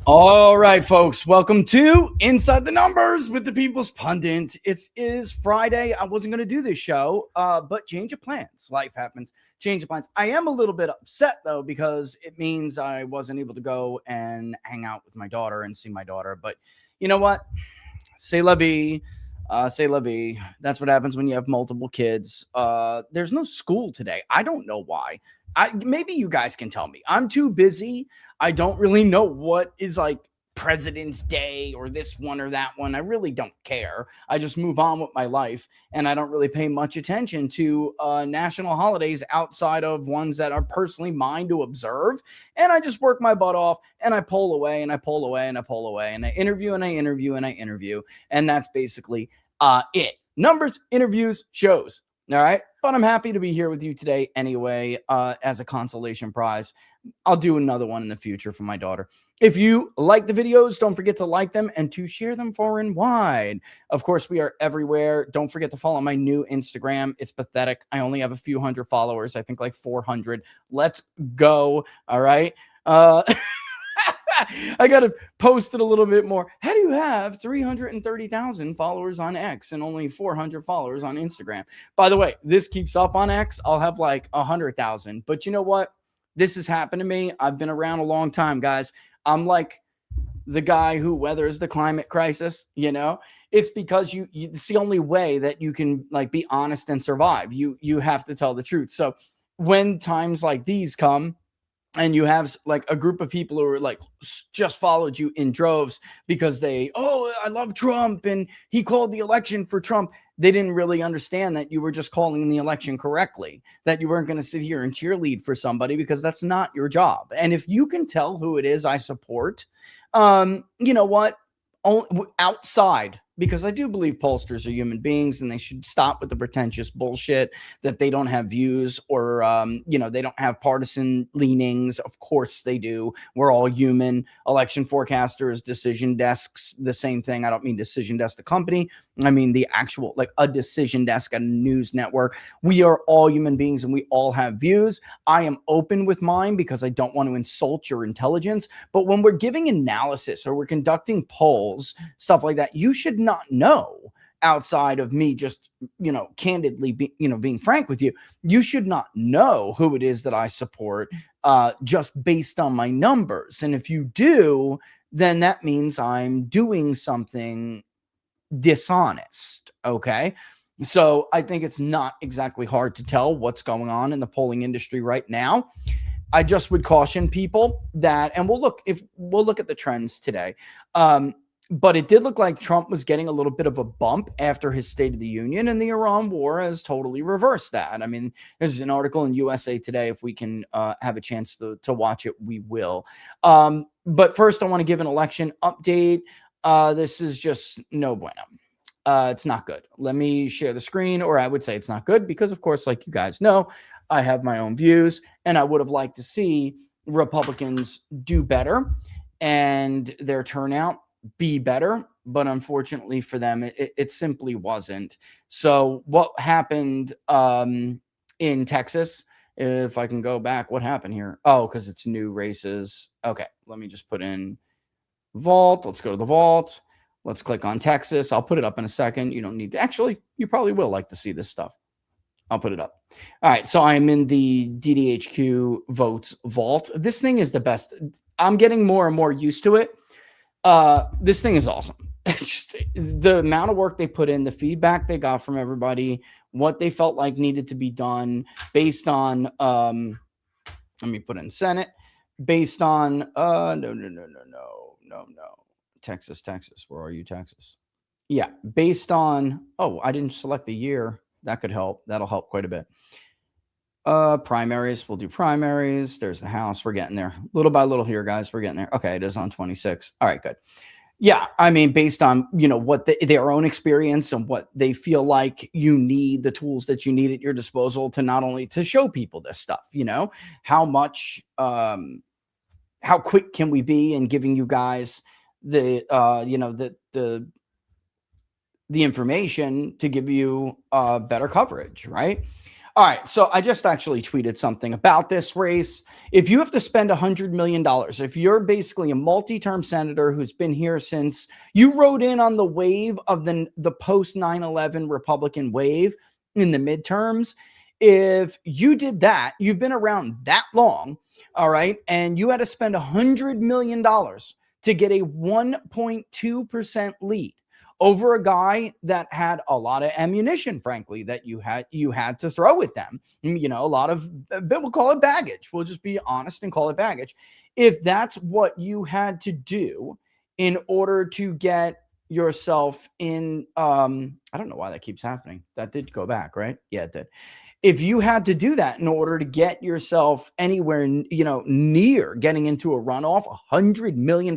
All right, folks, welcome to Inside the Numbers with the People's Pundit. It is Friday. I wasn't going to do this show, but change of plans. Life happens. Change of plans. I am a little bit upset, though, because it means I wasn't able to go and hang out with my daughter and see my daughter. But you know what? C'est la vie. C'est la vie. That's what happens when you have multiple kids. There's no school today. I don't know why. Maybe you guys can tell me. I'm too busy. I don't really know what is like President's Day or this one or that one. I really don't care. I just move on with my life, and I don't really pay much attention to national holidays outside of ones that are personally mine to observe. And I just work my butt off, and I pull away, and I pull away, and I pull away, and I interview, and I interview, and I interview, and that's basically it. Numbers, interviews, shows. All right. But I'm happy to be here with you today anyway, as a consolation prize. I'll do another one in the future for my daughter. If you like the videos, don't forget to like them and to share them far and wide. Of course, we are everywhere. Don't forget to follow my new Instagram. It's pathetic. I only have a few hundred followers. I think like 400. Let's go. All right. I got to post it a little bit more. How do you have 330,000 followers on X and only 400 followers on Instagram? By the way, this keeps up on X. I'll have like 100,000. But you know what? This has happened to me. I've been around a long time, guys. I'm like the guy who weathers the climate crisis, you know? It's because it's the only way that you can like be honest and survive. You have to tell the truth. So when times like these come, and you have like a group of people who are like just followed you in droves because I love Trump and he called the election for Trump. They didn't really understand that you were just calling the election correctly, that you weren't going to sit here and cheerlead for somebody because that's not your job. And if you can tell who it is I support, you know what? Outside, because I do believe pollsters are human beings and they should stop with the pretentious bullshit that they don't have views or, they don't have partisan leanings. Of course they do. We're all human. Election forecasters, decision desks, the same thing. I don't mean decision desk, the company. I mean the actual, like a decision desk at a news network. We are all human beings and we all have views. I am open with mine because I don't want to insult your intelligence. But when we're giving analysis or we're conducting polls, stuff like that, you should not know outside of me just, candidly being frank with you. You should not know who it is that I support just based on my numbers. And if you do, then that means I'm doing something dishonest. Okay. So I think it's not exactly hard to tell what's going on in the polling industry right now. I just would caution people that, and we'll look at the trends today. But it did look like Trump was getting a little bit of a bump after his State of the Union, and the Iran war has totally reversed that. I mean, there's an article in USA Today. If we can have a chance to watch it, we will. But first, I want to give an election update. This is just no bueno. It's not good. Let me share the screen, or I would say it's not good because, of course, like you guys know, I have my own views, and I would have liked to see Republicans do better and their turnout be better, but unfortunately for them, it simply wasn't. So what happened in Texas, if I can go back, what happened here? Oh, because it's new races. Okay, let me just put in vault. Let's go to the vault. Let's click on Texas. I'll put it up in a second. You don't need to. Actually, you probably will like to see this stuff. I'll put it up. All right, so I'm in the DDHQ votes vault. This thing is the best. I'm getting more and more used to it. This thing is awesome. It's just the amount of work they put in, the feedback they got from everybody, what they felt like needed to be done based on, let me put in Senate, based on, no. Texas, where are you, Texas? Yeah, based on, I didn't select the year. That could help. That'll help quite a bit. Primaries, we'll do primaries. There's the House. We're getting there little by little here, guys. We're getting there. Okay, it is on 26. All right, good. Yeah, I mean, based on, what their own experience and what they feel like you need, the tools that you need at your disposal to not only to show people this stuff, how much, how quick can we be in giving you guys the information to give you better coverage, right? All right, so I just actually tweeted something about this race. If you have to spend $100 million, if you're basically a multi-term senator who's been here since you rode in on the wave of the post 9/11 Republican wave in the midterms, if you did that, you've been around that long, all right, and you had to spend $100 million to get a 1.2% lead over a guy that had a lot of ammunition, frankly, that you had to throw at them. You know, a lot of, we'll call it baggage. We'll just be honest and call it baggage. If that's what you had to do in order to get yourself in, I don't know why that keeps happening. That did go back, right? Yeah, it did. If you had to do that in order to get yourself anywhere, you know, near getting into a runoff, $100 million,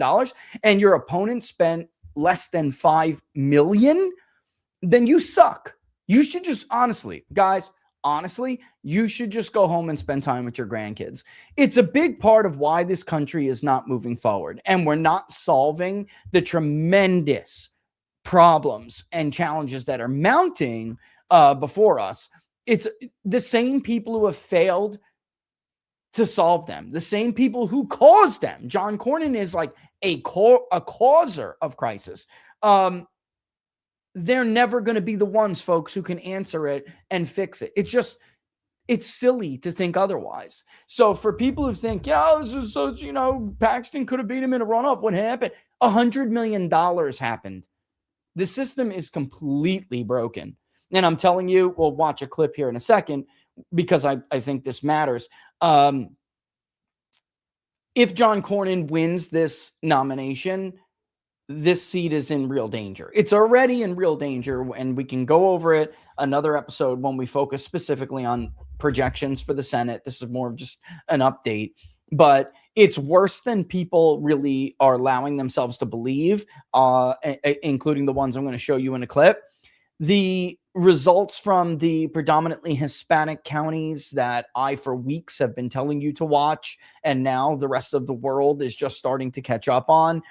and your opponent spent less than 5 million, then you suck. You should just honestly, guys, you should just go home and spend time with your grandkids. It's a big part of why this country is not moving forward, and we're not solving the tremendous problems and challenges that are mounting before us. It's the same people who have failed to solve them, the same people who caused them. John Cornyn is like a causer of crisis. They're never going to be the ones, folks, who can answer it and fix it. It's silly to think otherwise. So for people who think, this is so, Paxton could have beat him in a runoff. What happened? $100 million happened. The system is completely broken. And I'm telling you, we'll watch a clip here in a second because I think this matters. If John Cornyn wins this nomination, this seat is in real danger. It's already in real danger, and we can go over it another episode when we focus specifically on projections for the Senate. This is more of just an update, but it's worse than people really are allowing themselves to believe, including the ones I'm going to show you in a clip. The results from the predominantly Hispanic counties that I, for weeks, have been telling you to watch, and now the rest of the world is just starting to catch up on,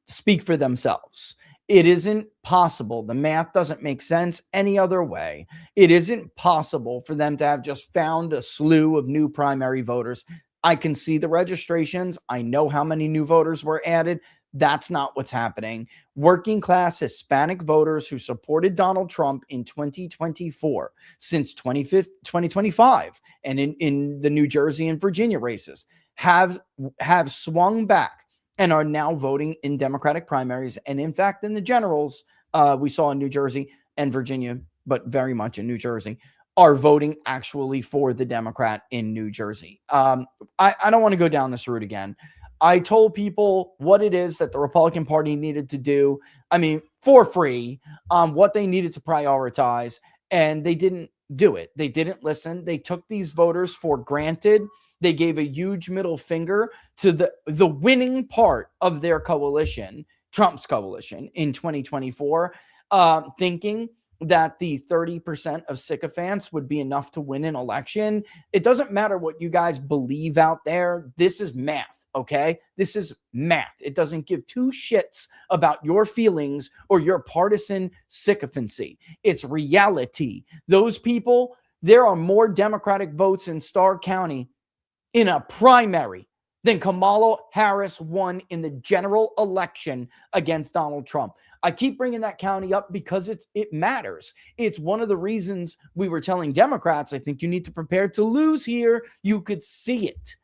speak for themselves. It isn't possible. The math doesn't make sense any other way. It isn't possible for them to have just found a slew of new primary voters. I can see the registrations. I know how many new voters were added. That's not what's happening. Working class Hispanic voters who supported Donald Trump in 2024 since 2025 and in the New Jersey and Virginia races have swung back and are now voting in Democratic primaries. And in fact, in the generals, we saw in New Jersey and Virginia, but very much in New Jersey, are voting actually for the Democrat in New Jersey. I don't want to go down this route again. I told people what it is that the Republican Party needed to do, for free, what they needed to prioritize, and they didn't do it. They didn't listen. They took these voters for granted. They gave a huge middle finger to the winning part of their coalition, Trump's coalition, in 2024, thinking that the 30% of sycophants would be enough to win an election. It doesn't matter what you guys believe out there. This is math, okay? This is math. It doesn't give two shits about your feelings or your partisan sycophancy. It's reality. Those people, there are more Democratic votes in Starr County in a primary than Kamala Harris won in the general election against Donald Trump. I keep bringing that county up because it matters. It's one of the reasons we were telling Democrats, I think you need to prepare to lose here. You could see it.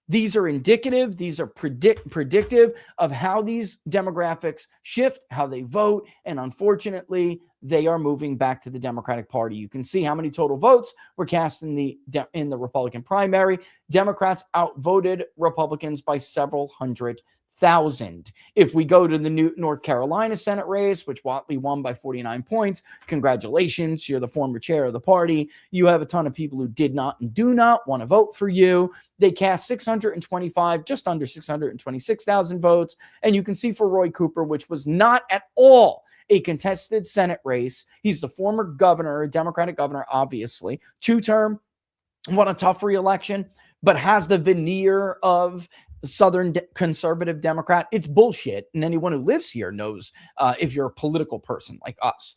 These are indicative. These are predictive of how these demographics shift, how they vote. And unfortunately, they are moving back to the Democratic Party. You can see how many total votes were cast in the Republican primary. Democrats outvoted Republicans by several hundred thousand. If we go to the new North Carolina Senate race, which Whatley won by 49 points, congratulations. You're the former chair of the party. You have a ton of people who did not and do not want to vote for you. They cast 625, just under 626,000 votes. And you can see for Roy Cooper, which was not at all a contested Senate race. He's the former governor, Democratic governor, obviously, two-term, won a tough re-election. but has the veneer of Southern conservative Democrat. It's bullshit. And anyone who lives here knows, if you're a political person like us,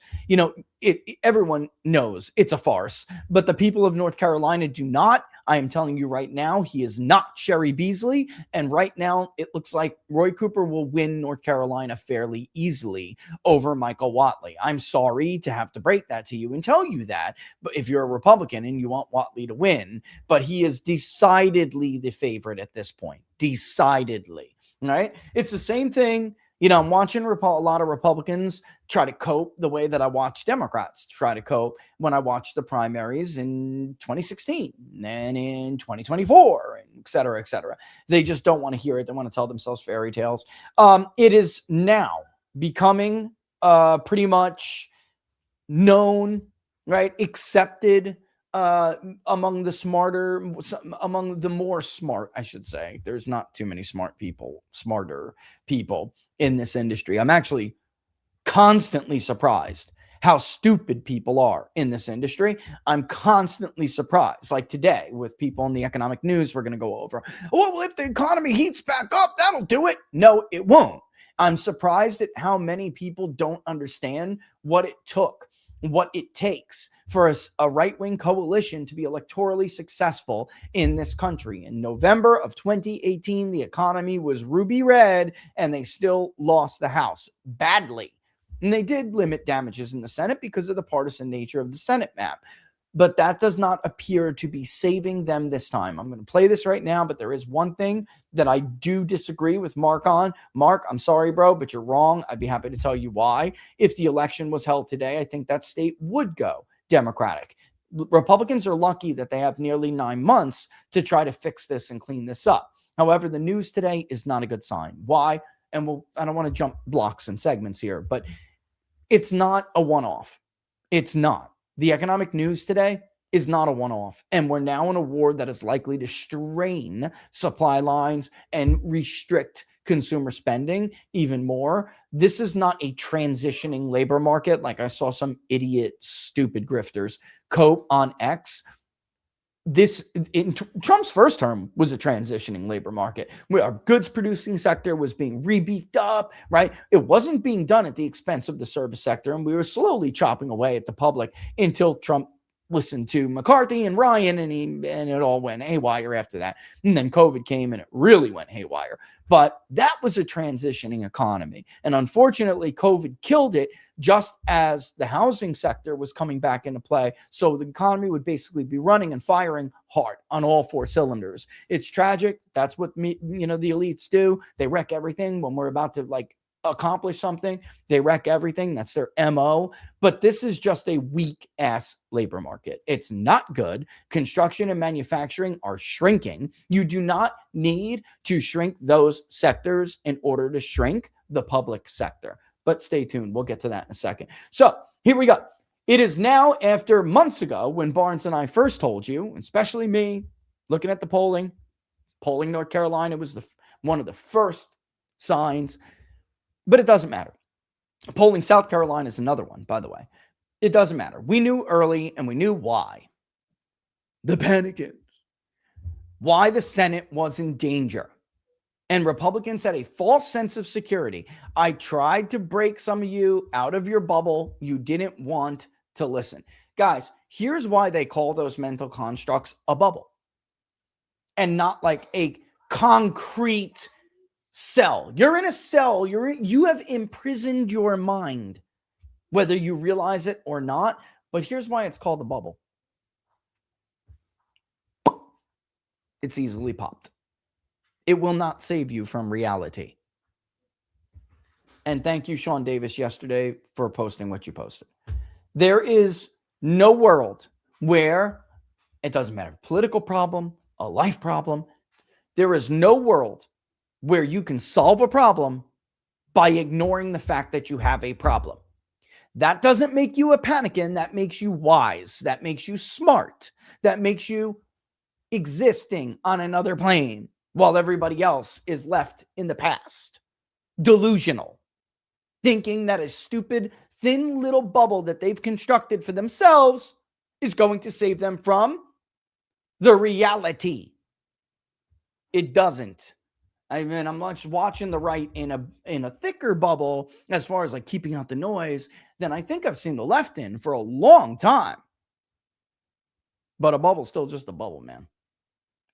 everyone knows it's a farce, but the people of North Carolina do not. I am telling you right now, he is not Sherry Beasley. And right now, it looks like Roy Cooper will win North Carolina fairly easily over Michael Whatley. I'm sorry to have to break that to you and tell you that, but if you're a Republican and you want Whatley to win, but he is decidedly the favorite at this point. Decidedly. Right? It's the same thing. I'm watching a lot of Republicans try to cope the way that I watch Democrats try to cope when I watched the primaries in 2016 and in 2024, and et cetera, et cetera. They just don't want to hear it. They want to tell themselves fairy tales. It is now becoming pretty much known, right? Accepted among the more smart, I should say. There's not too many smarter people in this industry. I'm actually constantly surprised how stupid people are in this industry. I'm constantly surprised. Like today with people in the economic news, we're going to go over, well, if the economy heats back up, that'll do it. No, it won't. I'm surprised at how many people don't understand what it took, what it takes for a right-wing coalition to be electorally successful in this country. In November of 2018, the economy was ruby red, and they still lost the House badly. And they did limit damages in the Senate because of the partisan nature of the Senate map. But that does not appear to be saving them this time. I'm going to play this right now, but there is one thing that I do disagree with Mark on. Mark, I'm sorry, bro, but you're wrong. I'd be happy to tell you why. If the election was held today, I think that state would go Democratic. Republicans are lucky that they have nearly 9 months to try to fix this and clean this up. However, the news today is not a good sign. Why? And I don't want to jump blocks and segments here, but it's not a one-off. It's not. The economic news today is not a one-off, and we're now in a war that is likely to strain supply lines and restrict consumer spending even more. This is not a transitioning labor market like I saw some idiot, stupid grifters cope on X. This in Trump's first term was a transitioning labor market where our goods producing sector was being re-beefed up, right? It wasn't being done at the expense of the service sector, and we were slowly chopping away at the public until Trump listened to McCarthy and Ryan, and it all went haywire after that. And then COVID came and it really went haywire. But that was a transitioning economy. And unfortunately, COVID killed it just as the housing sector was coming back into play. So the economy would basically be running and firing hard on all 4 cylinders. It's tragic. That's what the elites do. They wreck everything when we're about to accomplish something. They wreck everything. That's their MO. But this is just a weak ass labor market. It's not good. Construction and manufacturing are shrinking. You do not need to shrink those sectors in order to shrink the public sector. But stay tuned. We'll get to that in a second. So here we go. It is now after months ago when Barnes and I first told you, especially me, looking at the polling North Carolina was one of the first signs. But it doesn't matter. Polling South Carolina is another one, by the way. It doesn't matter. We knew early, and we knew why. The panicking. Why the Senate was in danger. And Republicans had a false sense of security. I tried to break some of you out of your bubble. You didn't want to listen. Guys, here's why they call those mental constructs a bubble. And not like a concrete cell. You're in a cell. You have imprisoned your mind, whether you realize it or not. But here's why it's called a bubble. It's easily popped. It will not save you from reality. And thank you, Sean Davis, yesterday for posting what you posted. There is no world where it doesn't matter. Political problem, a life problem. There is no world where you can solve a problem by ignoring the fact that you have a problem. That doesn't make you a panickin. That makes you wise. That makes you smart. That makes you existing on another plane while everybody else is left in the past. Delusional. Thinking that a stupid, thin little bubble that they've constructed for themselves is going to save them from the reality It doesn't. I mean, I'm much watching the right in a thicker bubble as far as like keeping out the noise than I think I've seen the left in for a long time. But a bubble's still just a bubble, man.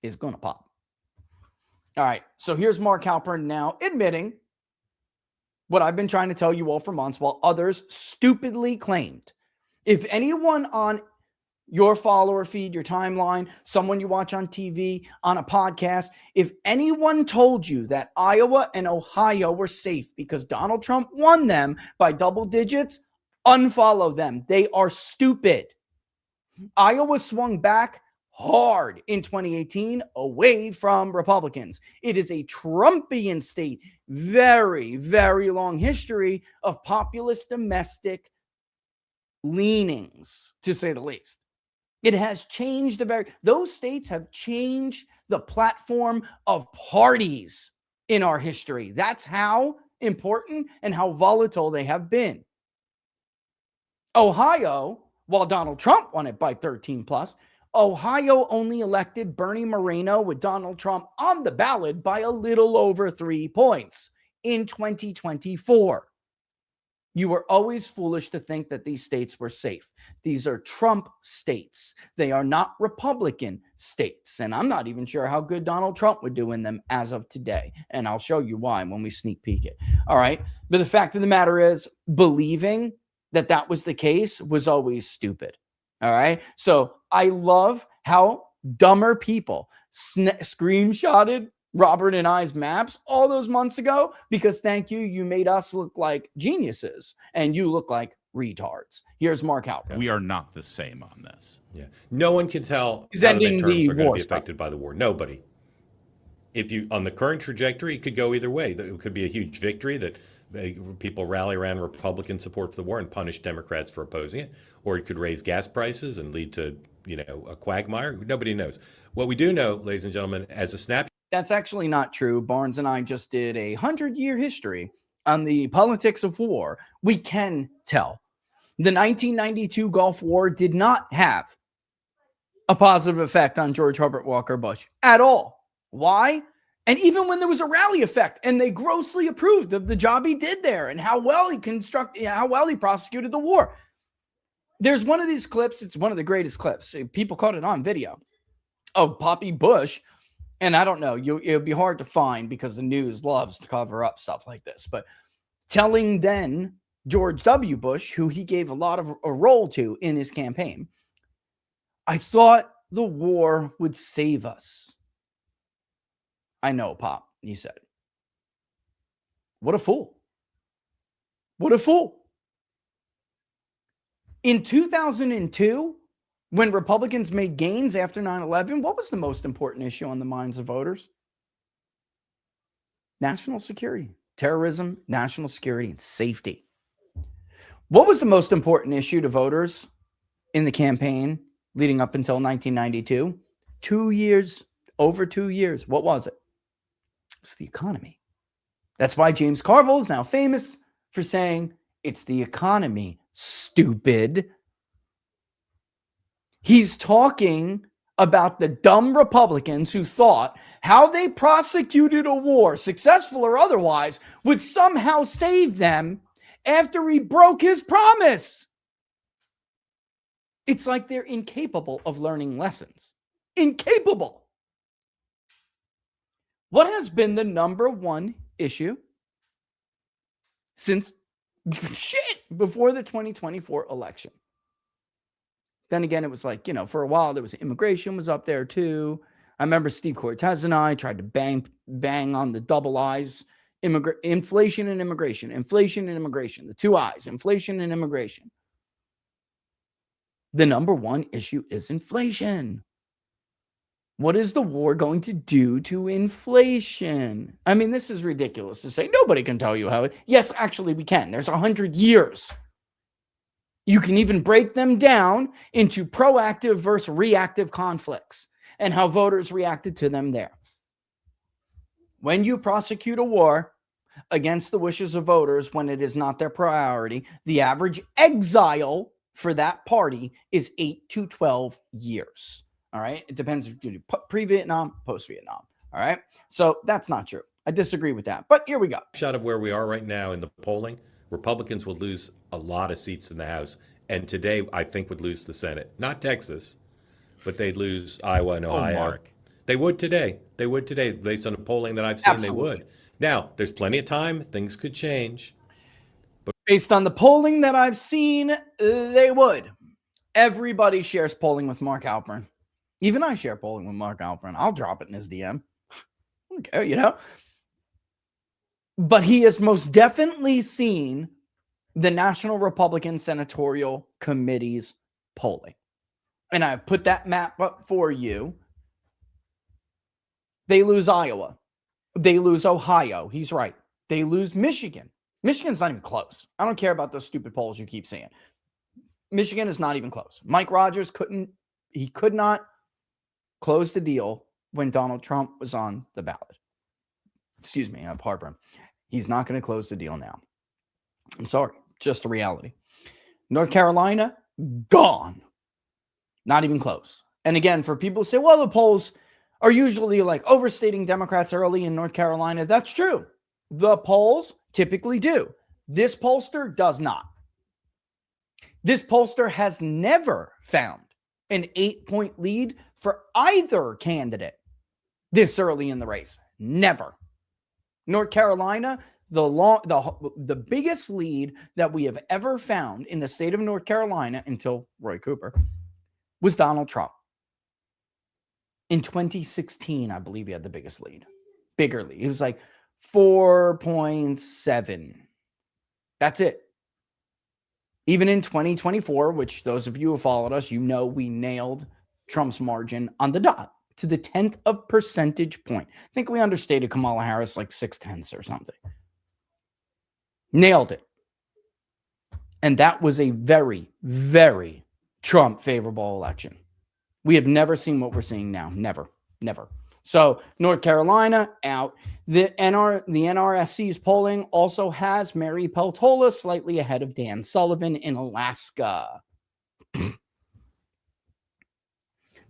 It's going to pop. All right. So here's Mark Halpern now admitting what I've been trying to tell you all for months while others stupidly claimed. If anyone on your follower feed, your timeline, someone you watch on TV, on a podcast, if anyone told you that Iowa and Ohio were safe because Donald Trump won them by double digits, unfollow them. They are stupid. Iowa swung back hard in 2018 away from Republicans. It is a Trumpian state. Very, very long history of populist domestic leanings, to say the least. It has changed those states have changed the platform of parties in our history. That's how important and how volatile they have been. Ohio, while Donald Trump won it by 13 plus, Ohio only elected Bernie Moreno with Donald Trump on the ballot by a little over 3 points in 2024. You were always foolish to think that these states were safe. These are Trump states. They are not Republican states. And I'm not even sure how good Donald Trump would do in them as of today. And I'll show you why when we sneak peek it. All right. But the fact of the matter is, believing that that was the case was always stupid. All right. So I love how dumber people screenshotted Robert and I's maps all those months ago because thank you, you made us look like geniuses and you look like retards. Here's Mark Halpern. We are not the same on this. Yeah, no one can tell He's how the ending midterms the are going to war be stuff. affected by the war. Nobody. If you on the current trajectory, it could go either way. It could be a huge victory that people rally around Republican support for the war and punish Democrats for opposing it, or it could raise gas prices and lead to a quagmire. Nobody knows. What we do know, ladies and gentlemen, as a snapshot. That's actually not true. Barnes and I just did a 100-year history on the politics of war. We can tell. The 1992 Gulf War did not have a positive effect on George Herbert Walker Bush at all. Why? And even when there was a rally effect and they grossly approved of the job he did there and how well he prosecuted the war. There's one of these clips. It's one of the greatest clips. People caught it on video of Poppy Bush. And I don't know, it'll be hard to find because the news loves to cover up stuff like this. But telling then George W. Bush, who he gave a lot of a role to in his campaign, I thought the war would save us. I know, Pop, he said. What a fool. What a fool. In 2002, when Republicans made gains after 9/11, what was the most important issue on the minds of voters? National security, terrorism, national security, and safety. What was the most important issue to voters in the campaign leading up until 1992? 2 years, over 2 years. What was it? It was the economy. That's why James Carville is now famous for saying, it's the economy, stupid. He's talking about the dumb Republicans who thought how they prosecuted a war, successful or otherwise, would somehow save them after he broke his promise. It's like they're incapable of learning lessons. Incapable. What has been the number one issue since before the 2024 election? Then again, it was like, for a while, there was immigration was up there too. I remember Steve Cortez and I tried to bang on the double I's, inflation and immigration, the two I's, inflation and immigration. The number one issue is inflation. What is the war going to do to inflation? I mean, this is ridiculous to say. Nobody can tell you how it. Yes, actually, we can. There's 100 years. You can even break them down into proactive versus reactive conflicts and how voters reacted to them there. When you prosecute a war against the wishes of voters when it is not their priority, the average exile for that party is 8 to 12 years. All right. It depends if you do pre-Vietnam, post-Vietnam. All right. So that's not true. I disagree with that. But here we go. Shot of where we are right now in the polling, Republicans would lose a lot of seats in the House. And today, I think would lose the Senate. Not Texas, but they'd lose Iowa and Ohio. Mark. They would today. They would today. Based on the polling that I've seen, Absolutely. They would. Now, there's plenty of time. Things could change. Based on the polling that I've seen, they would. Everybody shares polling with Mark Alpern. Even I share polling with Mark Alpern. I'll drop it in his DM. Okay, you know. But he has most definitely seen the National Republican Senatorial Committee's polling. And I've put that map up for you. They lose Iowa. They lose Ohio. He's right. They lose Michigan. Michigan's not even close. I don't care about those stupid polls you keep seeing. Michigan is not even close. Mike Rogers could not close the deal when Donald Trump was on the ballot. Excuse me, I have heartburn. He's not going to close the deal now. I'm sorry, just a reality. North Carolina, gone. Not even close. And again, for people who say, well, the polls are usually like overstating Democrats early in North Carolina. That's true. The polls typically do. This pollster does not. This pollster has never found an 8-point lead for either candidate this early in the race. Never. North Carolina, the biggest lead that we have ever found in the state of North Carolina until Roy Cooper was Donald Trump. In 2016, I believe he had the biggest lead. Bigger lead. It was like 4.7. That's it. Even in 2024, which those of you who followed us, you know we nailed Trump's margin on the dot to the 10th of percentage point. I think we understated Kamala Harris like 0.6 or something. Nailed it. And that was a very, very Trump favorable election. We have never seen what we're seeing now. Never. So North Carolina out. The NRSC's polling also has Mary Peltola slightly ahead of Dan Sullivan in Alaska.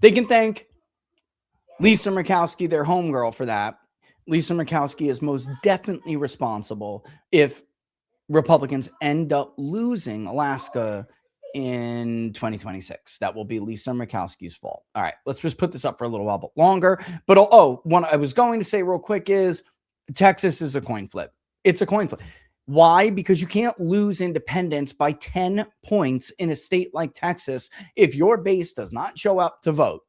They can thank Lisa Murkowski, their homegirl, for that. Lisa Murkowski is most definitely responsible if Republicans end up losing Alaska in 2026. That will be Lisa Murkowski's fault. All right, let's just put this up for a little while but longer. But what I was going to say real quick is Texas is a coin flip. It's a coin flip. Why? Because you can't lose independents by 10 points in a state like Texas if your base does not show up to vote.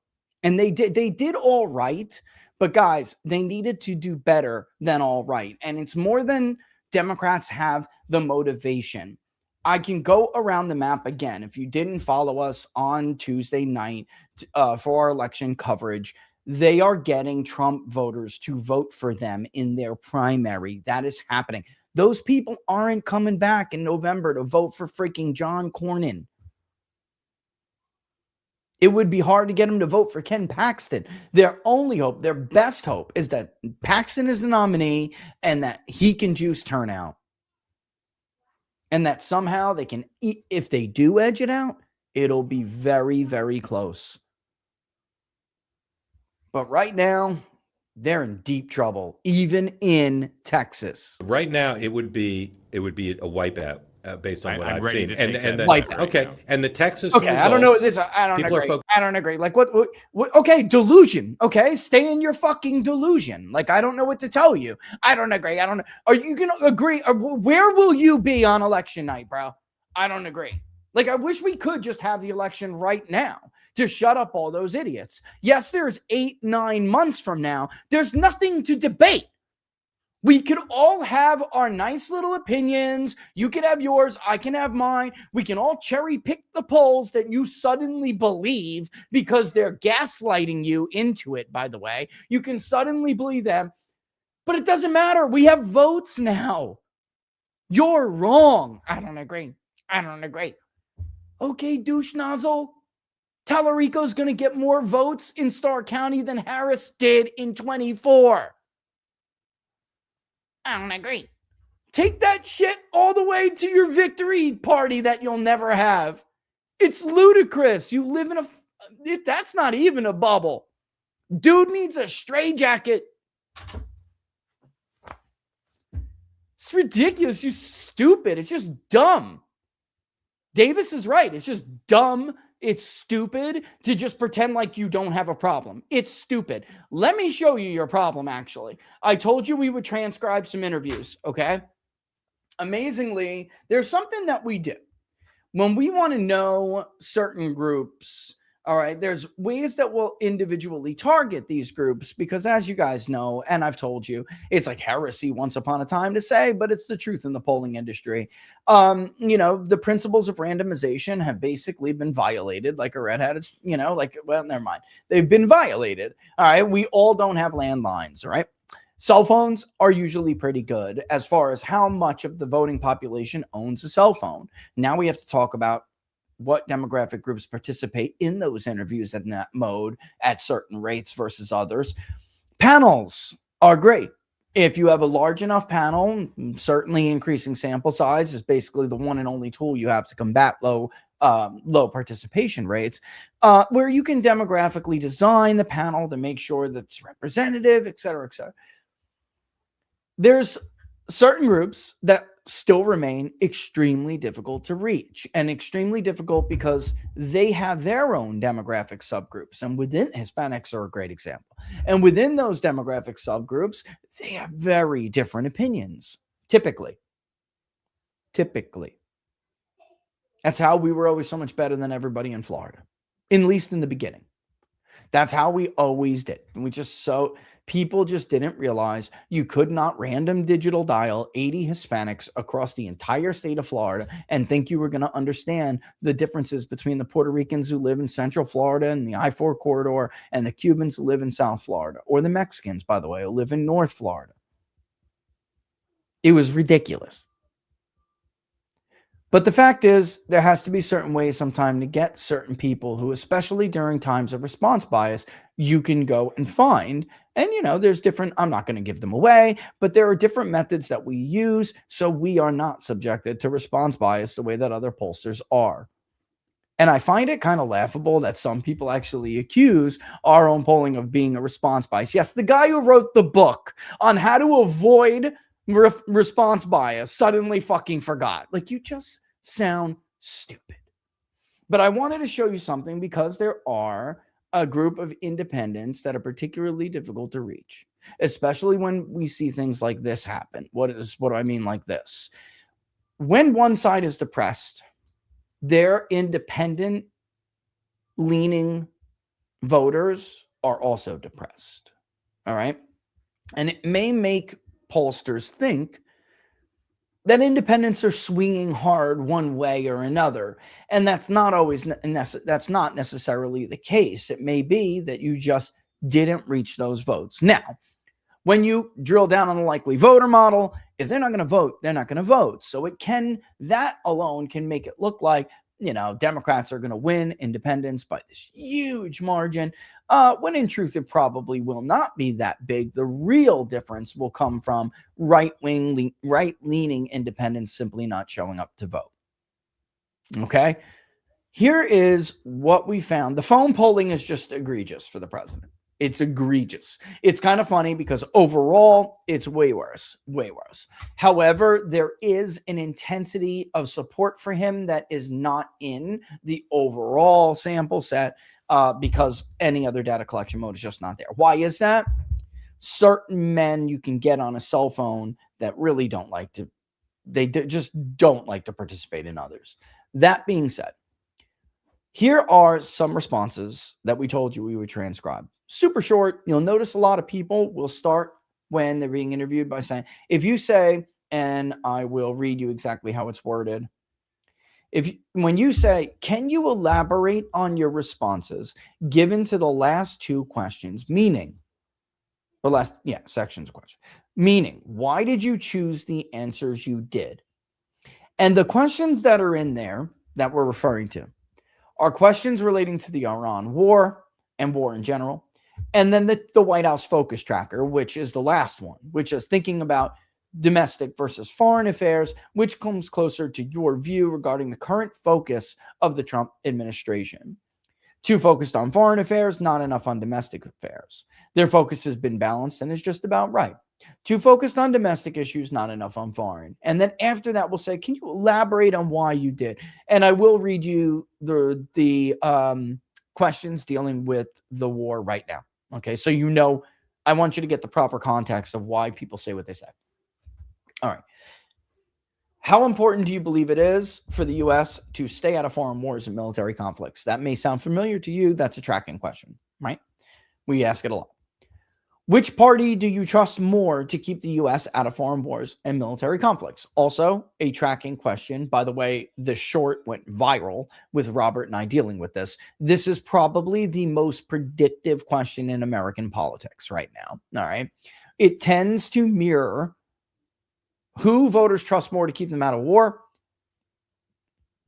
And they did all right, but guys, they needed to do better than all right. And it's more than Democrats have the motivation. I can go around the map again. If you didn't follow us on Tuesday night for our election coverage, they are getting Trump voters to vote for them in their primary. That is happening. Those people aren't coming back in November to vote for freaking John Cornyn. It would be hard to get them to vote for Ken Paxton. Their only hope, their best hope, is that Paxton is the nominee and that he can juice turnout. And that somehow they can, if they do edge it out, it'll be very, very close. But right now, they're in deep trouble, even in Texas. Right now, it would be a wipeout based on what I've seen. And the Texas okay, results, I don't know. I don't agree. I don't agree. Like what? Okay, delusion. Okay, stay in your fucking delusion. Like I don't know what to tell you. I don't agree. I don't know. Are you gonna agree? Where will you be on election night, bro? I don't agree. Like I wish we could just have the election right now to shut up all those idiots. Yes, there's 8-9 months from now. There's nothing to debate. We could all have our nice little opinions. You can have yours. I can have mine. We can all cherry pick the polls that you suddenly believe because they're gaslighting you into it, by the way. You can suddenly believe them, but it doesn't matter. We have votes now. You're wrong. I don't agree. Okay, douche nozzle. Tallarico's going to get more votes in Starr County than Harris did in 24. I don't agree. Take that shit all the way to your victory party that you'll never have. It's ludicrous. You live in that's not even a bubble. Dude needs a straitjacket It's ridiculous. You stupid. It's just dumb. Davis is right. It's just dumb. It's stupid to just pretend like you don't have a problem. It's stupid. Let me show you your problem, actually. I told you we would transcribe some interviews, okay? Amazingly, there's something that we do. When we want to know certain groups, all right, there's ways that we'll individually target these groups because, as you guys know, and I've told you, it's like heresy once upon a time to say, but it's the truth in the polling industry. The principles of randomization have basically been violated, like a redhead. Well, never mind. They've been violated. All right, we all don't have landlines, all right? Cell phones are usually pretty good as far as how much of the voting population owns a cell phone. Now we have to talk about what demographic groups participate in those interviews in that mode at certain rates versus others. Panels are great. If you have a large enough panel, certainly increasing sample size is basically the one and only tool you have to combat low participation rates, where you can demographically design the panel to make sure that it's representative, et cetera, et cetera. There's certain groups that still remain extremely difficult to reach, and extremely difficult because they have their own demographic subgroups, and within Hispanics are a great example. And within those demographic subgroups, they have very different opinions. Typically. That's how we were always so much better than everybody in Florida, at least in the beginning. That's how we always did. And people just didn't realize you could not random digital dial 80 Hispanics across the entire state of Florida and think you were going to understand the differences between the Puerto Ricans who live in Central Florida and the I-4 corridor and the Cubans who live in South Florida, or the Mexicans, by the way, who live in North Florida. It was ridiculous. But the fact is, there has to be certain ways sometime to get certain people who, especially during times of response bias, you can go and find. And, there's different, I'm not going to give them away, but there are different methods that we use so we are not subjected to response bias the way that other pollsters are. And I find it kind of laughable that some people actually accuse our own polling of being a response bias. Yes, the guy who wrote the book on how to avoid response bias suddenly fucking forgot. Like, you just sound stupid. But I wanted to show you something because there are a group of independents that are particularly difficult to reach, especially when we see things like this happen. What do I mean like this? When one side is depressed, their independent leaning voters are also depressed. All right. And it may make pollsters think that independents are swinging hard one way or another, and that's not necessarily the case. It may be that you just didn't reach those votes. Now, when you drill down on the likely voter model, if they're not going to vote, they're not going to vote. So that alone can make it look like, Democrats are going to win independents by this huge margin, when in truth, it probably will not be that big. The real difference will come from right-leaning independents simply not showing up to vote. Okay? Here is what we found. The phone polling is just egregious for the president. It's egregious. It's kind of funny because overall, it's way worse. However, there is an intensity of support for him that is not in the overall sample set because any other data collection mode is just not there. Why is that? Certain men you can get on a cell phone that really just don't like to participate in others. That being said, here are some responses that we told you we would transcribe. Super short. You'll notice a lot of people will start when they're being interviewed by saying, if you say, and I will read you exactly how it's worded. When you say, can you elaborate on your responses given to the last two questions, sections of question, meaning, why did you choose the answers you did? And the questions that are in there that we're referring to are questions relating to the Iran war and war in general. And then the White House focus tracker, which is the last one, which is thinking about domestic versus foreign affairs, which comes closer to your view regarding the current focus of the Trump administration. Too focused on foreign affairs, not enough on domestic affairs. Their focus has been balanced and is just about right. Too focused on domestic issues, not enough on foreign. And then after that, we'll say, can you elaborate on why you did? And I will read you the questions dealing with the war right now. Okay, so I want you to get the proper context of why people say what they say. All right. How important do you believe it is for the U.S. to stay out of foreign wars and military conflicts? That may sound familiar to you. That's a tracking question, right? We ask it a lot. Which party do you trust more to keep the U.S. out of foreign wars and military conflicts? Also, a tracking question. By the way, the short went viral with Robert and I dealing with this. This is probably the most predictive question in American politics right now. All right. It tends to mirror who voters trust more to keep them out of war,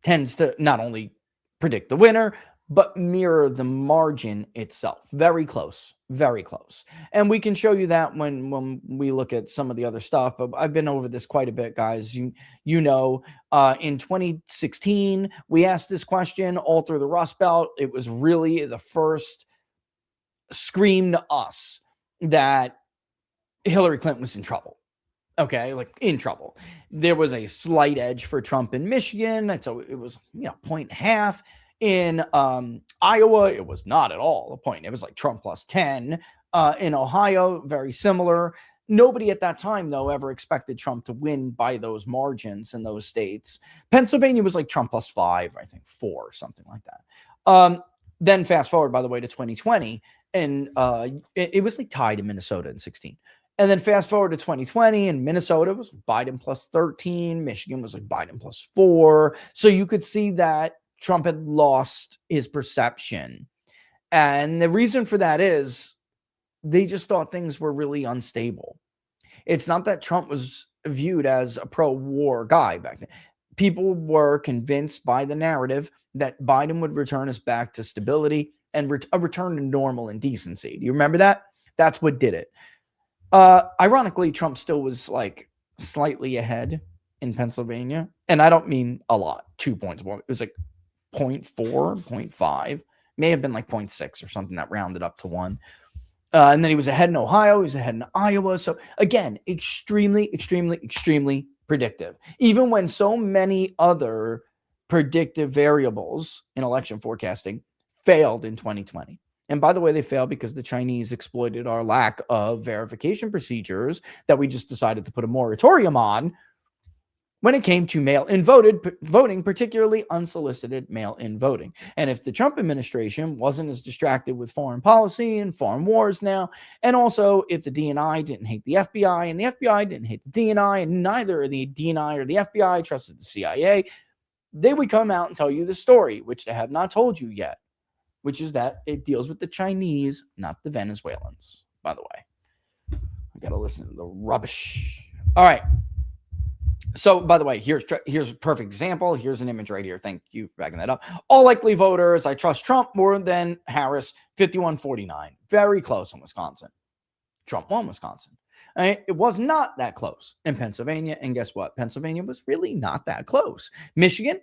tends to not only predict the winner, but mirror the margin itself. Very close, very close. And we can show you that when we look at some of the other stuff, but I've been over this quite a bit, guys. In 2016, we asked this question all through the Rust Belt. It was really the first scream to us that Hillary Clinton was in trouble. Okay, like in trouble. There was a slight edge for Trump in Michigan. And so it was, 1.5. In Iowa, it was not at all a point. It was like Trump plus 10. In Ohio, very similar. Nobody at that time, though, ever expected Trump to win by those margins in those states. Pennsylvania was like Trump plus 5, I think 4, something like that. Then fast forward, by the way, to 2020, and it was like tied in Minnesota in 16. And then fast forward to 2020, and Minnesota was Biden plus 13. Michigan was like Biden plus 4. So you could see that Trump had lost his perception. And the reason for that is they just thought things were really unstable. It's not that Trump was viewed as a pro-war guy back then. People were convinced by the narrative that Biden would return us back to stability and a return to normal and decency. Do you remember that? That's what did it. Ironically, Trump still was like slightly ahead in Pennsylvania. And I don't mean a lot, 2 points. It was like 0.4, 0.5, may have been like 0.6 or something that rounded up to 1. And then he was ahead in Ohio. He was ahead in Iowa. So again, extremely, extremely, extremely predictive. Even when so many other predictive variables in election forecasting failed in 2020. And by the way, they failed because the Chinese exploited our lack of verification procedures that we just decided to put a moratorium on when it came to mail-in voting, particularly unsolicited mail-in voting. And if the Trump administration wasn't as distracted with foreign policy and foreign wars now, and also if the DNI didn't hate the FBI and the FBI didn't hate the DNI, and neither the DNI or the FBI trusted the CIA, they would come out and tell you the story, which they have not told you yet, which is that it deals with the Chinese, not the Venezuelans, by the way. I got to listen to the rubbish. All right. So, by the way, here's a perfect example. Here's an image right here. Thank you for backing that up. All likely voters, I trust Trump more than Harris, 51-49. Very close in Wisconsin. Trump won Wisconsin. It was not that close in Pennsylvania. And guess what? Pennsylvania was really not that close. Michigan,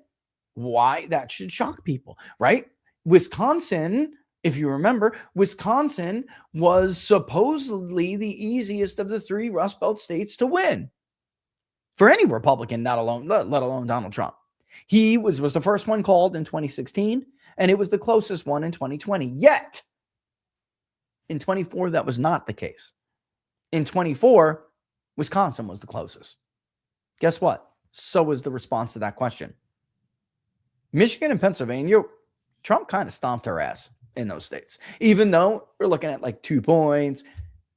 why? That should shock people, right? Wisconsin, if you remember, Wisconsin was supposedly the easiest of the 3 Rust Belt states to win. For any Republican, let alone Donald Trump. He was the first one called in 2016, and it was the closest one in 2020. Yet, in 24, that was not the case. In 24, Wisconsin was the closest. Guess what? So was the response to that question. Michigan and Pennsylvania, Trump kind of stomped her ass in those states. Even though we're looking at like 2 points,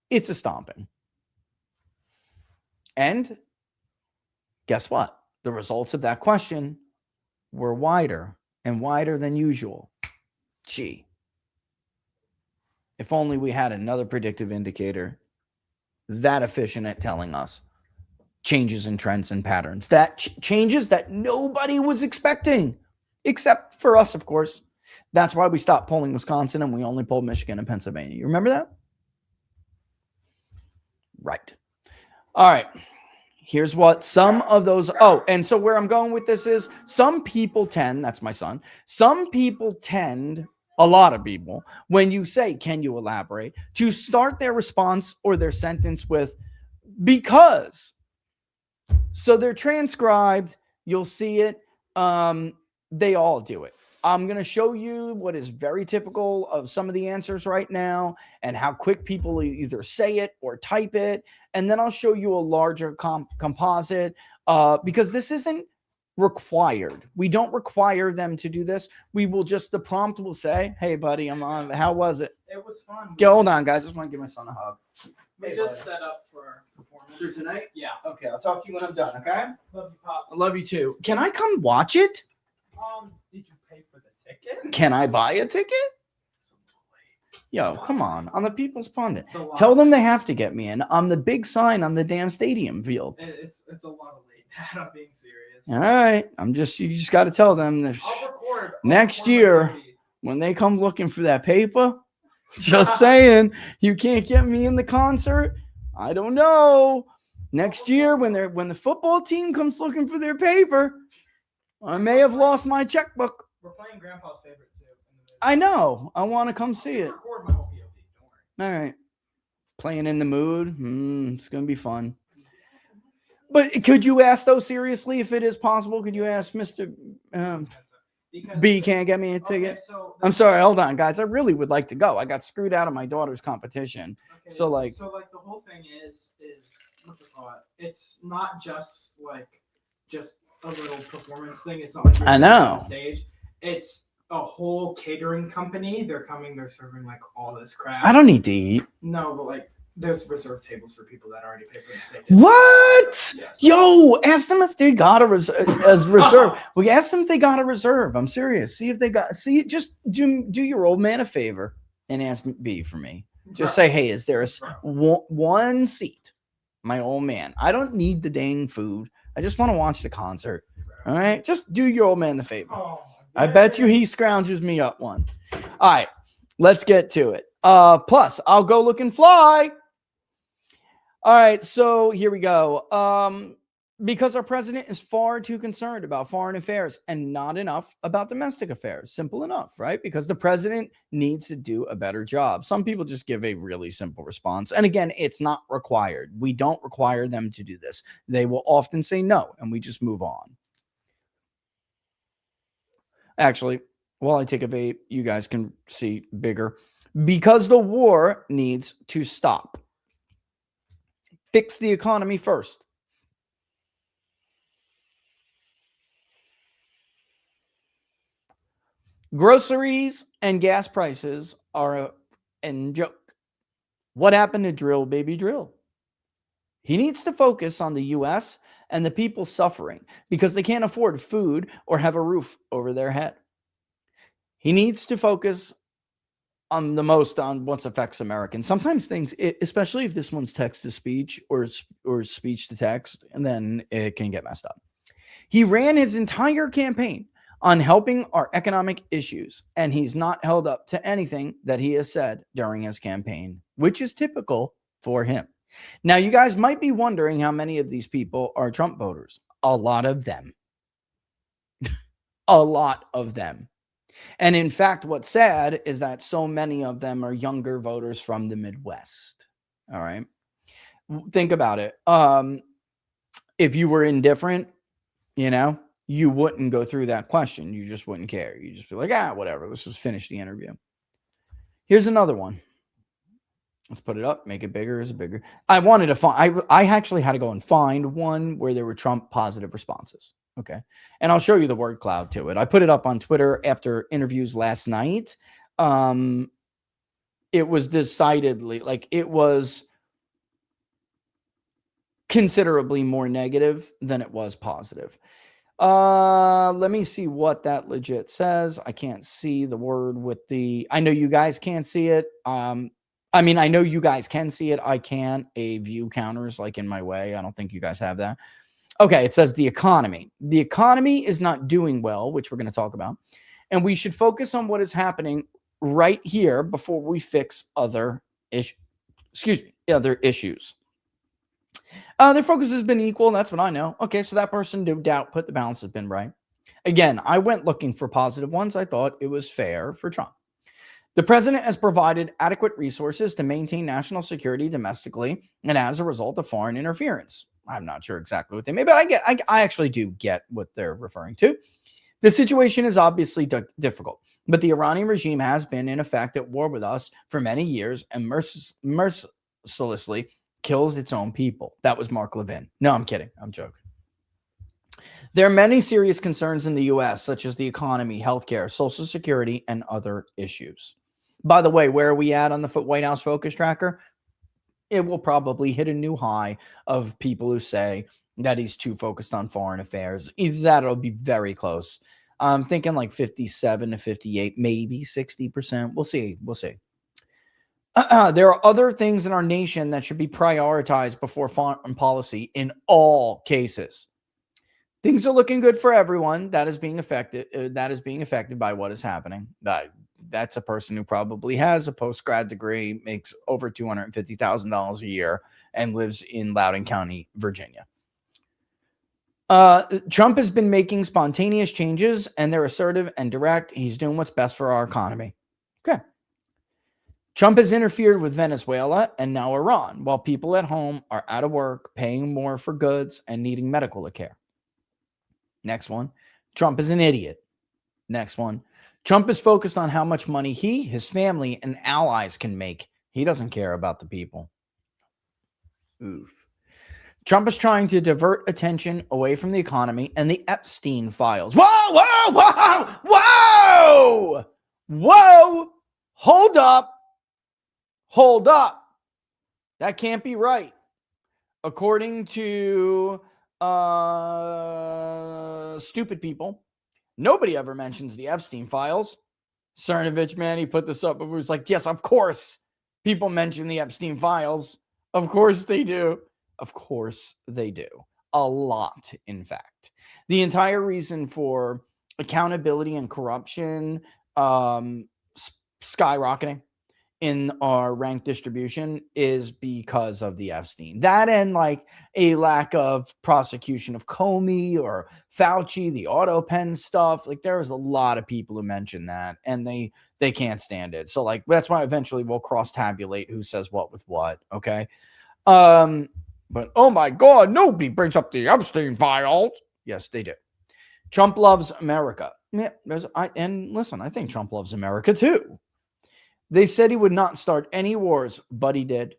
it's a stomping. And guess what? The results of that question were wider and wider than usual. Gee, if only we had another predictive indicator that efficient at telling us changes in trends and patterns, that changes that nobody was expecting, except for us, of course. That's why we stopped polling Wisconsin and we only polled Michigan and Pennsylvania. You remember that? Right. All right. Here's what some of those, and so where I'm going with this is some people tend, that's my son, some people tend a lot of people, when you say, can you elaborate, to start their response or their sentence with because. So they're transcribed. You'll see it. They all do it. I'm going to show you what is very typical of some of the answers right now and how quick people either say it or type it. And then I'll show you a larger composite because this isn't required. We don't require them to do this. We will just, the prompt will say, hey, buddy, I'm on. How was it? It was fun. Hold on, guys. I just want to give my son a hug. We Hey, just buddy. set up for performance. For tonight? Yeah. Okay, I'll talk to you when I'm done, okay? Love you, Pops. I love you too. Can I come watch it? Did you pay for the ticket? Can I buy a ticket? Yo, come on. I'm the People's Pundit. It's a lot. Tell them they have to get me in. I'm the big sign on the damn stadium field. It's a lot of late. I'm being serious. All right. You just got to tell them that I'll record. Next record my year. movie. when they come looking for that paper, just saying, you can't get me in the concert. I don't know. Next year, when the football team comes looking for their paper, I may have lost my checkbook. We're playing Grandpa's favorite too. I know. I want to come see it. Record my whole POV. Don't worry. All right. Playing in the mood. It's going to be fun. But could you ask, though, seriously, if it is possible? Could you ask Mr. Because B can't get me a ticket? Okay, so I'm sorry. Hold on, guys. I really would like to go. I got screwed out of my daughter's competition. Okay, So, like the whole thing is what's it called? It's not just a little performance thing. It's not like you're I sitting on know. the stage. It's a whole catering company. They're coming. They're serving like all this crap. I don't need to eat. No, but like there's reserved tables for people that already pay for the ticket. What? Yes. Yo, ask them if they got a reserve. We asked them if they got a reserve. I'm serious. See if they got. See, just do your old man a favor and ask B for me. Just say, hey, is there one seat? My old man. I don't need the dang food. I just want to watch the concert. All right, just do your old man the favor. Oh, I bet you he scrounges me up one. All right, let's get to it. Plus, I'll go look and fly. All right, so here we go. Because our president is far too concerned about foreign affairs and not enough about domestic affairs. Simple enough, right? Because the president needs to do a better job. Some people just give a really simple response. And again, it's not required. We don't require them to do this. They will often say no, and we just move on. Actually, while I take a vape, you guys can see bigger. Because the war needs to stop. Fix the economy first. Groceries and gas prices are a joke. What happened to Drill Baby Drill? He needs to focus on the U.S. and the people suffering because they can't afford food or have a roof over their head. He needs to focus on what affects Americans. Sometimes things, especially if this one's text to speech or speech to text, and then it can get messed up. He ran his entire campaign on helping our economic issues, and he's not held up to anything that he has said during his campaign, which is typical for him. Now, you guys might be wondering how many of these people are Trump voters. A lot of them. A lot of them. And in fact, what's sad is that so many of them are younger voters from the Midwest. All right. Think about it. If you were indifferent, you wouldn't go through that question. You just wouldn't care. You just be like, whatever. Let's just finish the interview. Here's another one. Let's put it up. Make it bigger. Is it bigger? I wanted to find. I actually had to go and find one where there were Trump positive responses. Okay. And I'll show you the word cloud to it. I put it up on Twitter after interviews last night. It was decidedly it was considerably more negative than it was positive. Let me see what that legit says. I can't see the word with the, I know you guys can't see it. I know you guys can see it. I can't. A view counter's in my way. I don't think you guys have that. Okay, it says the economy. The economy is not doing well, which we're going to talk about. And we should focus on what is happening right here before we fix other issues. Other issues. Their focus has been equal. That's what I know. Okay, so that person, no doubt, put the balance has been right. Again, I went looking for positive ones. I thought it was fair for Trump. The president has provided adequate resources to maintain national security domestically and as a result of foreign interference. I'm not sure exactly what they mean, but I actually do get what they're referring to. The situation is obviously difficult, but the Iranian regime has been in effect at war with us for many years and mercilessly kills its own people. That was Mark Levin. No, I'm kidding. I'm joking. There are many serious concerns in the U.S., such as the economy, healthcare, Social Security, and other issues. By the way, where are we at on the White House Focus Tracker? It will probably hit a new high of people who say that he's too focused on foreign affairs. Either that or it'll be very close. I'm thinking like 57 to 58, maybe 60%. We'll see. We'll see. There are other things in our nation that should be prioritized before foreign policy in all cases. Things are looking good for everyone that is being affected. That is being affected by what is happening. That's a person who probably has a post-grad degree, makes over $250,000 a year, and lives in Loudoun County, Virginia. Trump has been making spontaneous changes, and they're assertive and direct. He's doing what's best for our economy. Okay. Trump has interfered with Venezuela and now Iran, while people at home are out of work, paying more for goods, and needing medical care. Next one. Trump is an idiot. Next one. Trump is focused on how much money he, his family, and allies can make. He doesn't care about the people. Oof. Trump is trying to divert attention away from the economy and the Epstein files. Whoa, whoa, whoa, whoa, whoa. Hold up. Hold up. That can't be right. According to stupid people, nobody ever mentions the Epstein files. Cernovich, man, he put this up before. He's like, yes, of course people mention the Epstein files. Of course they do. Of course they do. A lot, in fact. The entire reason for accountability and corruption skyrocketing in our rank distribution is because of the Epstein. That and like a lack of prosecution of Comey or Fauci, the auto pen stuff. Like there's a lot of people who mention that and they can't stand it. So like that's why eventually we'll cross tabulate who says what with what. Okay. But oh my God, nobody brings up the Epstein files. Yes, they do. Trump loves America. Yeah, and listen, I think Trump loves America too. They said he would not start any wars, but he did.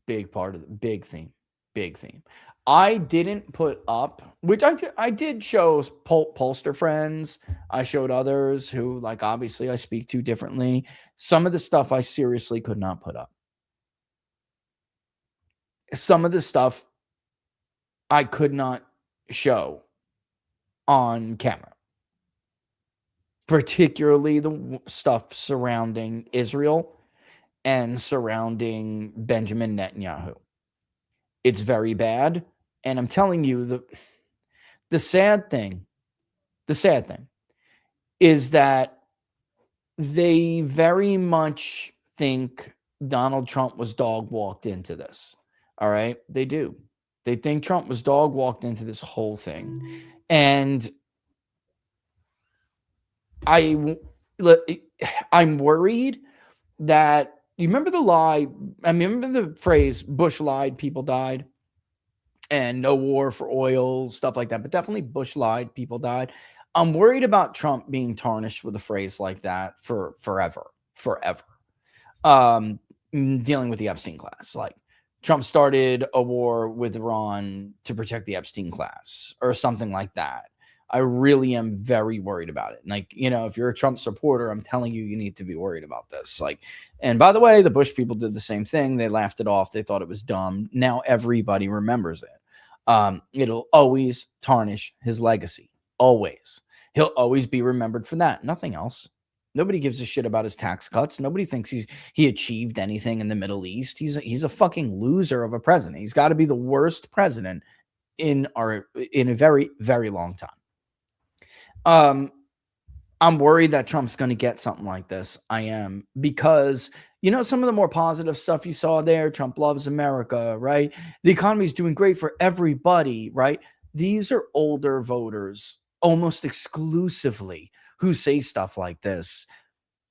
Big part of the big theme. Big theme. I didn't put up, which I did show pollster friends. I showed others who, like, obviously I speak to differently. Some of the stuff I seriously could not put up. Some of the stuff I could not show on camera. Particularly the stuff surrounding Israel and surrounding Benjamin Netanyahu. It's very bad. And I'm telling you, the sad thing is that they very much think Donald Trump was dog walked into this. All right? They do. They think Trump was dog walked into this whole thing. And I'm worried that, you remember the lie? I mean, remember the phrase, Bush lied, people died, and no war for oil, stuff like that. But definitely Bush lied, people died. I'm worried about Trump being tarnished with a phrase like that for forever. Dealing with the Epstein class. Like, Trump started a war with Iran to protect the Epstein class or something like that. I really am very worried about it. Like, you know, if you're a Trump supporter, I'm telling you, you need to be worried about this. Like, and by the way, the Bush people did the same thing. They laughed it off. They thought it was dumb. Now everybody remembers it. It'll always tarnish his legacy. Always. He'll always be remembered for that. Nothing else. Nobody gives a shit about his tax cuts. Nobody thinks he achieved anything in the Middle East. He's a fucking loser of a president. He's got to be the worst president in a very, very long time. I'm worried that Trump's going to get something like this. I am, because, you know, some of the more positive stuff you saw there, Trump loves America, right? The economy is doing great for everybody, right? These are older voters almost exclusively who say stuff like this.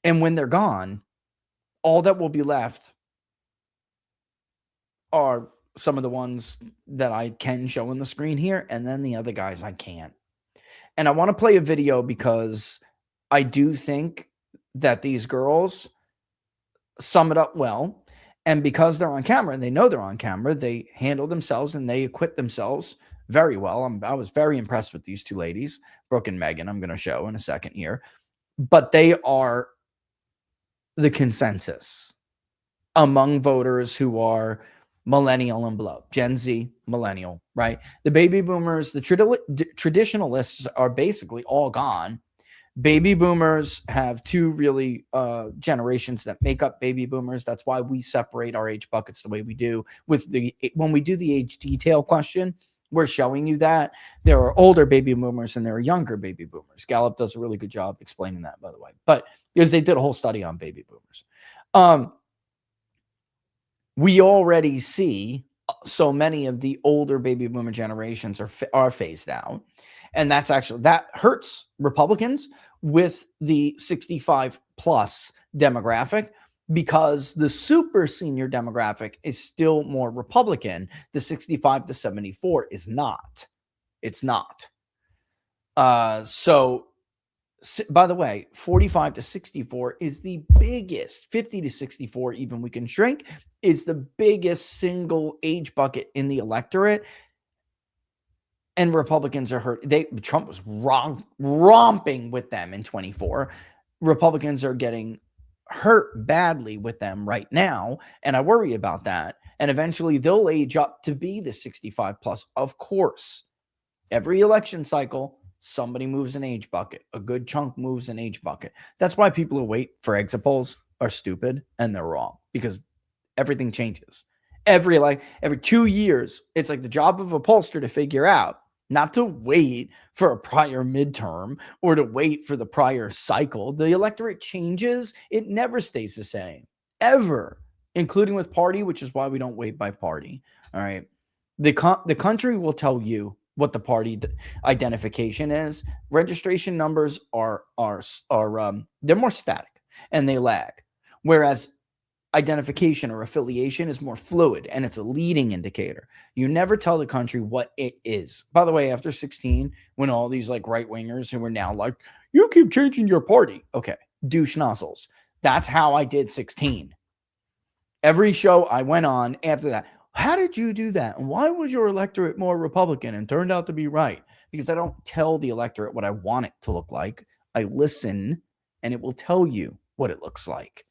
And when they're gone, all that will be left are some of the ones that I can show on the screen here, and then the other guys I can't. And I want to play a video because I do think that these girls sum it up well. And because they're on camera and they know they're on camera, they handle themselves and they acquit themselves very well. I was very impressed with these two ladies, Brooke and Megan, I'm going to show in a second here. But they are the consensus among voters who are millennial and below, Gen Z, millennial, right? The baby boomers, the traditionalists are basically all gone. Baby boomers have two really generations that make up baby boomers. That's why we separate our age buckets the way we do. When we do the age detail question, we're showing you that there are older baby boomers and there are younger baby boomers. Gallup does a really good job explaining that, by the way. But because they did a whole study on baby boomers. We already see so many of the older baby boomer generations are phased out. And that hurts Republicans with the 65 plus demographic because the super senior demographic is still more Republican. The 65 to 74 is not. It's not. So by the way, 45 to 64 is the biggest. 50 to 64, even we can shrink, is the biggest single age bucket in the electorate. And Republicans are hurt. Trump was romping with them in 24. Republicans are getting hurt badly with them right now. And I worry about that. And eventually they'll age up to be the 65 plus. Of course, every election cycle, somebody moves an age bucket. A good chunk moves an age bucket. That's why people who wait for exit polls are stupid and they're wrong, because everything changes. Every 2 years, it's like the job of a pollster to figure out, not to wait for a prior midterm or to wait for the prior cycle. The electorate changes. It never stays the same, ever, including with party, which is why we don't wait by party. All right. The country will tell you what the party identification is. Registration numbers are they're more static and they lag. Whereas identification or affiliation is more fluid and it's a leading indicator. You never tell the country what it is. By the way, after 16, when all these like right wingers who are now like, you keep changing your party. Okay. Douche nozzles. That's how I did 16. Every show I went on after that. How did you do that? And why was your electorate more Republican and turned out to be right? Because I don't tell the electorate what I want it to look like. I listen and it will tell you what it looks like.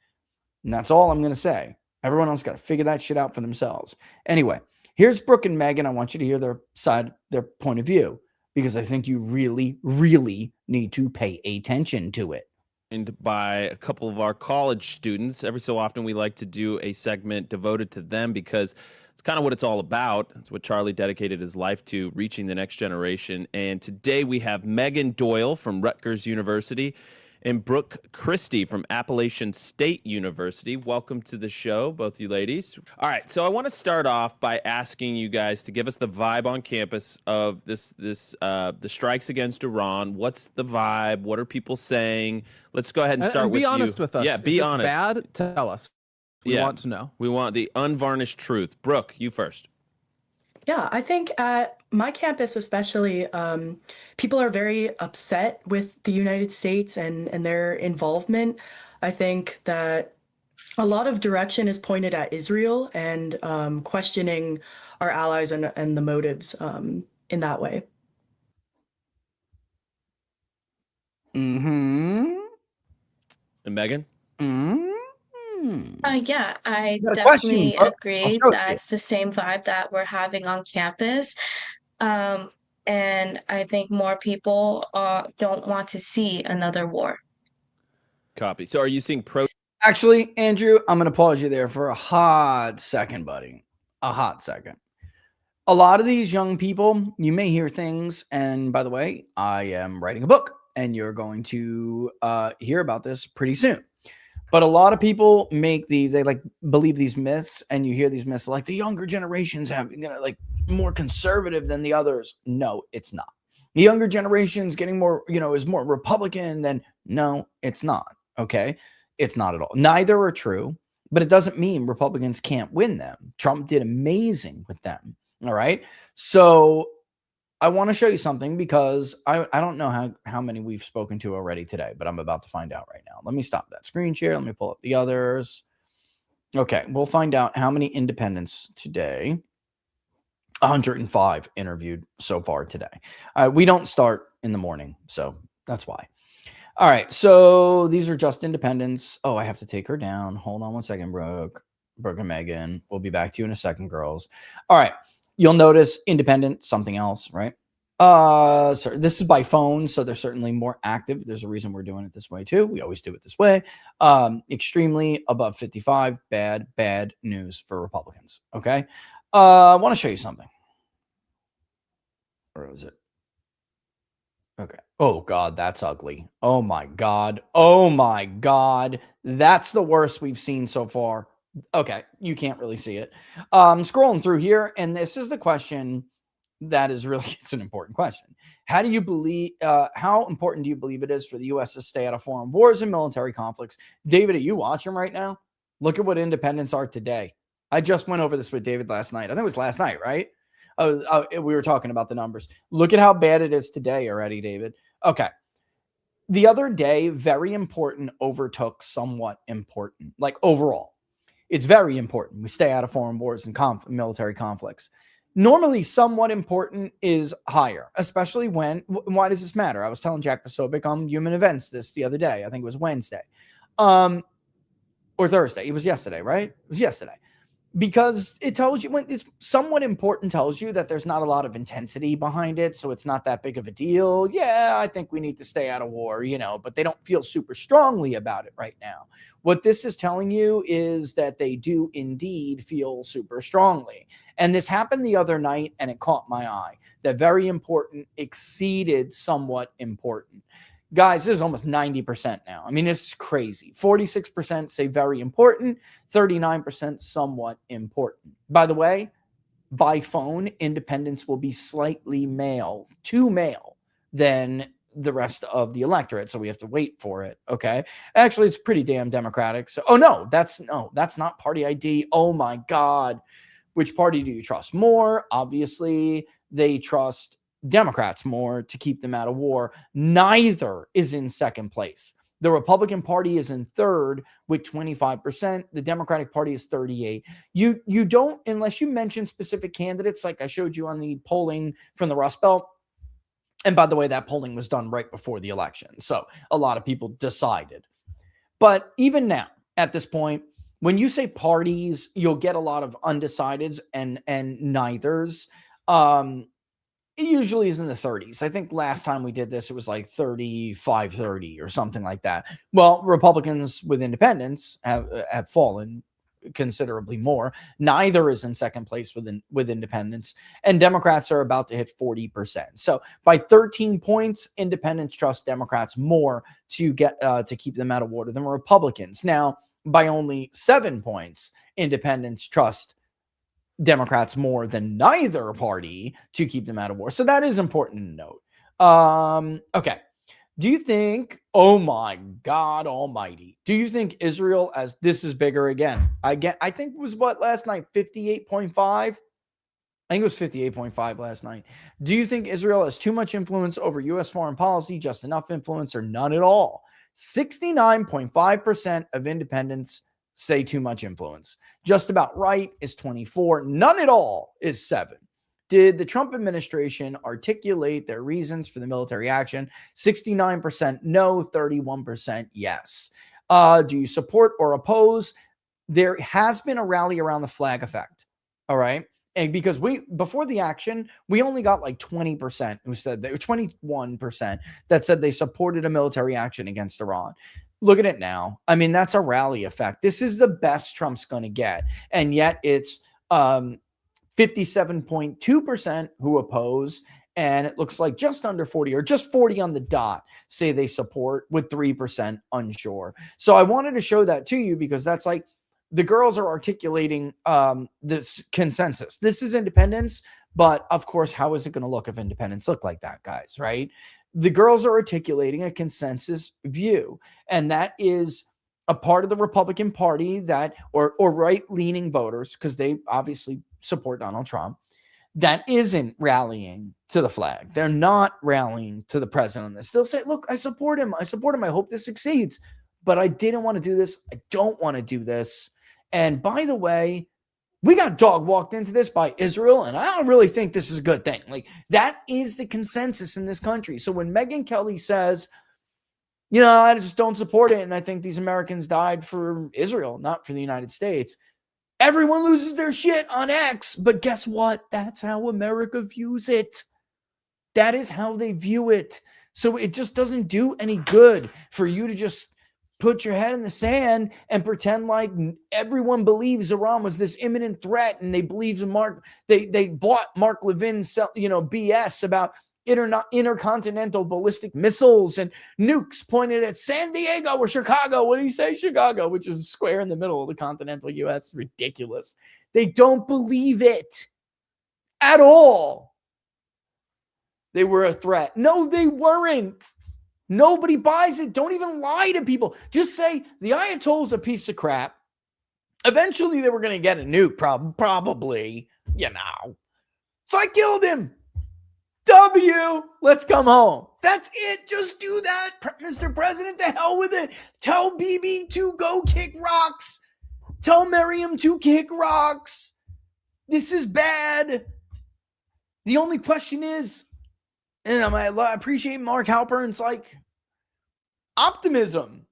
And that's all I'm going to say. Everyone else got to figure that shit out for themselves. Anyway, here's Brooke and Megan. I want you to hear their point of view, because I think you really, really need to pay attention to it. And by a couple of our college students. Every so often, we like to do a segment devoted to them because it's kind of what it's all about. It's what Charlie dedicated his life to, reaching the next generation. And today we have Megan Doyle from Rutgers University and Brooke Christie from Appalachian State University. Welcome to the show, both you ladies. All right, so I want to start off by asking you guys to give us the vibe on campus of the strikes against Iran. What's the vibe? What are people saying? Let's go ahead and start with you. Be honest with us. Yeah, be honest. If it's bad, tell us. We want to know. We want the unvarnished truth. Brooke, you first. Yeah, I think at my campus especially, people are very upset with the United States and their involvement. I think that a lot of direction is pointed at Israel and questioning our allies and the motives in that way. Mm-hmm. And Megan? Mm-hmm. Yeah, I got a question, definitely Brooke? I'll agree show it to that you. it's the same vibe that we're having on campus. And I think more people don't want to see another war. Copy. So are you seeing Actually, Andrew, I'm going to pause you there for a hot second, buddy. A hot second. A lot of these young people, you may hear things. And by the way, I am writing a book and you're going to hear about this pretty soon. But a lot of people they like believe these myths, and you hear these myths like the younger generations have, like more conservative than the others. No, it's not. The younger generation's getting more, is more Republican than, no, it's not. Okay. It's not at all. Neither are true, but it doesn't mean Republicans can't win them. Trump did amazing with them. All right. So I want to show you something because I don't know how many we've spoken to already today, but I'm about to find out right now. Let me stop that screen share. Let me pull up the others. Okay. We'll find out how many independents today. 105 interviewed so far today. We don't start in the morning, so that's why. All right, so these are just independents. Oh, I have to take her down. Hold on one second, Brooke and Megan. We'll be back to you in a second, girls. All right, you'll notice independent, something else, right? So this is by phone, so they're certainly more active. There's a reason we're doing it this way too. We always do it this way. Extremely above 55, bad news for Republicans. Okay. I want to show you something. Where is it? Okay. Oh, God, that's ugly. Oh, my God. Oh, my God. That's the worst we've seen so far. Okay. You can't really see it. Scrolling through here, and this is the question that is really, it's an important question. How important do you believe it is for the U.S. to stay out of foreign wars and military conflicts? David, are you watching right now? Look at what independents are today. I just went over this with David last night. I think it was last night, right? We were talking about the numbers. Look at how bad it is today already, David. Okay. The other day, very important overtook somewhat important, like overall. It's very important. We stay out of foreign wars and military conflicts. Normally, somewhat important is higher, especially when, why does this matter? I was telling Jack Posobiec on Human Events this the other day. I think it was Wednesday. Or Thursday. It was yesterday, right? It was yesterday. Because it tells you, when it's somewhat important, tells you that there's not a lot of intensity behind it, so it's not that big of a deal. Yeah, I think we need to stay out of war, but they don't feel super strongly about it right now. What this is telling you is that they do indeed feel super strongly. And this happened the other night, and it caught my eye. That very important exceeded somewhat important. Guys, this is almost 90% now. I mean, this is crazy. 46% say very important, 39% somewhat important. By the way, by phone, independents will be slightly too male than the rest of the electorate. So we have to wait for it. Okay. Actually, it's pretty damn democratic. So, that's not party ID. Oh my God. Which party do you trust more? Obviously, they trust Democrats more to keep them out of war. Neither is in second place. The Republican Party is in third with 25%. The Democratic Party is 38%. You don't, unless you mention specific candidates, like I showed you on the polling from the Rust Belt. And by the way, that polling was done right before the election. So a lot of people decided. But even now, at this point, when you say parties, you'll get a lot of undecideds and neithers. It usually is in the 30s. I think last time we did this, it was like 35-30 or something like that. Well, Republicans with independents have fallen considerably more. Neither is in second place with independents, and Democrats are about to hit 40%. So by 13 points, independents trust Democrats more to get to keep them out of war than Republicans. Now, by only 7 points, independents trust Democrats more than neither party to keep them out of war. So that is important to note. Okay. Do you think, oh my God almighty, do you think Israel, as this is bigger again? I think it was what last night, 58.5? I think it was 58.5 last night. Do you think Israel has too much influence over U.S. foreign policy, just enough influence, or none at all? 69.5% of independents say too much influence. Just about right is 24. None at all is 7. Did the Trump administration articulate their reasons for the military action? 69% no, 31% yes. Do you support or oppose? There has been a rally around the flag effect. All right. And because before the action, we only got like 20% who said they were 21% that said they supported a military action against Iran. Look at it now. I mean, that's a rally effect. This is the best Trump's going to get. And yet it's 57.2% who oppose. And it looks like just under 40 or just 40 on the dot say they support, with 3% unsure. So I wanted to show that to you because that's like the girls are articulating this consensus. This is independence. But of course, how is it going to look if independents look like that, guys? Right? The girls are articulating a consensus view, and that is a part of the Republican Party that, or right-leaning voters, because they obviously support Donald Trump, that isn't rallying to the flag. They're not rallying to the president on this. They'll say, look, I support him. I support him. I hope this succeeds. But I didn't want to do this. I don't want to do this. And by the way, we got dog walked into this by Israel, and I don't really think this is a good thing. Like, that is the consensus in this country. So when Megyn Kelly says, you know, I just don't support it, and I think these Americans died for Israel, not for the United States, everyone loses their shit on X. But guess what? That's how America views it. That is how they view it. So it just doesn't do any good for you to just put your head in the sand and pretend like everyone believes Iran was this imminent threat, and they believe they bought Mark Levin's, BS about intercontinental ballistic missiles and nukes pointed at San Diego or Chicago. What do you say? Chicago, which is square in the middle of the continental U.S. Ridiculous. They don't believe it at all. They were a threat. No, they weren't. Nobody buys it. Don't even lie to people. Just say the Ayatollah's a piece of crap. Eventually, they were going to get a nuke, probably, So I killed him. W. Let's come home. That's it. Just do that, Mr. President. The hell with it. Tell Bibi to go kick rocks. Tell Miriam to kick rocks. This is bad. The only question is, and I appreciate Mark Halpern's optimism.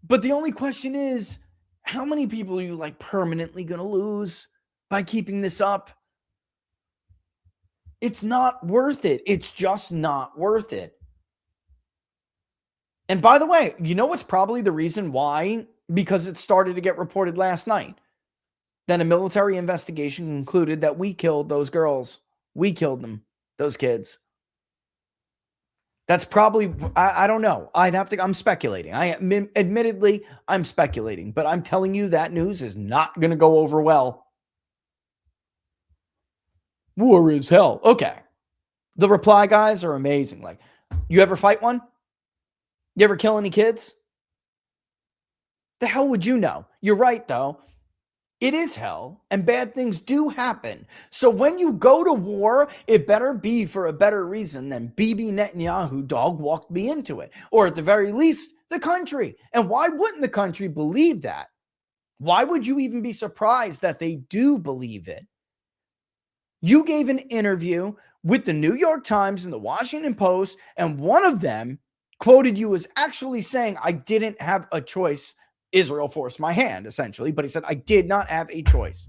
But the only question is, how many people are you permanently going to lose by keeping this up? It's not worth it. It's just not worth it. And by the way, you know what's probably the reason why? Because it started to get reported last night. Then a military investigation concluded that we killed those girls. We killed them, those kids. That's probably, I don't know. I'm speculating. Admittedly, I'm speculating, but I'm telling you that news is not going to go over well. War is hell. Okay. The reply guys are amazing. You ever fight one? You ever kill any kids? The hell would you know? You're right, though. It is hell, and bad things do happen. So when you go to war, it better be for a better reason than Bibi Netanyahu dog walked me into it. Or at the very least, the country. And why wouldn't the country believe that? Why would you even be surprised that they do believe it? You gave an interview with the New York Times and the Washington Post, and one of them quoted you as actually saying, I didn't have a choice. Israel forced my hand, essentially, but he said, I did not have a choice.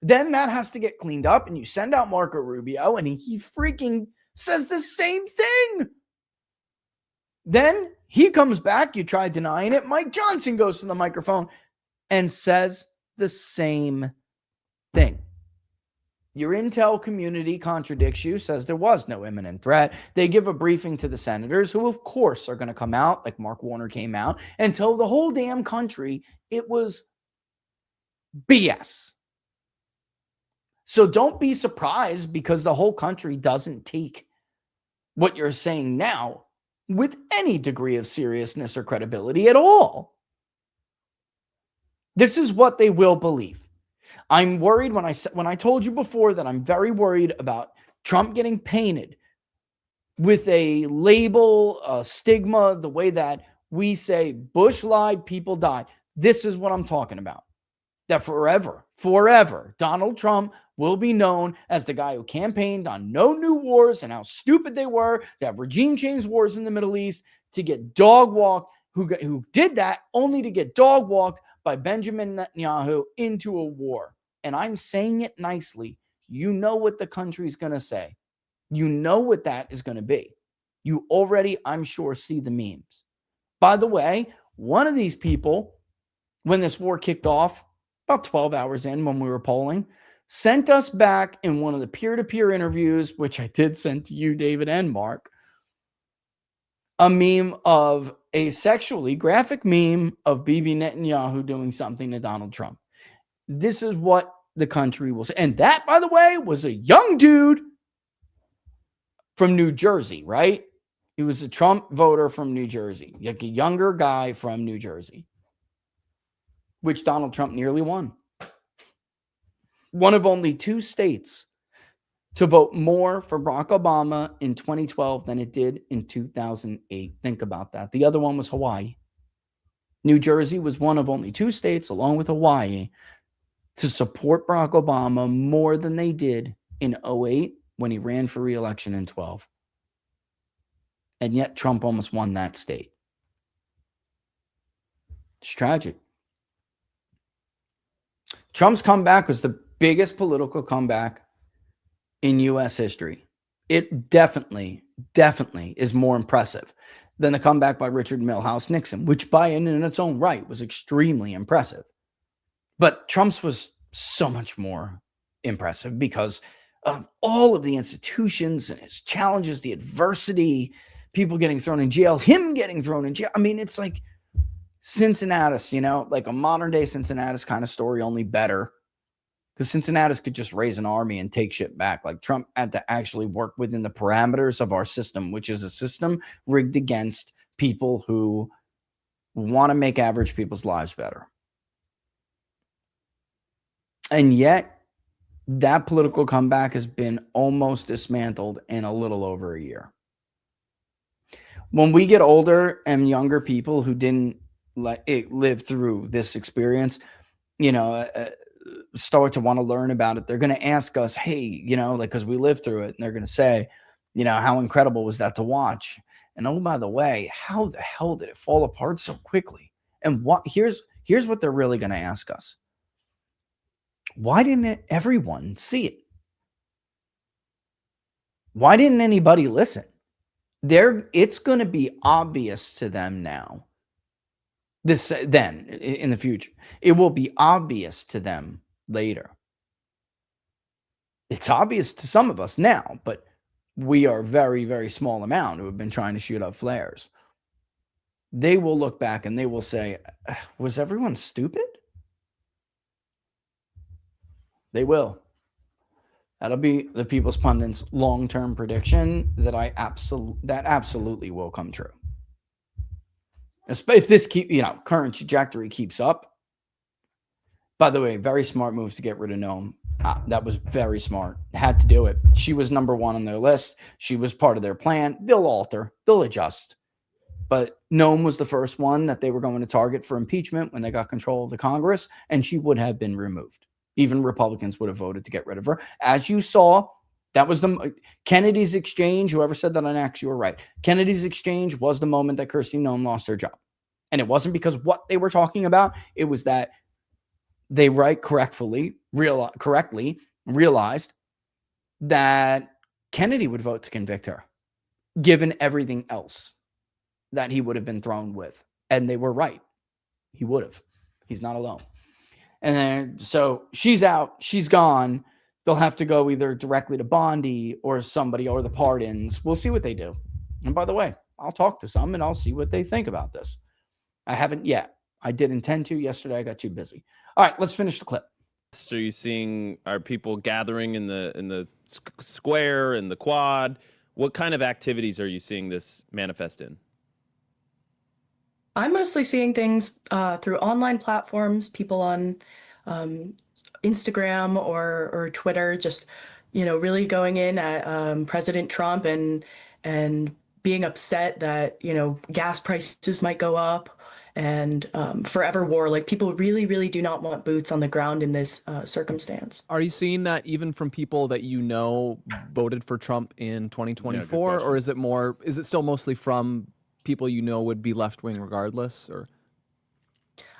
Then that has to get cleaned up, and you send out Marco Rubio, and he freaking says the same thing. Then he comes back, you try denying it. Mike Johnson goes to the microphone and says the same thing. Your intel community contradicts you, says there was no imminent threat. They give a briefing to the senators, who of course are going to come out, like Mark Warner came out, and tell the whole damn country it was BS. So don't be surprised because the whole country doesn't take what you're saying now with any degree of seriousness or credibility at all. This is what they will believe. I'm worried when I told you before that I'm very worried about Trump getting painted with a label, a stigma, the way that we say Bush lied, people died. This is what I'm talking about. That forever, Donald Trump will be known as the guy who campaigned on no new wars and how stupid they were to have regime change wars in the Middle East, to get dog walked, who did that only to get dog walked by Benjamin Netanyahu into a war. And I'm saying it nicely. You know what the country's going to say. You know what that is going to be. You already, I'm sure, see the memes. By the way, one of these people, when this war kicked off, about 12 hours in when we were polling, sent us back in one of the peer-to-peer interviews, which I did send to you, David and Mark, a meme of a sexually graphic meme of Bibi Netanyahu doing something to Donald Trump. This is what the country will say. And that, by the way, was a young dude from New Jersey, right? He was a Trump voter from New Jersey, like a younger guy from New Jersey. which Donald Trump nearly won. One of only 2 states to vote more for Barack Obama in 2012 than it did in 2008. Think about that. The other one was Hawaii. New Jersey was one of only 2 states, along with Hawaii, to support Barack Obama more than they did in 2008 when he ran for re-election in 12. And yet Trump almost won that state. It's tragic. Trump's comeback was the biggest political comeback in U.S. history. It definitely is more impressive than the comeback by Richard Milhouse Nixon, which by and in its own right was extremely impressive. But Trump's was so much more impressive because of all of the institutions and his challenges, the adversity, people getting thrown in jail, him getting thrown in jail. I mean, it's like Cincinnatus, like a modern day Cincinnatus kind of story, only better. Because Cincinnatus could just raise an army and take shit back. Like Trump had to actually work within the parameters of our system, which is a system rigged against people who want to make average people's lives better. And yet, that political comeback has been almost dismantled in a little over a year. When we get older and younger people who didn't live through this experience, start to want to learn about it, they're going to ask us, hey, because we lived through it, and they're going to say, how incredible was that to watch? And oh, by the way, how the hell did it fall apart so quickly? And here's what they're really going to ask us. Why didn't everyone see it? Why didn't anybody listen? It's going to be obvious to them now. Then in the future, it will be obvious to them later. It's obvious to some of us now, but we are very, very small amount who have been trying to shoot up flares. They will look back and they will say, was everyone stupid? They will. That'll be the People's Pundit's long-term prediction that absolutely will come true. If this current trajectory keeps up. By the way, very smart move to get rid of Noam. That was very smart. Had to do it. She was number 1 on their list. She was part of their plan. They'll alter. They'll adjust. But Noam was the first one that they were going to target for impeachment when they got control of the Congress, and she would have been removed. Even Republicans would have voted to get rid of her. As you saw, that was Kennedy's exchange. Whoever said that on X, you were right. Kennedy's exchange was the moment that Kristi Noem lost her job. And it wasn't because what they were talking about. It was that they correctly realized that Kennedy would vote to convict her, given everything else that he would have been thrown with. And they were right. He would have. He's not alone. And then, so she's out, she's gone. They'll have to go either directly to Bondi or somebody or the pardons. We'll see what they do. And by the way, I'll talk to some and I'll see what they think about this. I haven't yet. I did intend to. Yesterday I got too busy. All right, let's finish the clip. So are you seeing, are people gathering in the square, in the quad? What kind of activities are you seeing this manifest in? I'm mostly seeing things through online platforms, people on Instagram or Twitter, just really going in at President Trump and being upset that gas prices might go up and forever war. Like, people really do not want boots on the ground in this circumstance. Are you seeing that even from people that voted for Trump in 2024, or is it still mostly from people would be left-wing regardless? Or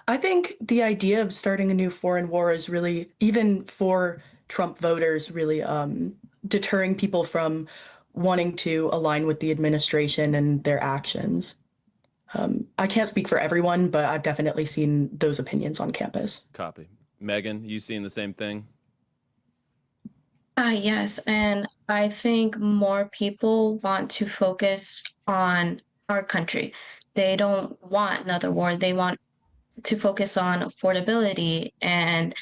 I think the idea of starting a new foreign war is really, even for Trump voters, really deterring people from wanting to align with the administration and their actions. I can't speak for everyone, but I've definitely seen those opinions on campus. Copy. Megan, you seeing the same thing? Yes, and I think more people want to focus on our country. They don't want another war. They want to focus on affordability and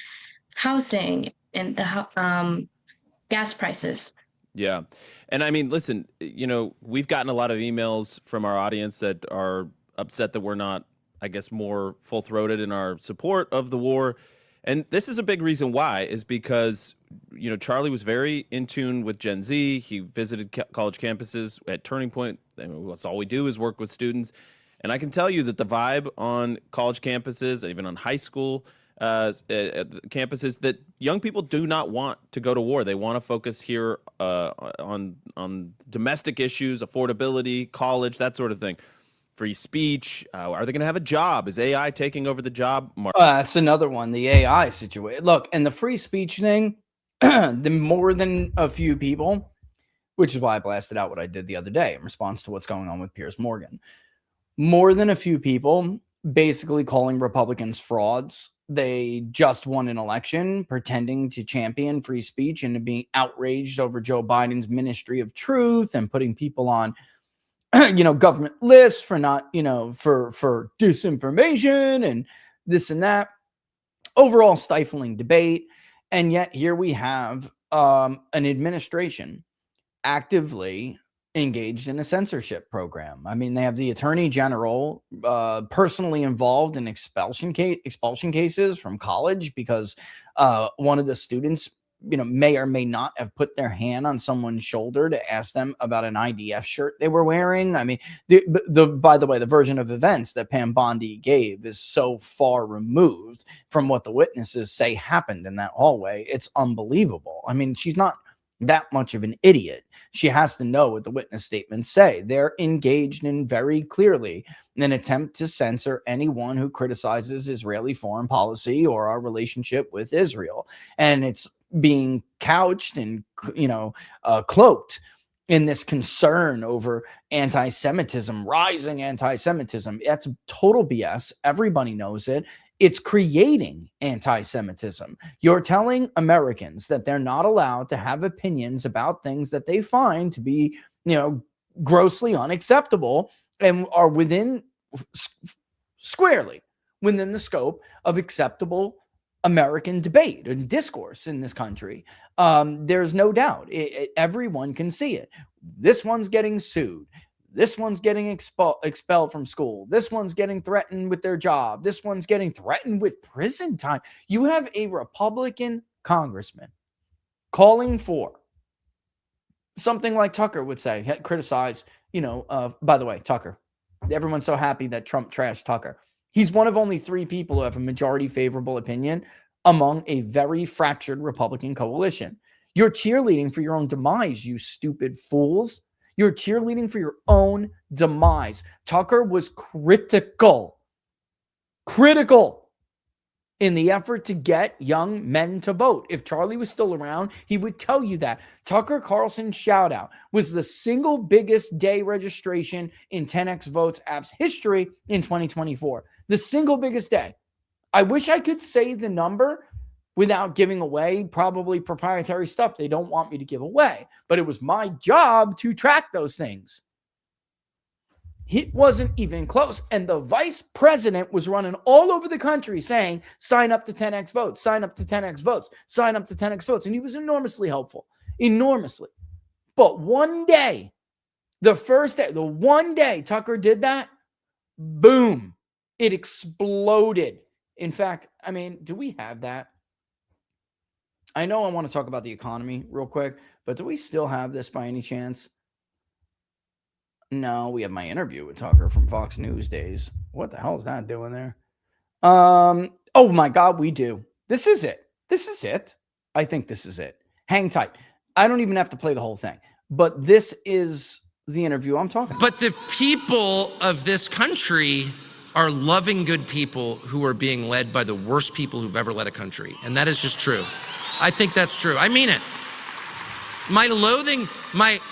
housing and the gas prices. Yeah. And I mean, listen, we've gotten a lot of emails from our audience that are upset that we're not I guess, more full-throated in our support of the war. And this is a big reason why, is because, Charlie was very in tune with Gen Z. He visited college campuses at Turning Point. That's all we do is work with students. And I can tell you that the vibe on college campuses, even on high school campuses, that young people do not want to go to war. They want to focus here on domestic issues, affordability, college, that sort of thing. Free speech. Are they going to have a job? Is AI taking over the job market? That's another one, the AI situation. Look, and the free speech thing, the more than a few people, which is why I blasted out what I did the other day in response to what's going on with Piers Morgan. More than a few people basically calling Republicans frauds. They just won an election pretending to champion free speech and being outraged over Joe Biden's ministry of truth and putting people on government lists for not, for disinformation and this and that. Overall stifling debate. And yet here we have an administration actively engaged in a censorship program. I mean, they have the attorney general personally involved in expulsion cases from college because one of the students may or may not have put their hand on someone's shoulder to ask them about an IDF shirt they were wearing. I mean, by the way, the version of events that Pam Bondi gave is so far removed from what the witnesses say happened in that hallway. It's unbelievable. I mean, she's not that much of an idiot. She has to know what the witness statements say. They're engaged in very clearly an attempt to censor anyone who criticizes Israeli foreign policy or our relationship with Israel. And it's being couched and, cloaked in this concern over anti-Semitism, rising anti-Semitism. That's total BS. Everybody knows it. It's creating anti-Semitism. You're telling Americans that they're not allowed to have opinions about things that they find to be, grossly unacceptable and are squarely within the scope of acceptable American debate and discourse in this country. There's no doubt. Everyone can see it. This one's getting sued. This one's getting expelled from school. This one's getting threatened with their job. This one's getting threatened with prison time. You have a Republican congressman calling for something like Tucker would say, criticize, by the way, Tucker. Everyone's so happy that Trump trashed Tucker. He's one of only 3 people who have a majority favorable opinion among a very fractured Republican coalition. You're cheerleading for your own demise, you stupid fools. You're cheerleading for your own demise. Tucker was critical in the effort to get young men to vote. If Charlie was still around, he would tell you that. Tucker Carlson's shout out was the single biggest day registration in 10X Votes app's history in 2024. The single biggest day. I wish I could say the number without giving away probably proprietary stuff they don't want me to give away. But it was my job to track those things. It wasn't even close. And the vice president was running all over the country saying, sign up to 10X Votes, sign up to 10X Votes, sign up to 10X Votes. And he was enormously helpful, enormously. But one day, the one day Tucker did that, boom, it exploded. In fact, I mean, do we have that? I know I want to talk about the economy real quick, but do we still have this by any chance? No, we have my interview with Tucker from Fox News days. What the hell is that doing there? Oh my God, we do. This is it. I think this is it. Hang tight. I don't even have to play the whole thing, but this is the interview I'm talking about. But the people of this country are loving, good people who are being led by the worst people who've ever led a country. And that is just true. I think that's true. I mean it. My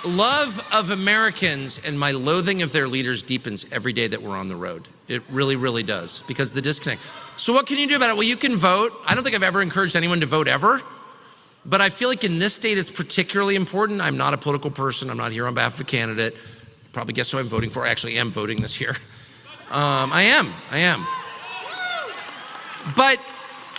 love of Americans and my loathing of their leaders deepens every day that we're on the road. It really, really does, because the disconnect. So what can you do about it? Well, you can vote. I don't think I've ever encouraged anyone to vote ever, but I feel like in this state it's particularly important. I'm not a political person. I'm not here on behalf of a candidate. Probably guess who I'm voting for. I actually am voting this year. I am. But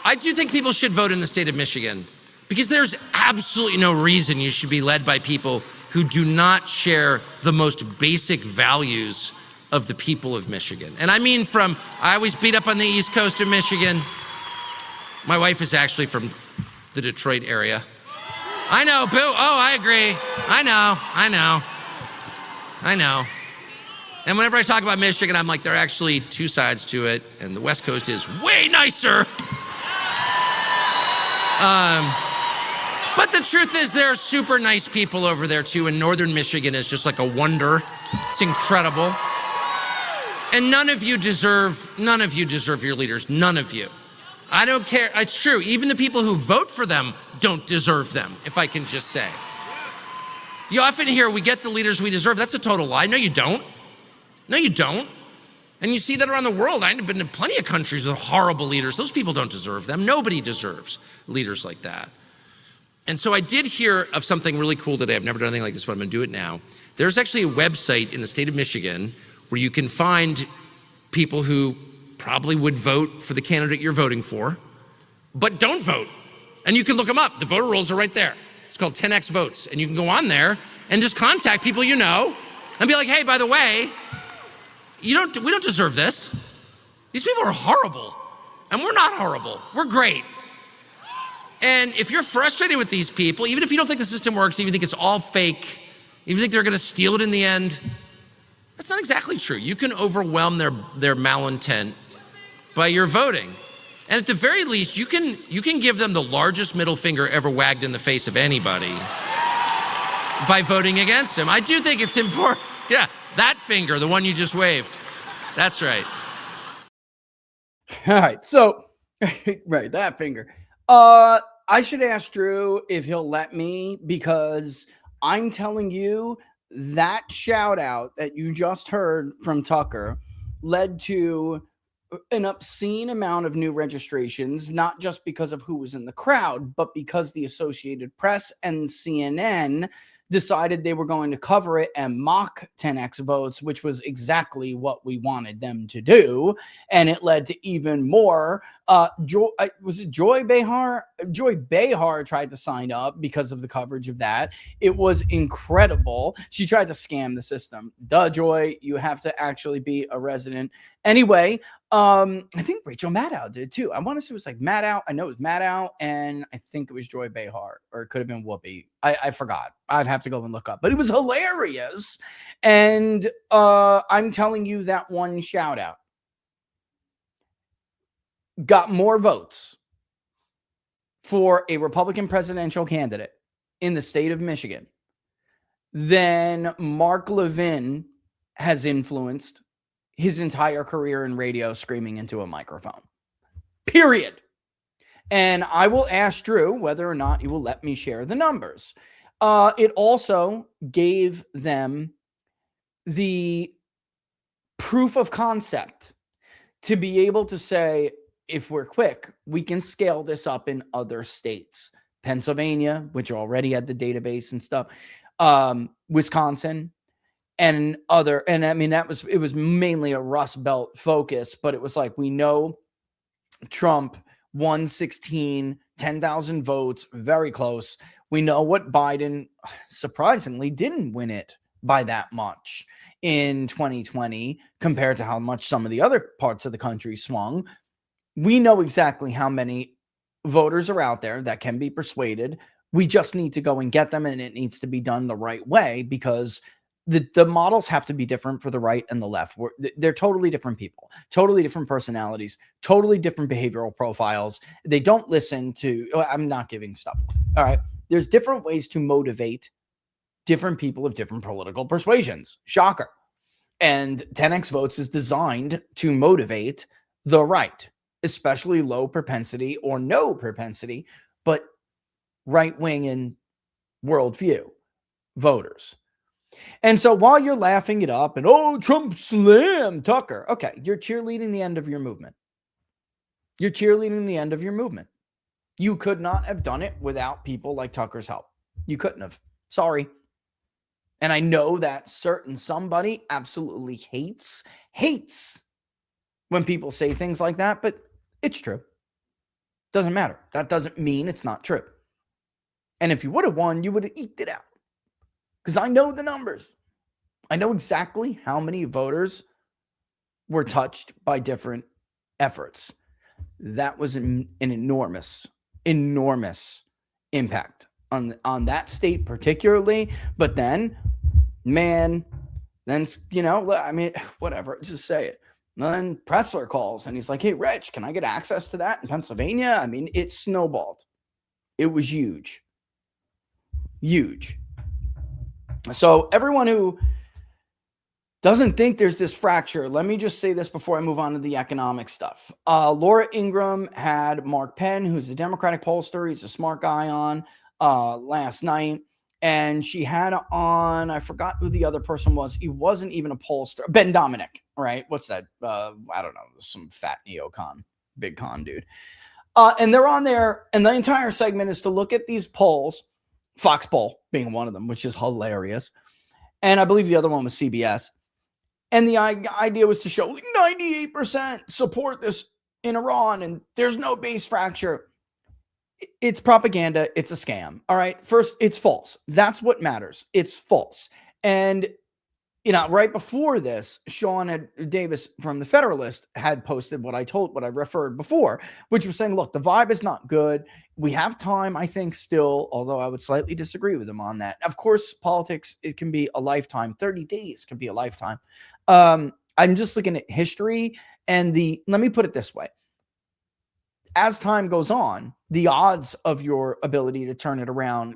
I do think people should vote in the state of Michigan, because there's absolutely no reason you should be led by people who do not share the most basic values of the people of Michigan. And I mean I always beat up on the East Coast of Michigan. My wife is actually from the Detroit area. I know, boo. Oh, I agree. I know. And whenever I talk about Michigan, I'm like, there are actually two sides to it, and the West Coast is way nicer. But the truth is there are super nice people over there too, and Northern Michigan is just like a wonder. It's incredible. And none of you deserve your leaders, none of you. I don't care, it's true, even the people who vote for them don't deserve them, if I can just say. You often hear we get the leaders we deserve. That's a total lie. No, you don't. No, you don't. And you see that around the world. I've been in plenty of countries with horrible leaders. Those people don't deserve them. Nobody deserves leaders like that. And so I did hear of something really cool today. I've never done anything like this, but I'm gonna do it now. There's actually a website in the state of Michigan where you can find people who probably would vote for the candidate you're voting for, but don't vote. And you can look them up. The voter rolls are right there. It's called 10X Votes. And you can go on there and just contact people you know and be like, hey, by the way, we don't deserve this. These people are horrible. And we're not horrible. We're great. And if you're frustrated with these people, even if you don't think the system works, even think it's all fake, even think they're gonna steal it in the end, that's not exactly true. You can overwhelm their malintent by your voting. And at the very least, you can give them the largest middle finger ever wagged in the face of anybody by voting against him. I do think it's important. Yeah, that finger, the one you just waved. That's right. All right, so, right, that finger. I should ask Drew if he'll let me, because I'm telling you that shout out that you just heard from Tucker led to an obscene amount of new registrations, not just because of who was in the crowd, but because the Associated Press and CNN decided they were going to cover it and mock 10X votes, which was exactly what we wanted them to do. And it led to even more. Was it Joy Behar? Joy Behar tried to sign up because of the coverage of that. It was incredible. She tried to scam the system. Duh, Joy, you have to actually be a resident. Anyway, I think Rachel Maddow did too. I want to say it was like Maddow. I know it was Maddow, and I think it was Joy Behar, or it could have been Whoopi. I forgot. I'd have to go and look up, but it was hilarious. And I'm telling you that one shout out got more votes for a Republican presidential candidate in the state of Michigan than Mark Levin has influenced his entire career in radio screaming into a microphone. Period. And I will ask Drew whether or not he will let me share the numbers. It also gave them the proof of concept to be able to say, if we're quick, we can scale this up in other states. Pennsylvania, which already had the database and stuff, Wisconsin, and other, and I mean, it was mainly a Rust Belt focus, but it was like, we know Trump won 10,000 votes, very close. We know what Biden surprisingly didn't win it by that much in 2020 compared to how much some of the other parts of the country swung. We know exactly how many voters are out there that can be persuaded. We just need to go and get them, and it needs to be done the right way, because the models have to be different for the right and the left. They're totally different people, totally different personalities, totally different behavioral profiles. They don't listen to, I'm not giving stuff. All right. There's different ways to motivate different people of different political persuasions. Shocker. And 10X Votes is designed to motivate the right, especially low propensity or no propensity, but right-wing in worldview voters. And so while you're laughing it up and, oh, Trump slam Tucker, okay, you're cheerleading the end of your movement. You're cheerleading the end of your movement. You could not have done it without people like Tucker's help. You couldn't have. Sorry. And I know that certain somebody absolutely hates when people say things like that, but it's true. Doesn't matter. That doesn't mean it's not true. And if you would have won, you would have eked it out. Because I know the numbers. I know exactly how many voters were touched by different efforts. That was an enormous impact on that state particularly. But then, man, then, I mean, whatever, just say it. And then Pressler calls and he's like, hey, Rich, can I get access to that in Pennsylvania? I mean, it snowballed. It was huge. Huge. So everyone who doesn't think there's this fracture, let me just say this before I move on to the economic stuff. Laura Ingraham had Mark Penn, who's a Democratic pollster. He's a smart guy on last night. And she had on, I forgot who the other person was. He wasn't even a pollster. Ben Dominic, right? What's that? I don't know. Some fat neocon, big con dude. And they're on there. And the entire segment is to look at these polls, Fox poll being one of them, which is hilarious. And I believe the other one was CBS. And the idea was to show like 98% support this in Iran and there's no base fracture. It's propaganda. It's a scam. All right. First, it's false. That's what matters. It's false. And, right before this, Sean Davis from the Federalist had posted what I referred before, which was saying, look, the vibe is not good. We have time, I think, still, although I would slightly disagree with him on that. Of course, politics, it can be a lifetime. 30 days can be a lifetime. I'm just looking at history and let me put it this way. As time goes on, the odds of your ability to turn it around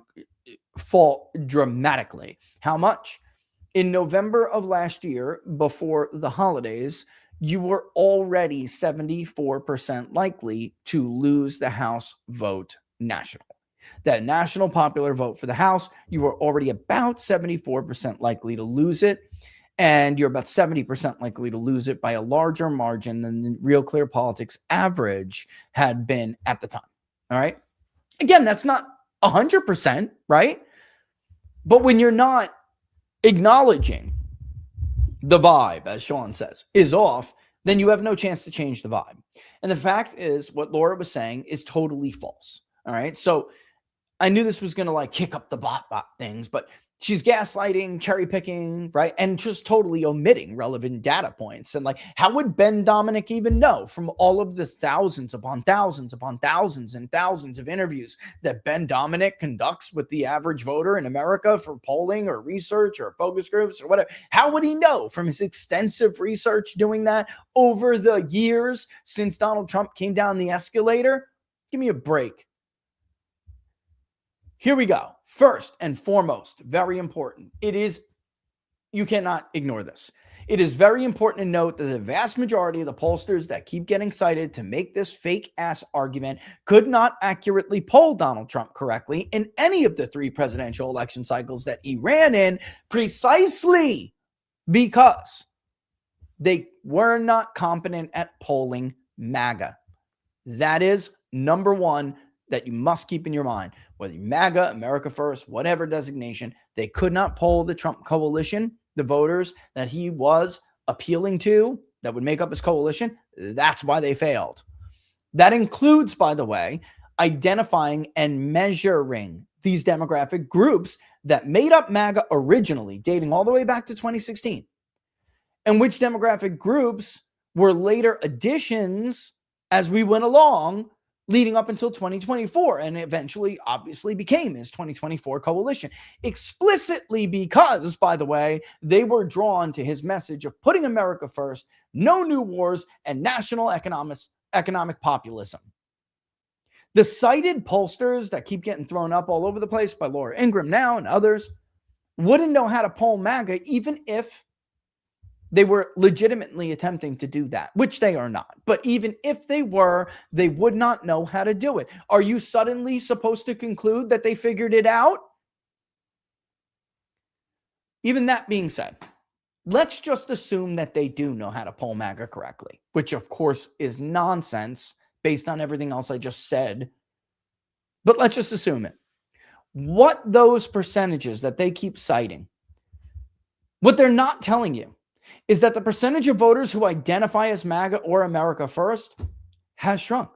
fall dramatically. How much? In November of last year, before the holidays, you were already 74% likely to lose the House vote national. That national popular vote for the House, you were already about 74% likely to lose it. And you're about 70% likely to lose it by a larger margin than the Real Clear Politics average had been at the time. All right. Again, that's not 100%, right? But when you're not acknowledging the vibe, as Sean says, is off, then you have no chance to change the vibe. And the fact is, what Laura was saying is totally false. All right. So I knew this was going to kick up the bot things, but she's gaslighting, cherry picking, right? And just totally omitting relevant data points. And how would Ben Dominic even know from all of the thousands upon thousands upon thousands and thousands of interviews that Ben Dominic conducts with the average voter in America for polling or research or focus groups or whatever? How would he know from his extensive research doing that over the years since Donald Trump came down the escalator? Give me a break. Here we go. First and foremost, very important. You cannot ignore this. It is very important to note that the vast majority of the pollsters that keep getting cited to make this fake ass argument could not accurately poll Donald Trump correctly in any of the 3 presidential election cycles that he ran in, precisely because they were not competent at polling MAGA. That is number one that you must keep in your mind. Whether MAGA, America First, whatever designation, they could not poll the Trump coalition, the voters that he was appealing to that would make up his coalition. That's why they failed. That includes, by the way, identifying and measuring these demographic groups that made up MAGA originally, dating all the way back to 2016, and which demographic groups were later additions as we went along, leading up until 2024, and eventually obviously became his 2024 coalition, explicitly because, by the way, they were drawn to his message of putting America first, no new wars, and national economic populism. The cited pollsters that keep getting thrown up all over the place by Laura Ingraham now and others wouldn't know how to poll MAGA even if they were legitimately attempting to do that, which they are not. But even if they were, they would not know how to do it. Are you suddenly supposed to conclude that they figured it out? Even that being said, let's just assume that they do know how to poll MAGA correctly, which of course is nonsense based on everything else I just said. But let's just assume it. What those percentages that they keep citing, what they're not telling you is that the percentage of voters who identify as MAGA or America First has shrunk.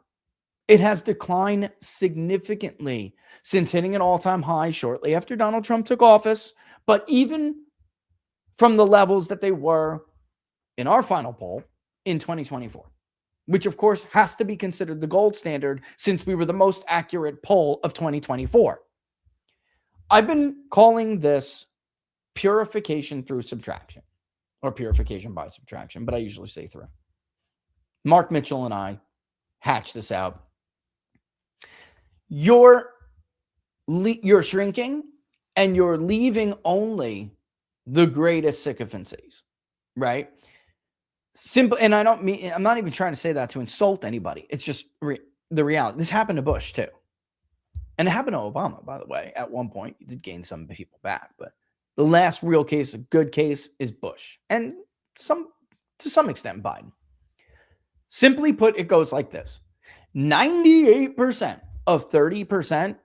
It has declined significantly since hitting an all-time high shortly after Donald Trump took office. But even from the levels that they were in our final poll, in 2024, which of course has to be considered the gold standard since we were the most accurate poll of 2024. I've been calling this purification through subtraction, or purification by subtraction, but I usually say through. Mark Mitchell and I hatched this out. You're shrinking and you're leaving only the greatest sycophancies, right? Simple. And I'm not even trying to say that to insult anybody. It's just the reality. This happened to Bush too. And it happened to Obama, by the way. At one point, he did gain some people back, but the last real case, a good case, is Bush. And to some extent, Biden. Simply put, it goes like this. 98% of 30%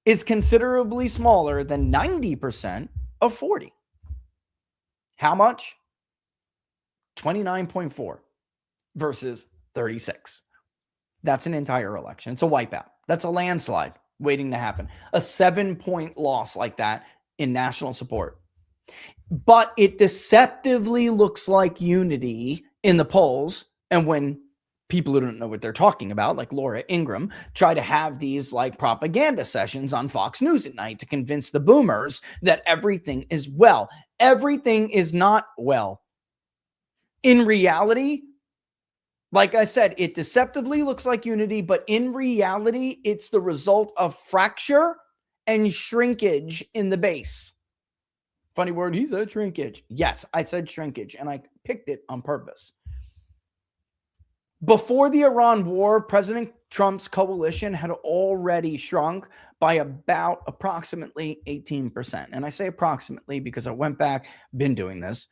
is considerably smaller than 90% of 40. How much? 29.4 versus 36. That's an entire election. It's a wipeout. That's a landslide waiting to happen. A 7-point loss like that in national support. But it deceptively looks like unity in the polls. And when people who don't know what they're talking about, like Laura Ingraham, try to have these like propaganda sessions on Fox News at night to convince the boomers that everything is well. Everything is not well. In reality, like I said, it deceptively looks like unity, but in reality, it's the result of fracture and shrinkage in the base. Funny word, he said shrinkage. Yes, I said shrinkage, and I picked it on purpose. Before the Iran war, President Trump's coalition had already shrunk by about approximately 18%. And I say approximately because I went back, been doing this.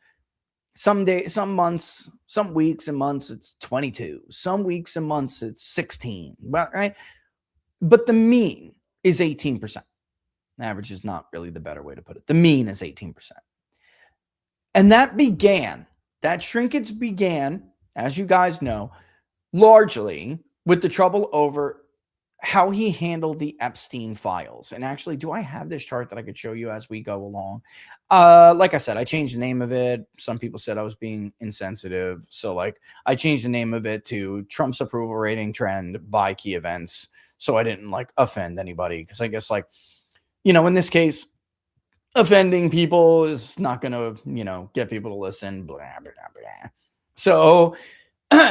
Some days, some months, some weeks and months, it's 22. Some weeks and months, it's 16. Right? But the mean is 18%. Average is not really the better way to put it. The mean is 18%. And that shrinkage began, as you guys know, largely with the trouble over how he handled the Epstein files. And actually, do I have this chart that I could show you as we go along? Like I said, I changed the name of it. Some people said I was being insensitive. So like I changed the name of it to Trump's approval rating trend by key events. So I didn't like offend anybody. Because I guess like, in this case, offending people is not going to, get people to listen. Blah, blah, blah. So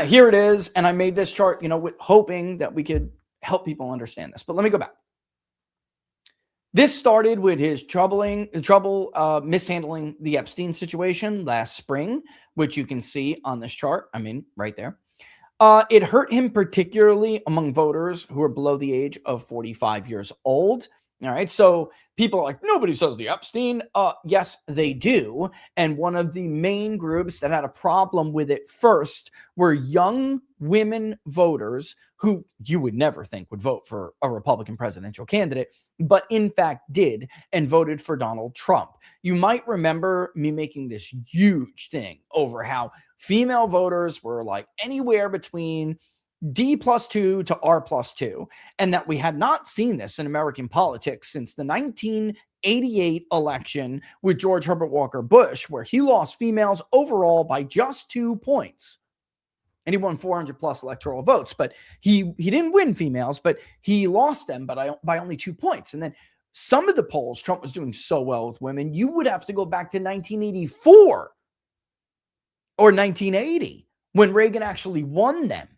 here it is. And I made this chart, with hoping that we could help people understand this. But let me go back. This started with his trouble mishandling the Epstein situation last spring, which you can see on this chart. Right there. It hurt him particularly among voters who are below the age of 45 years old. All right. So people are like, nobody says the Epstein. Yes, they do. And one of the main groups that had a problem with it first were young women voters who you would never think would vote for a Republican presidential candidate, but in fact did and voted for Donald Trump. You might remember me making this huge thing over how female voters were like anywhere between D+2 to R+2, and that we had not seen this in American politics since the 1988 election with George Herbert Walker Bush, where he lost females overall by just 2 points. And he won 400 plus electoral votes, but he didn't win females, but he lost them by only 2 points. And then some of the polls, Trump was doing so well with women, you would have to go back to 1984 or 1980 when Reagan actually won them.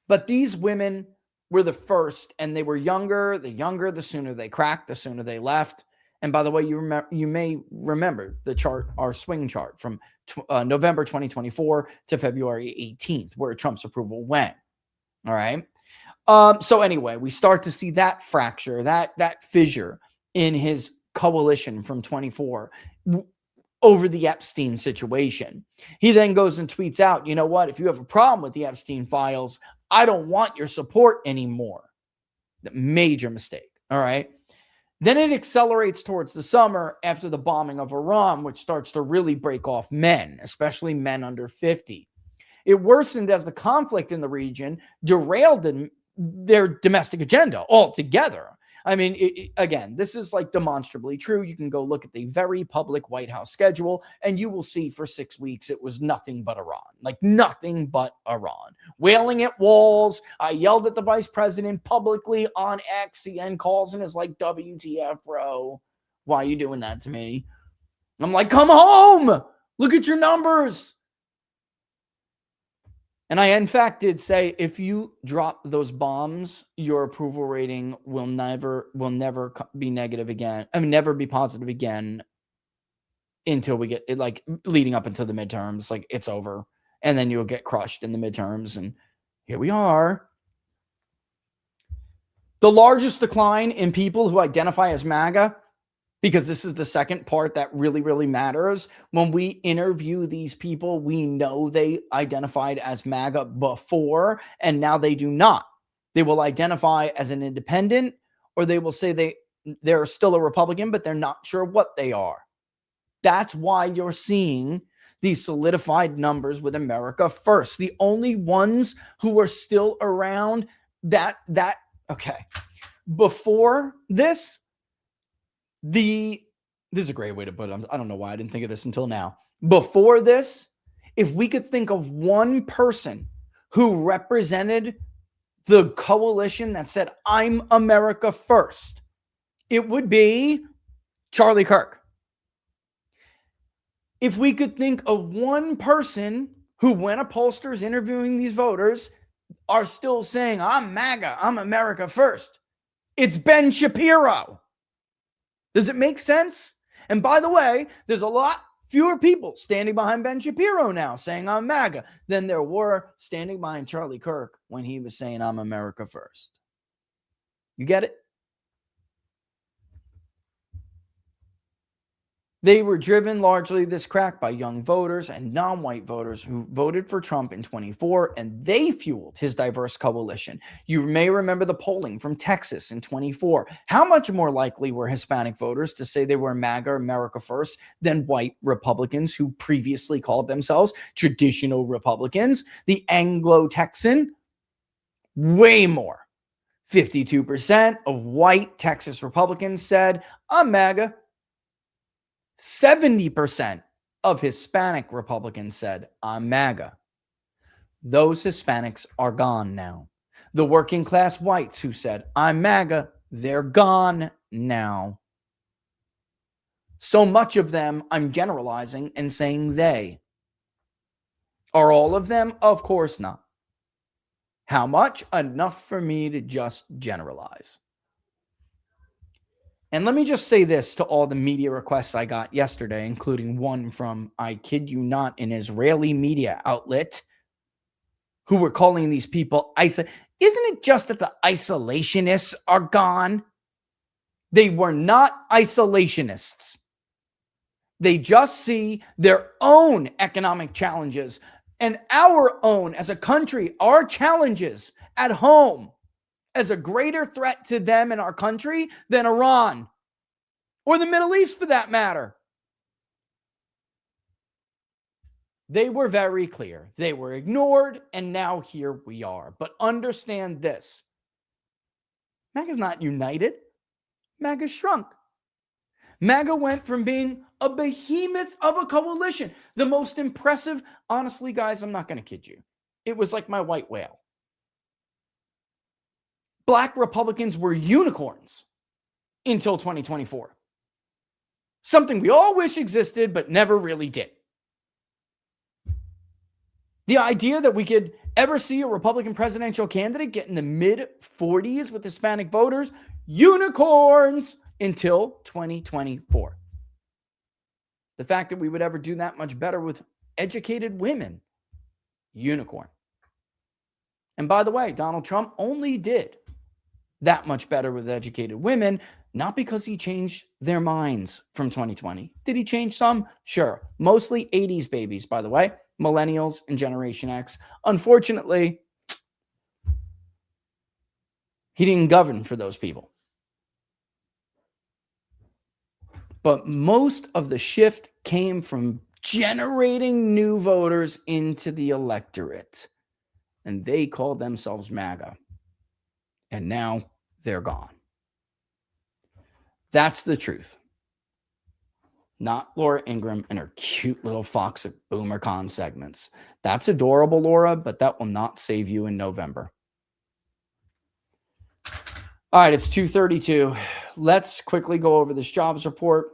But these women were the first, and they were younger. The younger, the sooner they cracked, the sooner they left. And by the way, you may remember the chart, our swing chart from November 2024 to February 18th, where Trump's approval went. All right. So anyway, we start to see that fracture, that fissure in his coalition from 24 over the Epstein situation. He then goes and tweets out, you know what? If you have a problem with the Epstein files, I don't want your support anymore. The major mistake. All right. Then it accelerates towards the summer after the bombing of Iran, which starts to really break off men, especially men under 50. It worsened as the conflict in the region derailed their domestic agenda altogether. I mean, again, this is like demonstrably true. You can go look at the very public White House schedule, and you will see for 6 weeks it was nothing but Iran, like nothing but Iran. Wailing at walls. I yelled at the vice president publicly on X. He then calls and is like, WTF, bro? Why are you doing that to me? I'm like, come home. Look at your numbers. And I, in fact, did say, if you drop those bombs, your approval rating will never be negative again. I mean, never be positive again until we get it, like leading up into the midterms. Like, it's over. And then you'll get crushed in the midterms. And here we are. The largest decline in people who identify as MAGA, because this is the second part that really, really matters. When we interview these people, we know they identified as MAGA before, and now they do not. They will identify as an independent, or they will say they're still a Republican, but they're not sure what they are. That's why you're seeing these solidified numbers with America First. The only ones who are still around okay. Before this, this is a great way to put it. I don't know why I didn't think of this until now. Before this, if we could think of one person who represented the coalition that said, I'm America First, it would be Charlie Kirk. If we could think of one person who, when a pollster is interviewing these voters, are still saying, I'm MAGA, I'm America First, it's Ben Shapiro. Does it make sense? And by the way, there's a lot fewer people standing behind Ben Shapiro now saying I'm MAGA than there were standing behind Charlie Kirk when he was saying I'm America First. You get it? They were driven largely this crack by young voters and non-white voters who voted for Trump in 24, and they fueled his diverse coalition. You may remember the polling from Texas in 24. How much more likely were Hispanic voters to say they were MAGA, America First, than white Republicans who previously called themselves traditional Republicans? The Anglo-Texan, way more. 52% of white Texas Republicans said, I'm MAGA. 70% of Hispanic Republicans said, I'm MAGA. Those Hispanics are gone now. The working class whites who said, I'm MAGA, they're gone now. So much of them, I'm generalizing and saying they. Are all of them? Of course not. How much? Enough for me to just generalize. And let me just say this to all the media requests I got yesterday, including one from, I kid you not, an Israeli media outlet who were calling these people Isn't it just that the isolationists are gone? They were not isolationists. They just see their own economic challenges and our own as a country, our challenges at home, as a greater threat to them and our country than Iran or the Middle East for that matter. They were very clear. They were ignored, and now here we are. But understand this. MAGA's not united. MAGA shrunk. MAGA went from being a behemoth of a coalition. The most impressive, honestly, guys, I'm not going to kid you. It was like my white whale. Black Republicans were unicorns until 2024. Something we all wish existed, but never really did. The idea that we could ever see a Republican presidential candidate get in the mid-40s with Hispanic voters, unicorns, until 2024. The fact that we would ever do that much better with educated women, unicorn. And by the way, Donald Trump only did that much better with educated women, not because he changed their minds from 2020. Did he change some? Sure. Mostly 80s babies, by the way, millennials and Generation X. Unfortunately, he didn't govern for those people. But most of the shift came from generating new voters into the electorate. And they called themselves MAGA. And now they're gone. That's the truth. Not Laura Ingraham and her cute little Fox at BoomerCon segments. That's adorable, Laura, but that will not save you in November. All right, it's 2:32. Let's quickly go over this jobs report.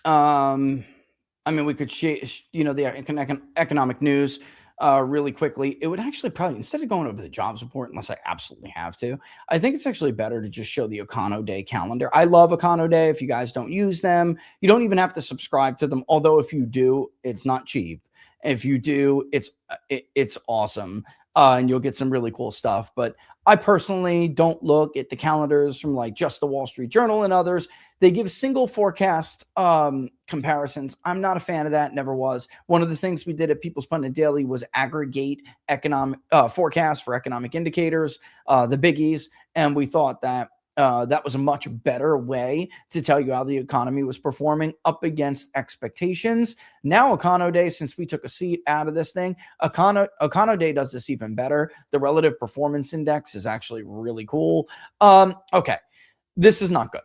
I mean, we could the economic news really quickly. It would actually probably, instead of going over the jobs report, unless I absolutely have to, I think it's actually better to just show the Econo Day calendar. I love Econo Day. If you guys don't use them, you don't even have to subscribe to them. Although if you do, it's not cheap. If you do, it's awesome. And you'll get some really cool stuff. But I personally don't look at the calendars from like just the Wall Street Journal and others. They give single forecast comparisons. I'm not a fan of that. Never was. One of the things we did at People's Pundit Daily was aggregate economic forecasts for economic indicators, the biggies. And we thought that that was a much better way to tell you how the economy was performing up against expectations. Now, Econo Day, since we took a seat out of this thing, Econo Day does this even better. The relative performance index is actually really cool. Okay, this is not good.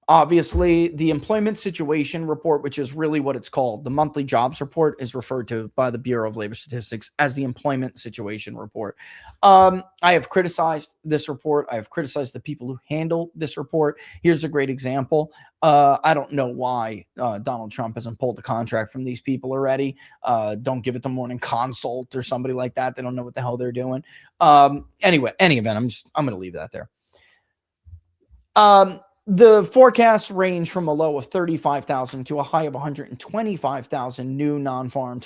Obviously, the employment situation report, which is really what it's called, the monthly jobs report, is referred to by the Bureau of Labor Statistics as the employment situation report. I have criticized this report. I have criticized the people who handle this report. Here's a great example. I don't know why Donald Trump hasn't pulled the contract from these people already. Don't give it to Morning Consult or somebody like that. They don't know what the hell they're doing. Anyway, any event, I'm going to leave that there. The forecasts range from a low of 35,000 to a high of 125,000 new non-farm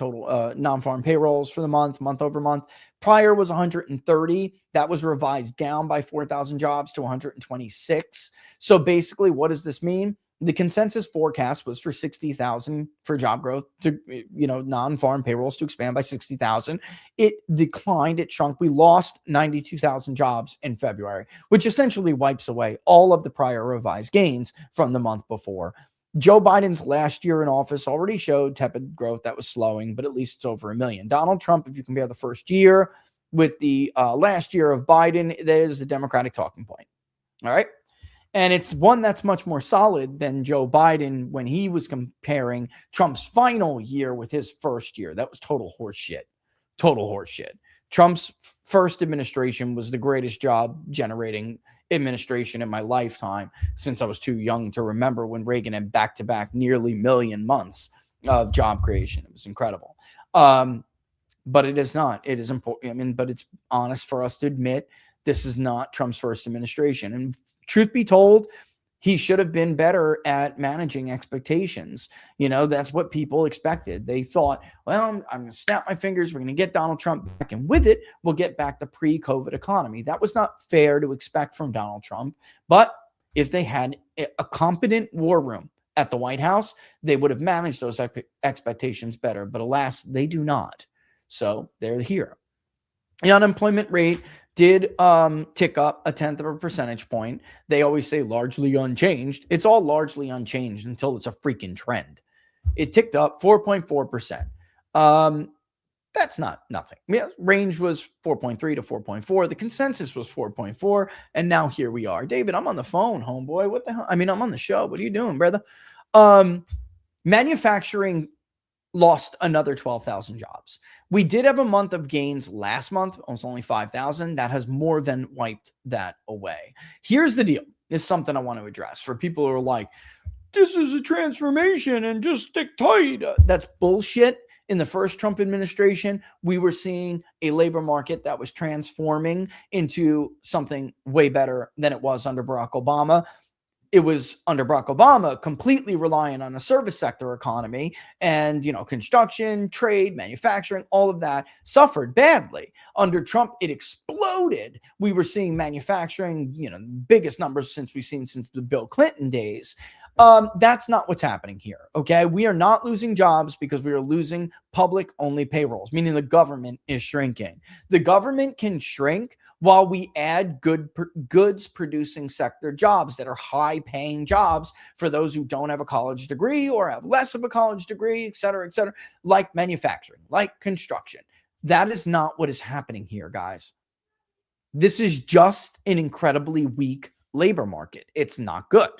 payrolls for the month over month. Prior was 130. That was revised down by 4,000 jobs to 126. So basically, what does this mean? The consensus forecast was for 60,000 for job growth to, non-farm payrolls to expand by 60,000. It declined. It shrunk. We lost 92,000 jobs in February, which essentially wipes away all of the prior revised gains from the month before. Joe Biden's last year in office already showed tepid growth that was slowing, but at least it's over 1 million. Donald Trump, if you compare the first year with the last year of Biden, there's the Democratic talking point. All right. And it's one that's much more solid than Joe Biden when he was comparing Trump's final year with his first year. That was total horseshit. Total horseshit. Trump's first administration was the greatest job generating administration in my lifetime, since I was too young to remember when Reagan had back-to-back nearly 1 million months of job creation. It was incredible. But it is not. It is important. But it's honest for us to admit this is not Trump's first administration. And truth be told, he should have been better at managing expectations. That's what people expected. They thought, well, I'm going to snap my fingers. We're going to get Donald Trump back. And with it, we'll get back the pre-COVID economy. That was not fair to expect from Donald Trump. But if they had a competent war room at the White House, they would have managed those expectations better. But alas, they do not. So they're here. The unemployment rate did tick up 1/10 of a percentage point. They always say largely unchanged. It's all largely unchanged until it's a freaking trend. It ticked up 4.4%. That's not nothing. Range was 4.3 to 4.4. The consensus was 4.4. And now here we are. David, I'm on the phone, homeboy. What the hell? I'm on the show. What are you doing, brother? Manufacturing lost another 12,000 jobs. We did have a month of gains last month. It was only 5,000. That has more than wiped that away. Here's the deal. It's something I want to address for people who are like, this is a transformation and just stick tight. That's bullshit. In the first Trump administration, we were seeing a labor market that was transforming into something way better than it was under Barack Obama. It was under Barack Obama completely reliant on a service sector economy, and, construction, trade, manufacturing, all of that suffered badly. Under Trump, it exploded. We were seeing manufacturing, biggest numbers we've seen since the Bill Clinton days. That's not what's happening here. Okay. We are not losing jobs because we are losing public only payrolls, meaning the government is shrinking. The government can shrink while we add goods producing sector jobs that are high paying jobs for those who don't have a college degree or have less of a college degree, et cetera, like manufacturing, like construction. That is not what is happening here, guys. This is just an incredibly weak labor market. It's not good.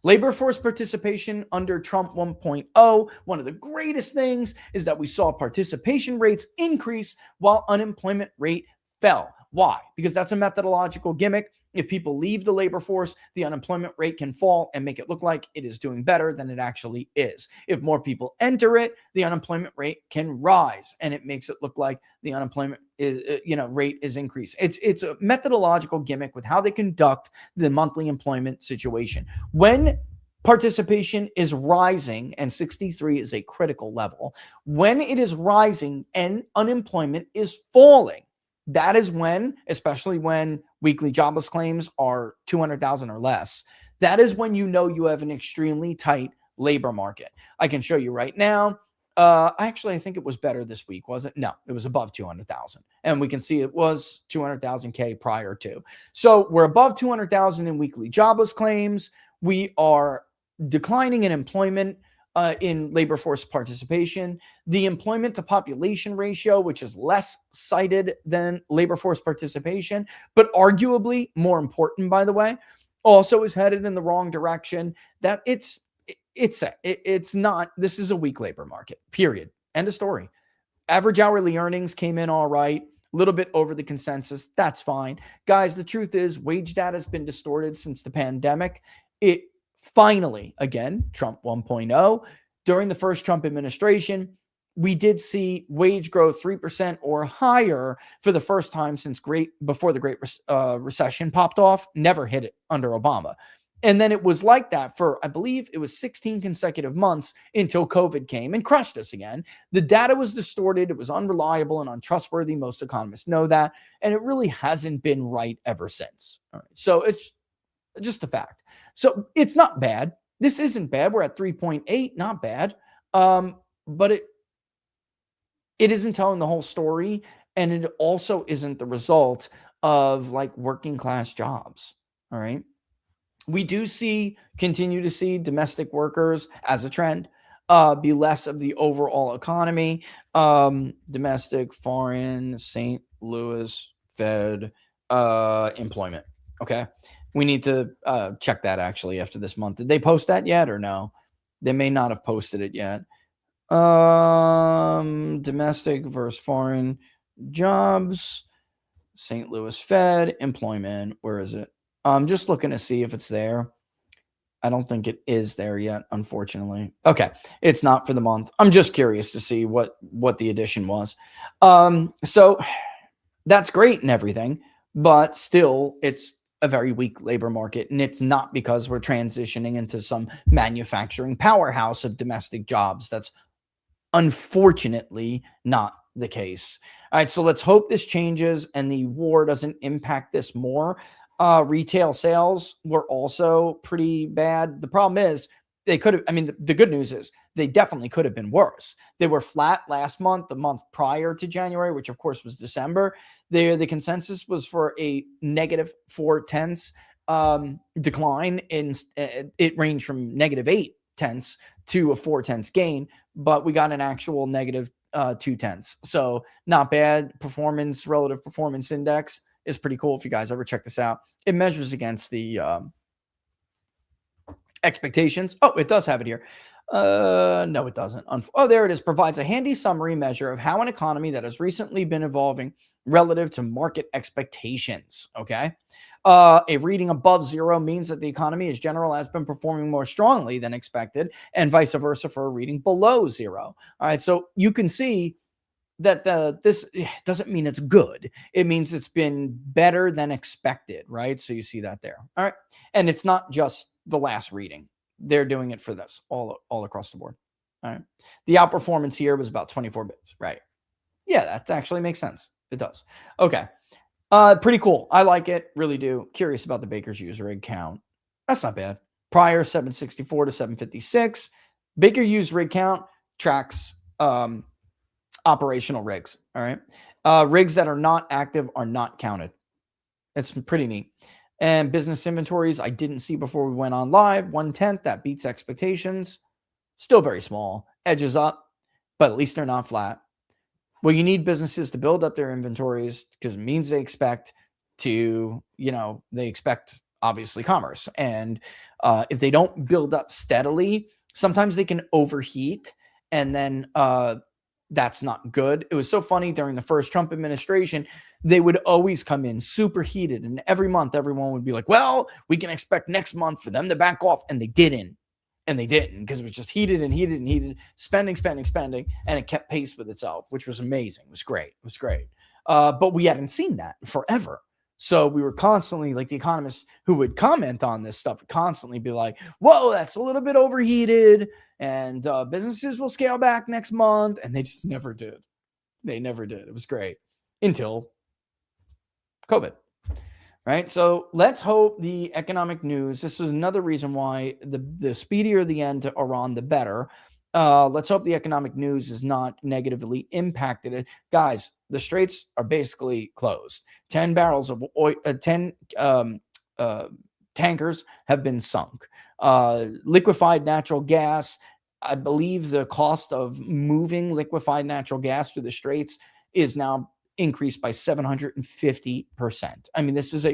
Labor force participation under Trump 1.0, one of the greatest things is that we saw participation rates increase while unemployment rate fell. Why? Because that's a methodological gimmick. If people leave the labor force, the unemployment rate can fall and make it look like it is doing better than it actually is. If more people enter it, the unemployment rate can rise, and it makes it look like the unemployment rate is increasing. It's a methodological gimmick with how they conduct the monthly employment situation. When participation is rising, and 63 is a critical level, when it is rising and unemployment is falling, that is when, especially when weekly jobless claims are 200,000 or less, that is when you know you have an extremely tight labor market. I can show you right now. Actually, I think it was better this week, was it? No, it was above 200,000. And we can see it was 200,000 K prior to. So we're above 200,000 in weekly jobless claims. We are declining in employment, in labor force participation. The employment to population ratio, which is less cited than labor force participation, but arguably more important, by the way, also is headed in the wrong direction. That it's not, this is a weak labor market, period. End of story. Average hourly earnings came in all right, a little bit over the consensus. That's fine. Guys, the truth is wage data has been distorted since the pandemic. It finally, again, Trump 1.0, during the first Trump administration, we did see wage growth 3% or higher for the first time since before the Great Recession popped off. Never hit it under Obama. And then it was like that for, I believe it was 16 consecutive months until COVID came and crushed us again. The data was distorted. It was unreliable and untrustworthy. Most economists know that. And it really hasn't been right ever since. All right. So it's just a fact. So it's not bad. This isn't bad. We're at 3.8, not bad. But it isn't telling the whole story. And it also isn't the result of like working class jobs. All right. We do continue to see domestic workers as a trend be less of the overall economy. Domestic, foreign, St. Louis Fed employment. Okay. We need to check that actually after this month. Did they post that yet or no? They may not have posted it yet. Domestic versus foreign jobs, St. Louis Fed employment. Where is it? I'm just looking to see if it's there. I don't think it is there yet, unfortunately. Okay, it's not for the month. I'm just curious to see what the addition was. So that's great and everything, but still, it's a very weak labor market, and it's not because we're transitioning into some manufacturing powerhouse of domestic jobs. That's unfortunately not the case. All right, so let's hope this changes and the war doesn't impact this more. Retail sales were also pretty bad. The problem is they could have, the good news is they definitely could have been worse. They were flat last month, the month prior to January, which of course was December. The consensus was for a negative 0.4 decline. It ranged from -0.8 to a 0.4 gain, but we got an actual negative 0.2. So not bad. Relative performance index is pretty cool. If you guys ever check this out, it measures against the expectations. Oh, it does have it here. No, it doesn't. Oh, there it is. Provides a handy summary measure of how an economy that has recently been evolving relative to market expectations. Okay. A reading above 0 means that the economy in general has been performing more strongly than expected, and vice versa for a reading below 0. All right. So you can see that this doesn't mean it's good. It means it's been better than expected, right? So you see that there. All right. And it's not just the last reading. They're doing it for this all across the board. All right. The outperformance here was about 24 bits, right? Yeah, that actually makes sense. It does. Okay. Pretty cool. I like it. Really do. Curious about the Baker's user rig count. That's not bad. Prior 764 to 756. Baker use rig count tracks operational rigs. All right. Rigs that are not active are not counted. It's pretty neat. And business inventories I didn't see before we went on live. 1/10. That beats expectations. Still very small. Edges up, but at least they're not flat. Well, you need businesses to build up their inventories because it means they expect obviously commerce. And if they don't build up steadily, sometimes they can overheat, and then that's not good. It was so funny during the first Trump administration, they would always come in super heated, and every month everyone would be like, well, we can expect next month for them to back off. And they didn't. And they didn't, because it was just heated and heated and heated, spending, and it kept pace with itself, which was amazing. It was great. It was great. But we hadn't seen that forever. So we were constantly, like, the economists who would comment on this stuff would constantly be like, whoa, that's a little bit overheated, and businesses will scale back next month. And they just never did. They never did. It was great until COVID. Right. So let's hope the economic news. This is another reason why the speedier the end to Iran, the better. Let's hope the economic news is not negatively impacted. Guys, the straits are basically closed. 10 barrels of oil, 10 tankers have been sunk. Liquefied natural gas. I believe the cost of moving liquefied natural gas through the straits is now increased by 750%. I mean, this is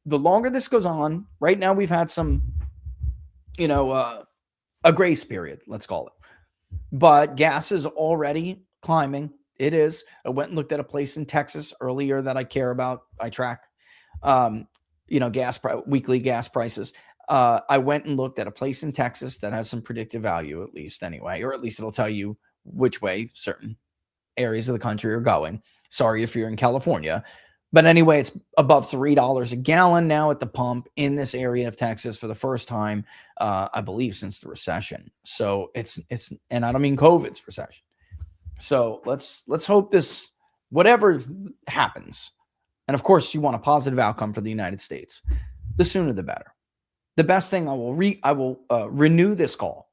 the longer this goes on, right now we've had some, a grace period, let's call it. But gas is already climbing. It is. I went and looked at a place in Texas earlier that I care about. I track, weekly gas prices. I went and looked at a place in Texas that has some predictive value, at least anyway, or at least it'll tell you which way certain areas of the country are going. Sorry if you're in California. But anyway, it's above $3 a gallon now at the pump in this area of Texas for the first time, I believe, since the recession. So it's, and I don't mean COVID's recession. So let's hope this, whatever happens, and of course you want a positive outcome for the United States, the sooner the better. The best thing, I will renew this call.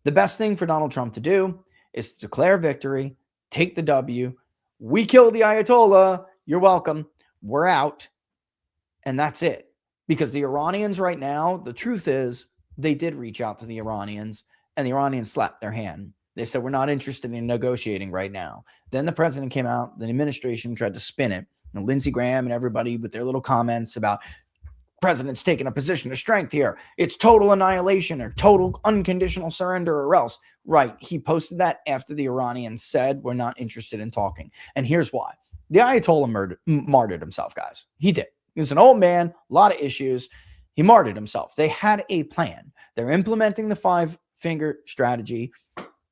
The best thing for Donald Trump to do is to declare victory, take the W. We killed the Ayatollah. You're welcome. We're out. And that's it. Because the Iranians right now, the truth is, they did reach out to the Iranians, and the Iranians slapped their hand. They said, we're not interested in negotiating right now. Then the president came out, the administration tried to spin it. And Lindsey Graham and everybody with their little comments about president's taking a position of strength here. It's total annihilation or total unconditional surrender or else. Right. He posted that after the Iranians said, we're not interested in talking. And here's why. The Ayatollah martyred himself, guys. He did. He was an old man, a lot of issues. He martyred himself. They had a plan. They're implementing the 5-finger strategy.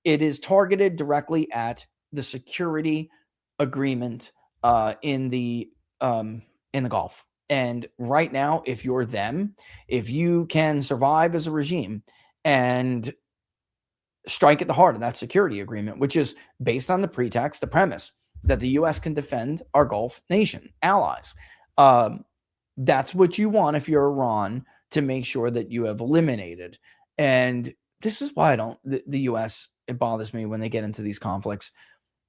It is targeted directly at the security agreement in the Gulf. And right now, if you're them, if you can survive as a regime and strike at the heart of that security agreement, which is based on the pretext, the premise that the U.S. can defend our Gulf nation allies. That's what you want if you're Iran, to make sure that you have eliminated. And this is why the U.S., it bothers me when they get into these conflicts.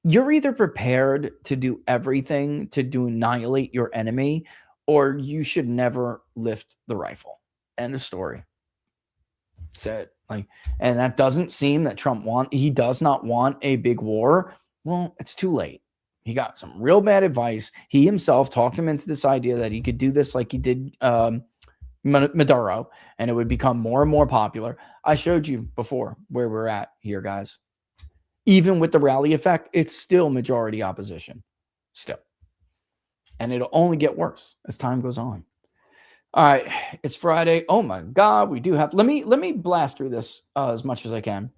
You're either prepared to do everything to annihilate your enemy, or you should never lift the rifle. End of story. Said, and that doesn't seem that Trump he does not want a big war. Well, it's too late. He got some real bad advice. He himself talked him into this idea that he could do this like he did Maduro, and it would become more and more popular. I showed you before where we're at here, guys. Even with the rally effect, it's still majority opposition. Still. And it'll only get worse as time goes on. All right, it's Friday. Oh my God, we do have. Let me blast through this as much as I can.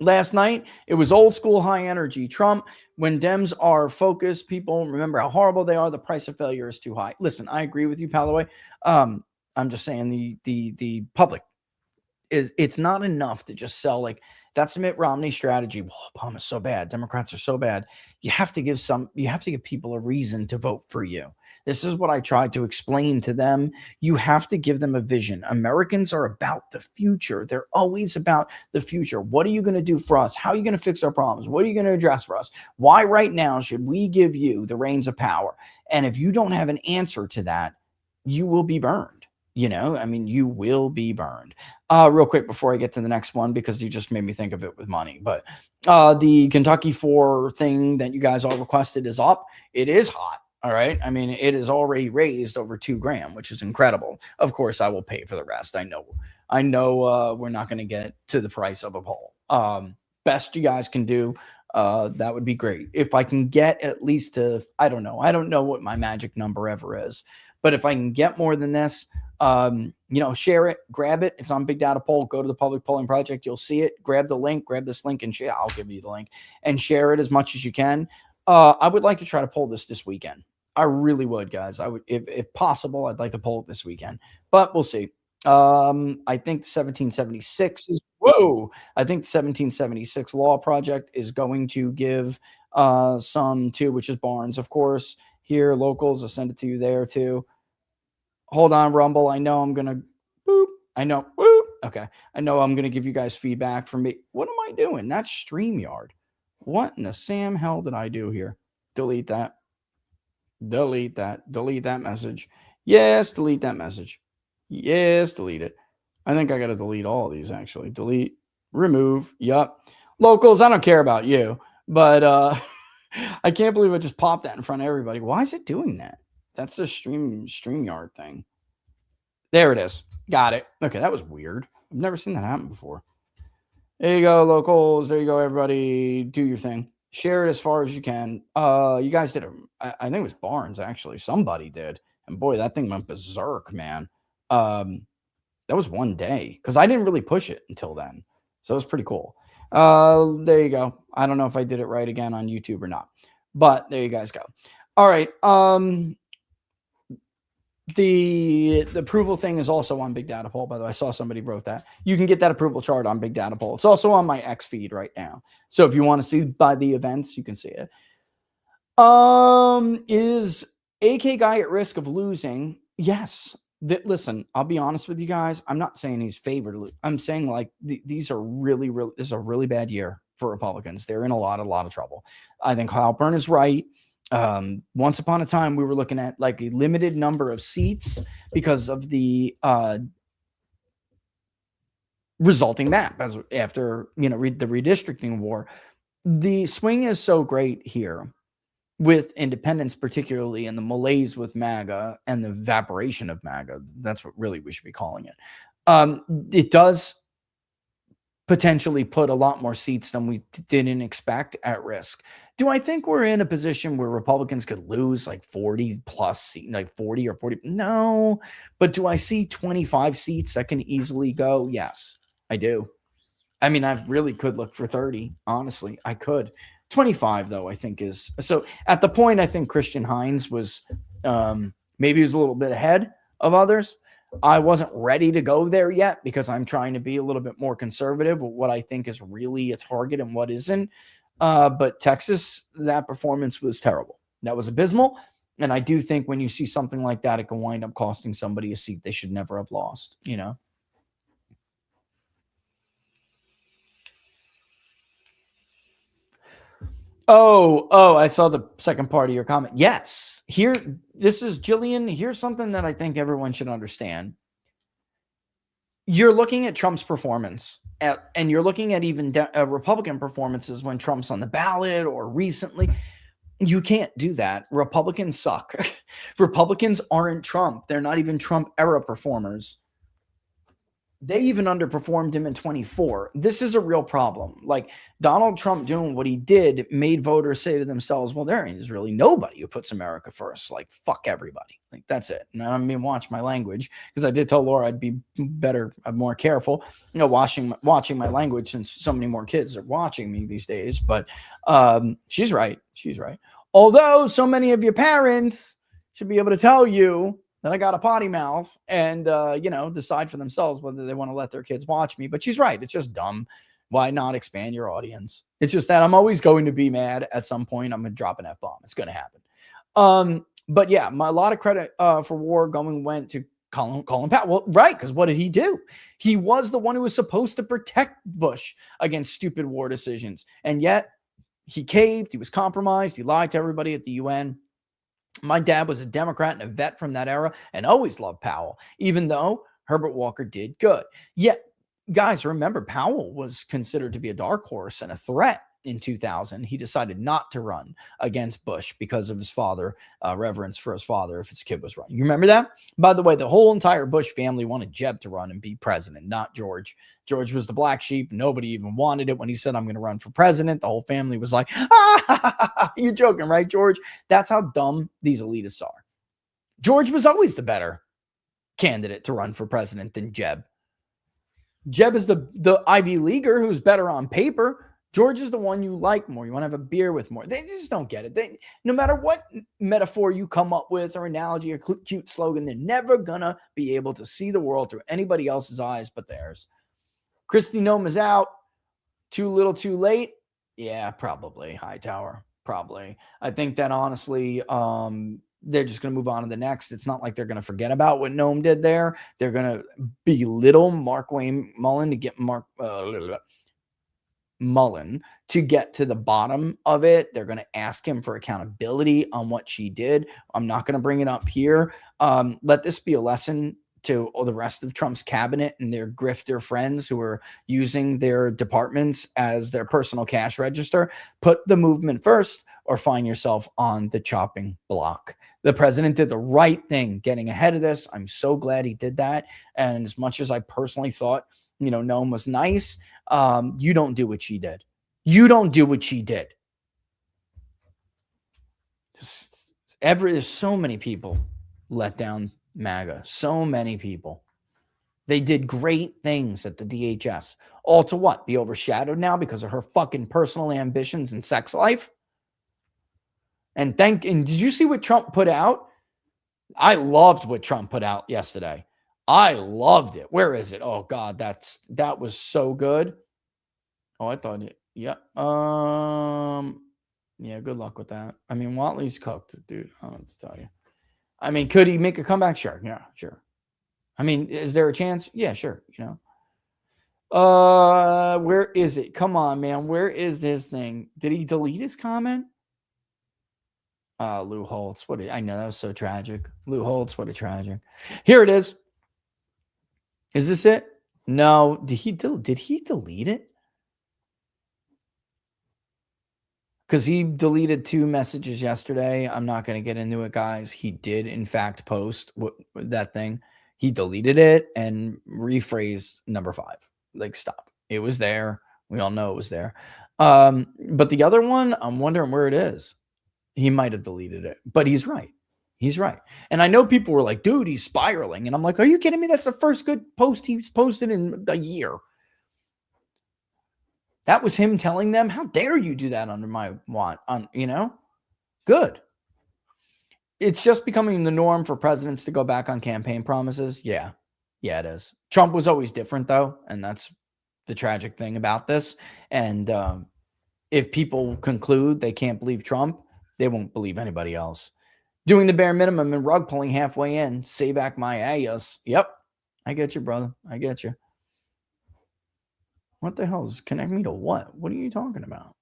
Last night, it was old school high energy. Trump, when Dems are focused, people remember how horrible they are. The price of failure is too high. Listen, I agree with you, Palaway. I'm just saying the public it's not enough to just sell like that's Mitt Romney's strategy. Well, Obama's so bad. Democrats are so bad. You have to give people a reason to vote for you. This is what I tried to explain to them. You have to give them a vision. Americans are about the future. They're always about the future. What are you going to do for us? How are you going to fix our problems? What are you going to address for us? Why right now should we give you the reins of power? And if you don't have an answer to that, you will be burned. You will be burned. Real quick before I get to the next one, because you just made me think of it with money. But the Kentucky 4 thing that you guys all requested is up. It is hot. All right. I mean, it is already raised over $2,000, which is incredible. Of course, I will pay for the rest. I know we're not going to get to the price of a poll. Best you guys can do. That would be great. If I can get at least to, I don't know what my magic number ever is, but if I can get more than this, share it, grab it. It's on Big Data Poll. Go to the Public Polling Project. You'll see it. Grab the link, grab this link and share. I'll give you the link and share it as much as you can. I would like to try to poll this weekend. I really would, guys. I would, if possible, I'd like to poll it this weekend, but we'll see. I think 1776 is, I think 1776 Law Project is going to give some too, which is Barnes, of course. Here, locals, I'll send it to you there too. Hold on, Rumble. I know I'm going to boop. I know. Boop. Okay. I know I'm going to give you guys feedback from me. What am I doing? That's StreamYard. What in the Sam hell did I do here? Delete that. Delete that. Delete that message. Yes, delete that message. Yes, delete it. I think I got to delete all of these, actually. Delete, remove. Yup. Locals, I don't care about you, but I can't believe I just popped that in front of everybody. Why is it doing that? That's the StreamYard thing. There it is. Got it. Okay, that was weird. I've never seen that happen before. There you go, locals. There you go, everybody. Do your thing. Share it as far as you can. You guys did it. I think it was Barnes, actually. Somebody did. And boy, that thing went berserk, man. That was one day because I didn't really push it until then. So it was pretty cool. There you go. I don't know if I did it right again on YouTube or not, but there you guys go. All right. The approval thing is also on Big Data Poll. By the way, I saw somebody wrote that. You can get that approval chart on Big Data Poll. It's also on my X feed right now. So if you want to see by the events, you can see it. Is AK guy at risk of losing? Yes. Listen, I'll be honest with you guys. I'm not saying he's favored. I'm saying like these are really, this is a really bad year for Republicans. They're in a lot of trouble. I think Halpern is right. Once upon a time, we were looking at like a limited number of seats because of the resulting map after the redistricting war. The swing is so great here with independence, particularly, and the malaise with MAGA and the evaporation of MAGA. That's what really we should be calling it. It does potentially put a lot more seats than we didn't expect at risk. Do I think we're in a position where Republicans could lose like 40 plus seats, like 40 or 40? No. But do I see 25 seats that can easily go? Yes, I do. I mean, I really could look for 30. Honestly, I could. 25, though, I think is. So at the point, I think Christian Hines was maybe he was a little bit ahead of others. I wasn't ready to go there yet because I'm trying to be a little bit more conservative with what I think is really a target and what isn't. But Texas, that performance was terrible. That was abysmal. And I do think when you see something like that, it can wind up costing somebody a seat they should never have lost, you know? Oh, I saw the second part of your comment. Yes. This is Jillian. Here's something that I think everyone should understand. You're looking at Trump's performance and you're looking at even Republican performances when Trump's on the ballot or recently. You can't do that. Republicans suck. Republicans aren't Trump. They're not even Trump era performers. They even underperformed him in 24. This is a real problem. Like Donald Trump doing what he did made voters say to themselves, well, there is really nobody who puts America first. Like, fuck everybody. Like, that's it. And I mean, watch my language, because I did tell Laura I'd be better, more careful, watching my language, since so many more kids are watching me these days. But she's right. She's right. Although so many of your parents should be able to tell you that I got a potty mouth and, decide for themselves whether they want to let their kids watch me. But she's right. It's just dumb. Why not expand your audience? It's just that I'm always going to be mad at some point. I'm going to drop an F-bomb. It's going to happen. But yeah, a lot of credit for war went to Colin Powell. Well, right, because what did he do? He was the one who was supposed to protect Bush against stupid war decisions. And yet he caved. He was compromised. He lied to everybody at the UN. My dad was a Democrat and a vet from that era and always loved Powell, even though Herbert Walker did good. Yet, guys, remember, Powell was considered to be a dark horse and a threat in 2000. He decided not to run against Bush because of his father, reverence for his father if his kid was running. You remember that? By the way, the whole entire Bush family wanted Jeb to run and be president, not George. George was the black sheep. Nobody even wanted it. When he said, I'm going to run for president, the whole family was like, you're joking, right, George? That's how dumb these elitists are. George was always the better candidate to run for president than Jeb. Jeb is the Ivy Leaguer who's better on paper. George is the one you like more. You want to have a beer with more. They just don't get it. No matter what metaphor you come up with or analogy or cute slogan, they're never going to be able to see the world through anybody else's eyes but theirs. Kristi Noem is out. Too little, too late. Yeah, probably. Hightower, probably. I think that honestly, they're just going to move on to the next. It's not like they're going to forget about what Noem did there. They're going to belittle Markwayne Mullin to get Mullen to get to the bottom of it. They're going to ask him for accountability on what she did. I'm not going to bring it up here. Let this be a lesson to all the rest of Trump's cabinet and their grifter friends who are using their departments as their personal cash register. Put the movement first or find yourself on the chopping block. The president did the right thing getting ahead of this. I'm so glad he did that. And as much as I personally thought, Noem was nice, you don't do what she did. You don't do what she did. There's so many people let down MAGA. So many people. They did great things at the DHS. All to what? Be overshadowed now because of her fucking personal ambitions and sex life? And did you see what Trump put out? I loved what Trump put out yesterday. I loved it. Where is it? Oh God, that was so good. Oh, I thought it. Yeah. Yeah, good luck with that. I mean, Watley's cooked, dude. I don't know what to tell you. I mean, could he make a comeback? Sure. Yeah, sure. I mean, is there a chance? Yeah, sure. Where is it? Come on, man. Where is this thing? Did he delete his comment? Lou Holtz. I know that was so tragic. Lou Holtz, what a tragic. Here it is. Is this it? No. Did he delete it? Because he deleted 2 messages yesterday. I'm not going to get into it, guys. He did, in fact, post that thing. He deleted it and rephrased number 5. Like, stop. It was there. We all know it was there. But the other one, I'm wondering where it is. He might have deleted it. But he's right. He's right. And I know people were like, dude, he's spiraling. And I'm like, are you kidding me? That's the first good post he's posted in a year. That was him telling them, how dare you do that under my want? Good. It's just becoming the norm for presidents to go back on campaign promises. Yeah, it is. Trump was always different, though. And that's the tragic thing about this. And if people conclude they can't believe Trump, they won't believe anybody else. Doing the bare minimum and rug pulling halfway in. Say back my ass. Yep. I get you, brother. I get you. What the hell is connect me to what? What are you talking about?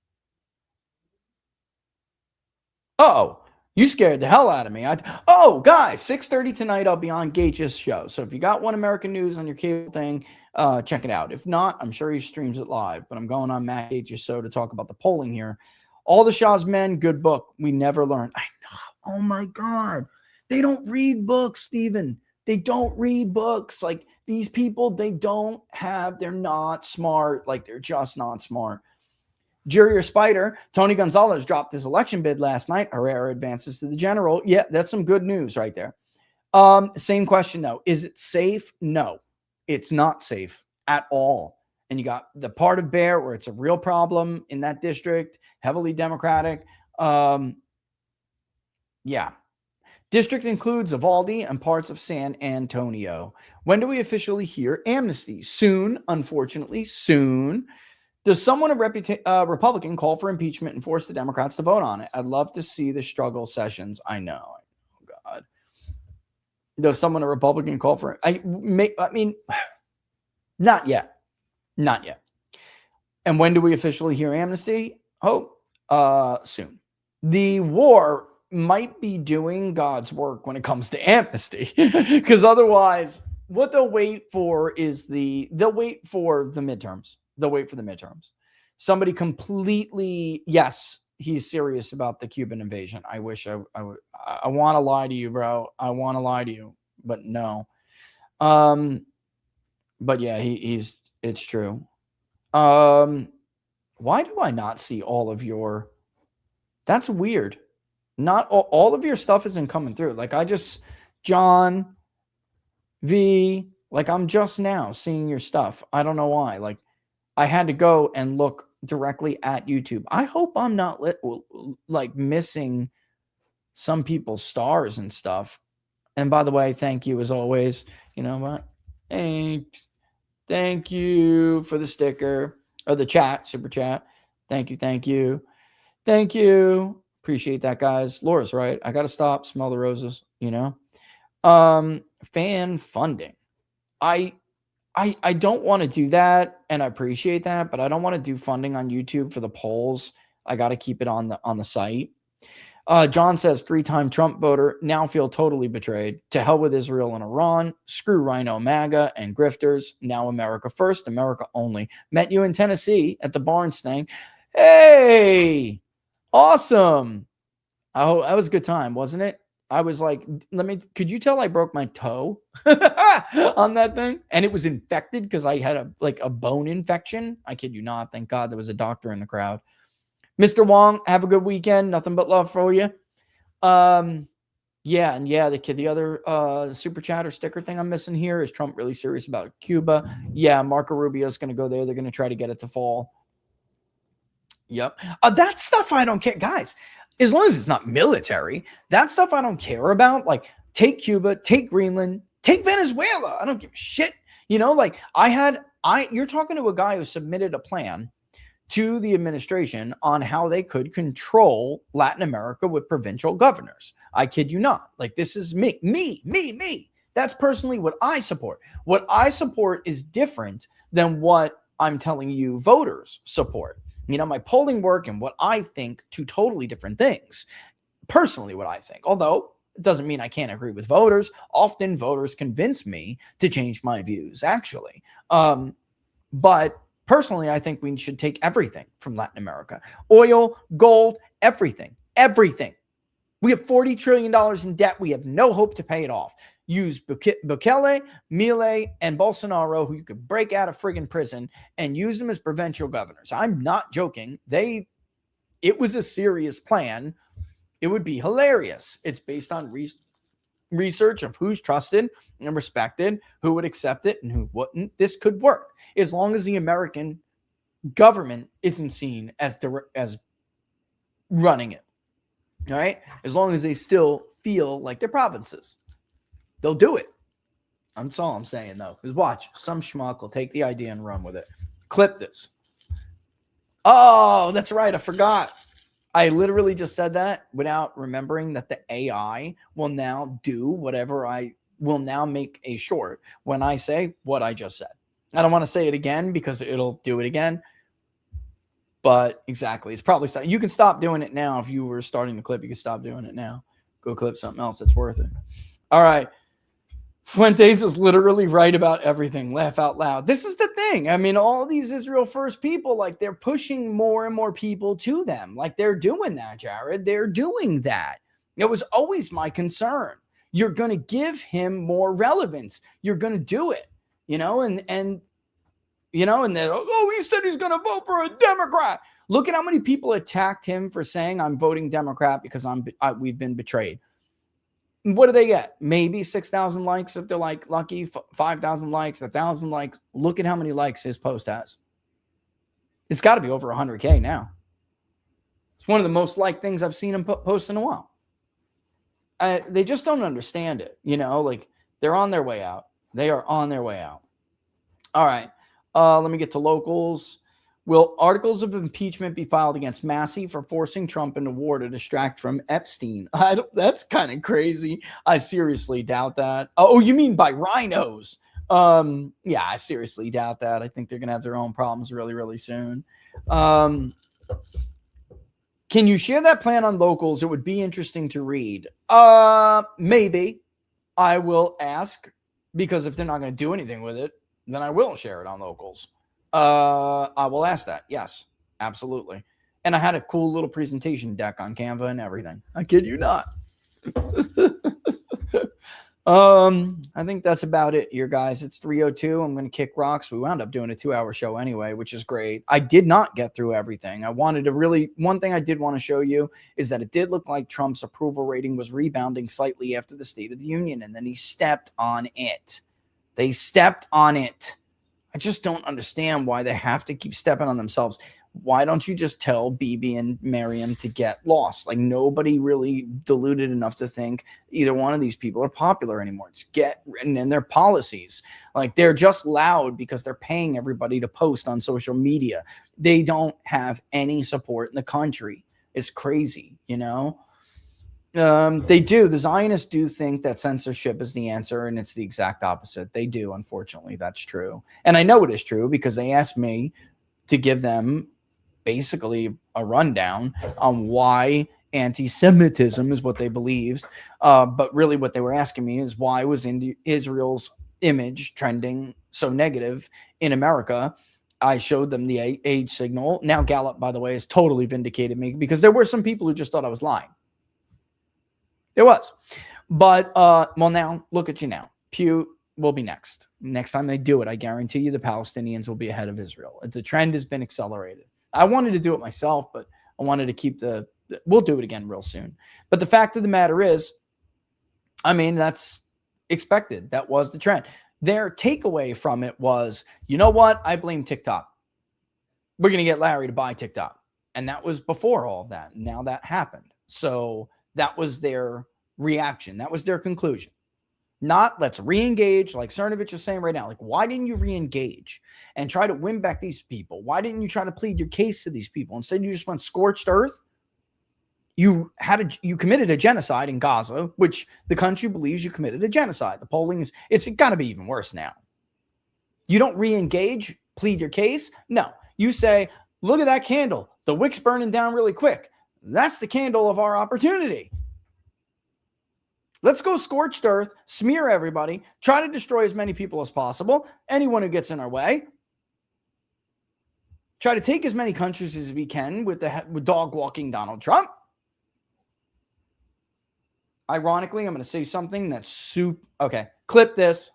Oh, you scared the hell out of me. Guys, 6:30 tonight, I'll be on Gage's show. So if you got One American News on your cable thing, check it out. If not, I'm sure he streams it live. But I'm going on Matt Gage's show to talk about the polling here. All the Shah's Men, good book. We never learned. I know. Oh, my God. They don't read books, Stephen. They don't read books. Like, these people, they're not smart. Like, they're just not smart. Jury or Spider, Tony Gonzalez dropped his election bid last night. Herrera advances to the general. Yeah, that's some good news right there. Same question, though. Is it safe? No, it's not safe at all. And you got the part of Bear where it's a real problem in that district, heavily Democratic. Yeah. District includes Uvalde and parts of San Antonio. When do we officially hear amnesty? Soon, unfortunately, soon. Does someone, a Republican, call for impeachment and force the Democrats to vote on it? I'd love to see the struggle sessions. I know. Oh, God. Does someone, a Republican, call for it? I mean, not yet. Not yet. And when do we officially hear amnesty? Soon. The war might be doing God's work when it comes to amnesty, because otherwise what they'll wait for is they'll wait for the midterms. They'll wait for the midterms. Somebody completely, yes, he's serious about the Cuban invasion. I wish I want to lie to you, bro. I want to lie to you, but no. But yeah, it's true. Why do I not see all of your, that's weird. Not all of your stuff isn't coming through. Like John V, like I'm just now seeing your stuff. I don't know why. Like I had to go and look directly at YouTube. I hope I'm not like missing some people's stars and stuff. And by the way, thank you as always. You know what? Thank you for the sticker or the chat, super chat. Thank you. Appreciate that, guys. Laura's right. I got to stop. Smell the roses, you know? Fan funding. I don't want to do that, and I appreciate that, but I don't want to do funding on YouTube for the polls. I got to keep it on the site. John says 3-time Trump voter now feel totally betrayed. To hell with Israel and Iran. Screw Rhino MAGA and grifters. Now America first, America only. Met you in Tennessee at the Barnes thing. Hey, awesome. Oh, that was a good time, wasn't it? I was like, could you tell I broke my toe on that thing? And it was infected because I had a bone infection. I kid you not. Thank God there was a doctor in the crowd. Mr. Wong, have a good weekend. Nothing but love for you. The other super chat or sticker thing I'm missing here is Trump really serious about Cuba? Yeah, Marco Rubio's going to go there. They're going to try to get it to fall. Yep. That stuff I don't care. Guys, as long as it's not military, that stuff I don't care about. Like, take Cuba, take Greenland, take Venezuela. I don't give a shit. You know, like you're talking to a guy who submitted a plan to the administration on how they could control Latin America with provincial governors. I kid you not. Like, this is me. That's personally what I support. What I support is different than what I'm telling you voters support. You know, my polling work and what I think, two totally different things. Personally, what I think. Although, it doesn't mean I can't agree with voters. Often voters convince me to change my views, actually. But personally, I think we should take everything from Latin America. Oil, gold, everything. We have $40 trillion in debt. We have no hope to pay it off. Use Bukele, Milei, and Bolsonaro, who you could break out of friggin' prison, and use them as provincial governors. I'm not joking. It was a serious plan. It would be hilarious. It's based on research of who's trusted and respected, who would accept it and who wouldn't. This could work as long as the American government isn't seen as running it. All right? As long as they still feel like they're provinces. They'll do it. That's all I'm saying, though. Is watch. Some schmuck will take the idea and run with it. Clip this. Oh, that's right. I forgot. I literally just said that without remembering that the AI will now do whatever I will now make a short when I say what I just said. I don't want to say it again because it'll do it again. But exactly. It's probably you can stop doing it now. If you were starting the clip, you can stop doing it now. Go clip something else that's worth it. All right. Fuentes is literally right about everything. Laugh out loud. This is the thing. I mean, all these Israel first people, like, they're pushing more and more people to them. Like, they're doing that, Jared. They're doing that. It was always my concern. You're going to give him more relevance. You're going to do it, you know, and then, oh, he said he's going to vote for a Democrat. Look at how many people attacked him for saying I'm voting Democrat because we've been betrayed. What do they get? Maybe 6,000 likes if they're like lucky, 5,000 likes, 1,000 likes. Look at how many likes his post has. It's got to be over 100K now. It's one of the most liked things I've seen him post in a while. They just don't understand it. You know, like, they're on their way out. They are on their way out. All right. Let me get to locals. Will articles of impeachment be filed against Massey for forcing Trump into war to distract from Epstein? That's kind of crazy. I seriously doubt that. Oh, you mean by rhinos? Yeah, I seriously doubt that. I think they're going to have their own problems really, really soon. Can you share that plan on locals? It would be interesting to read. Maybe. I will ask, because if they're not going to do anything with it, then I will share it on locals. I will ask that. Yes, Absolutely. And I had a cool little presentation deck on Canva and everything. I kid you not. I think that's about it here, guys. It's 3:02. I'm going to kick rocks. We wound up doing a 2-hour show anyway, which is great. I did not get through everything. One thing I did want to show you is that it did look like Trump's approval rating was rebounding slightly after the State of the Union, and then he stepped on it. They stepped on it. I just don't understand why they have to keep stepping on themselves. Why don't you just tell Bibi and Miriam to get lost? Like, nobody really deluded enough to think either one of these people are popular anymore. Just get written in their policies. Like, they're just loud because they're paying everybody to post on social media. They don't have any support in the country. It's crazy, you know? The Zionists do think that censorship is the answer, and it's the exact opposite. They do, unfortunately. That's true. And I know it is true because they asked me to give them basically a rundown on why anti-Semitism is what they believed. But really what they were asking me is, why was Israel's image trending so negative in America? I showed them the age signal. Now Gallup, by the way, has totally vindicated me, because there were some people who just thought I was lying. There was. But, well, now look at you now. Pew will be next. Next time they do it, I guarantee you the Palestinians will be ahead of Israel. The trend has been accelerated. I wanted to do it myself, but I wanted to keep we'll do it again real soon. But the fact of the matter is, I mean, that's expected. That was the trend. Their takeaway from it was, you know what? I blame TikTok. We're going to get Larry to buy TikTok. And that was before all of that. Now that happened. So that was their reaction. That was their conclusion. Not let's re-engage, like Cernovich is saying right now. Like, why didn't you re-engage and try to win back these people? Why didn't you try to plead your case to these people? Instead, you just went scorched earth. You committed a genocide in Gaza, which the country believes you committed a genocide. The polling it's got to be even worse now. You don't re-engage, plead your case. No, you say, look at that candle. The wick's burning down really quick. That's the candle of our opportunity. Let's go scorched earth, smear everybody, try to destroy as many people as possible, anyone who gets in our way. Try to take as many countries as we can with dog walking Donald Trump. Ironically, I'm going to say something that's okay, clip this.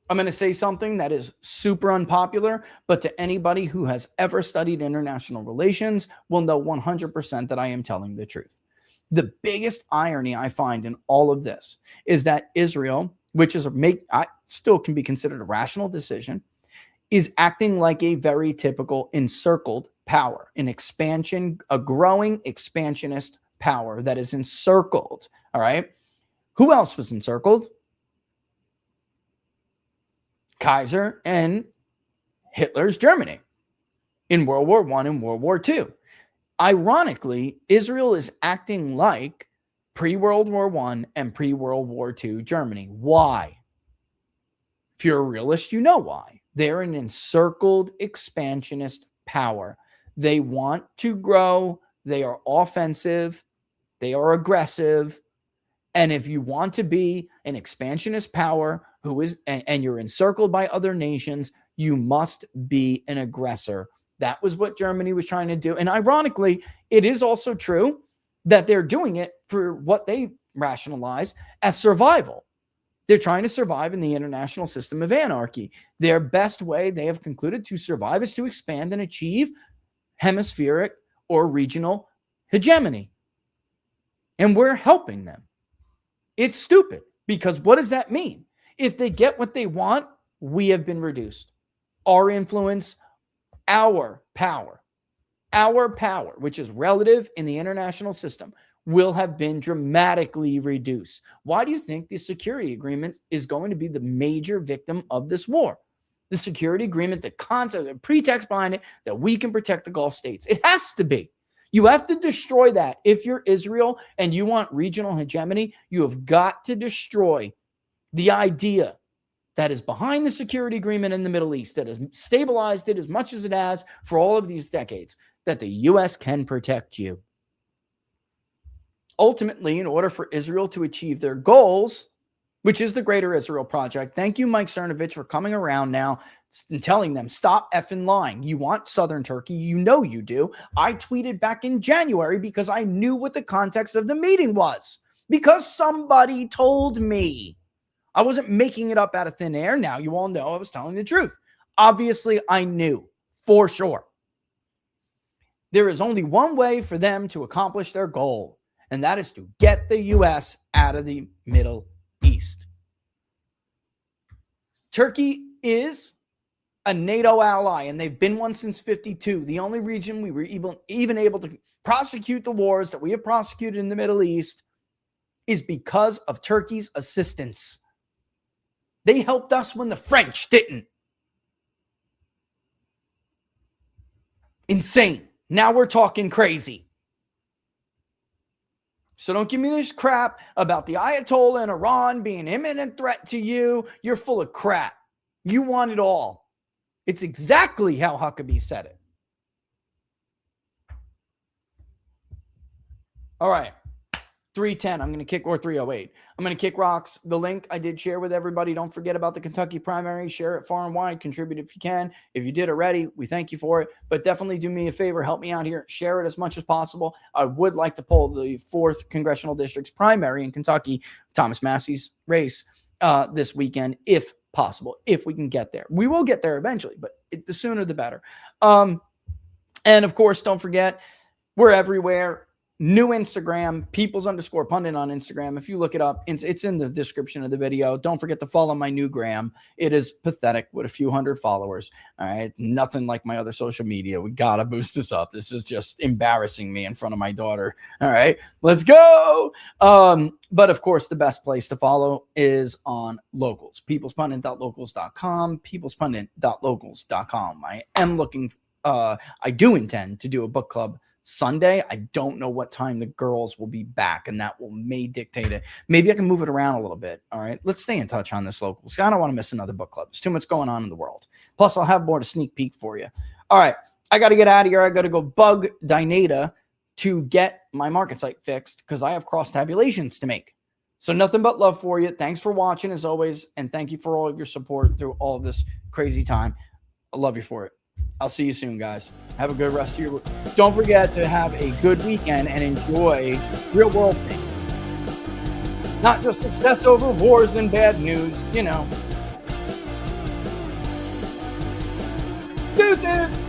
I'm going to say something that is super unpopular, but to anybody who has ever studied international relations will know 100% that I am telling the truth. The biggest irony I find in all of this is that Israel, which is still can be considered a rational decision, is acting like a very typical encircled power, a growing expansionist power that is encircled. All right. Who else was encircled? Kaiser and Hitler's Germany in World War I and World War II. Ironically, Israel is acting like pre-World War I and pre-World War II Germany. Why? If you're a realist, you know why. They're an encircled expansionist power. They want to grow. They are offensive. They are aggressive. And if you want to be an expansionist power and you're encircled by other nations, you must be an aggressor. That was what Germany was trying to do. And ironically, it is also true that they're doing it for what they rationalize as survival. They're trying to survive in the international system of anarchy. Their best way, they have concluded, to survive is to expand and achieve hemispheric or regional hegemony. And we're helping them. It's stupid, because what does that mean? If they get what they want, we have been reduced. Our influence, our power, which is relative in the international system, will have been dramatically reduced. Why do you think the security agreement is going to be the major victim of this war? The security agreement, the concept, the pretext behind it, that we can protect the Gulf states. It has to be. You have to destroy that. If you're Israel and you want regional hegemony, you have got to destroy the idea that is behind the security agreement in the Middle East, that has stabilized it as much as it has for all of these decades, that the U.S. can protect you. Ultimately, in order for Israel to achieve their goals, which is the Greater Israel Project. Thank you, Mike Cernovich, for coming around now and telling them, stop effing lying. You want southern Turkey. You know you do. I tweeted back in January because I knew what the context of the meeting was. Because somebody told me. I wasn't making it up out of thin air. Now you all know I was telling the truth. Obviously, I knew for sure. There is only one way for them to accomplish their goal, and that is to get the U.S. out of the Middle East. Turkey is a NATO ally, and they've been one since 1952. The only region we were even able to prosecute the wars that we have prosecuted in the Middle East is because of Turkey's assistance. They helped us when the French didn't. Insane. Now we're talking crazy. So don't give me this crap about the Ayatollah in Iran being an imminent threat to you. You're full of crap. You want it all. It's exactly how Huckabee said it. All right. 310. I'm going to kick, or 308. I'm going to kick rocks. The link I did share with everybody. Don't forget about the Kentucky primary. Share it far and wide. Contribute if you can. If you did already, we thank you for it. But definitely do me a favor. Help me out here. Share it as much as possible. I would like to pull the 4th Congressional District's primary in Kentucky, Thomas Massey's race, this weekend, if possible, if we can get there. We will get there eventually, but the sooner the better. And of course, don't forget, we're everywhere. New Instagram, peoples_pundit on Instagram. If you look it up, it's in the description of the video. Don't forget to follow my new gram. It is pathetic with a few hundred followers. All right. Nothing like my other social media. We got to boost this up. This is just embarrassing me in front of my daughter. All right. Let's go. But of course, the best place to follow is on Locals. peoplespundit.locals.com. peoplespundit.locals.com. I do intend to do a book club Sunday. I don't know what time the girls will be back, and that may dictate it. Maybe I can move it around a little bit. All right, let's stay in touch on this, Locals. I don't want to miss another book club. There's too much going on in the world. Plus, I'll have more to sneak peek for you. All right, I got to get out of here. I got to go bug Dynata to get my market site fixed because I have cross tabulations to make. So nothing but love for you. Thanks for watching as always, and thank you for all of your support through all of this crazy time. I love you for it. I'll see you soon, guys. Have a good rest of your week. Don't forget to have a good weekend and enjoy real world things. Not just success over wars and bad news, you know. Deuces!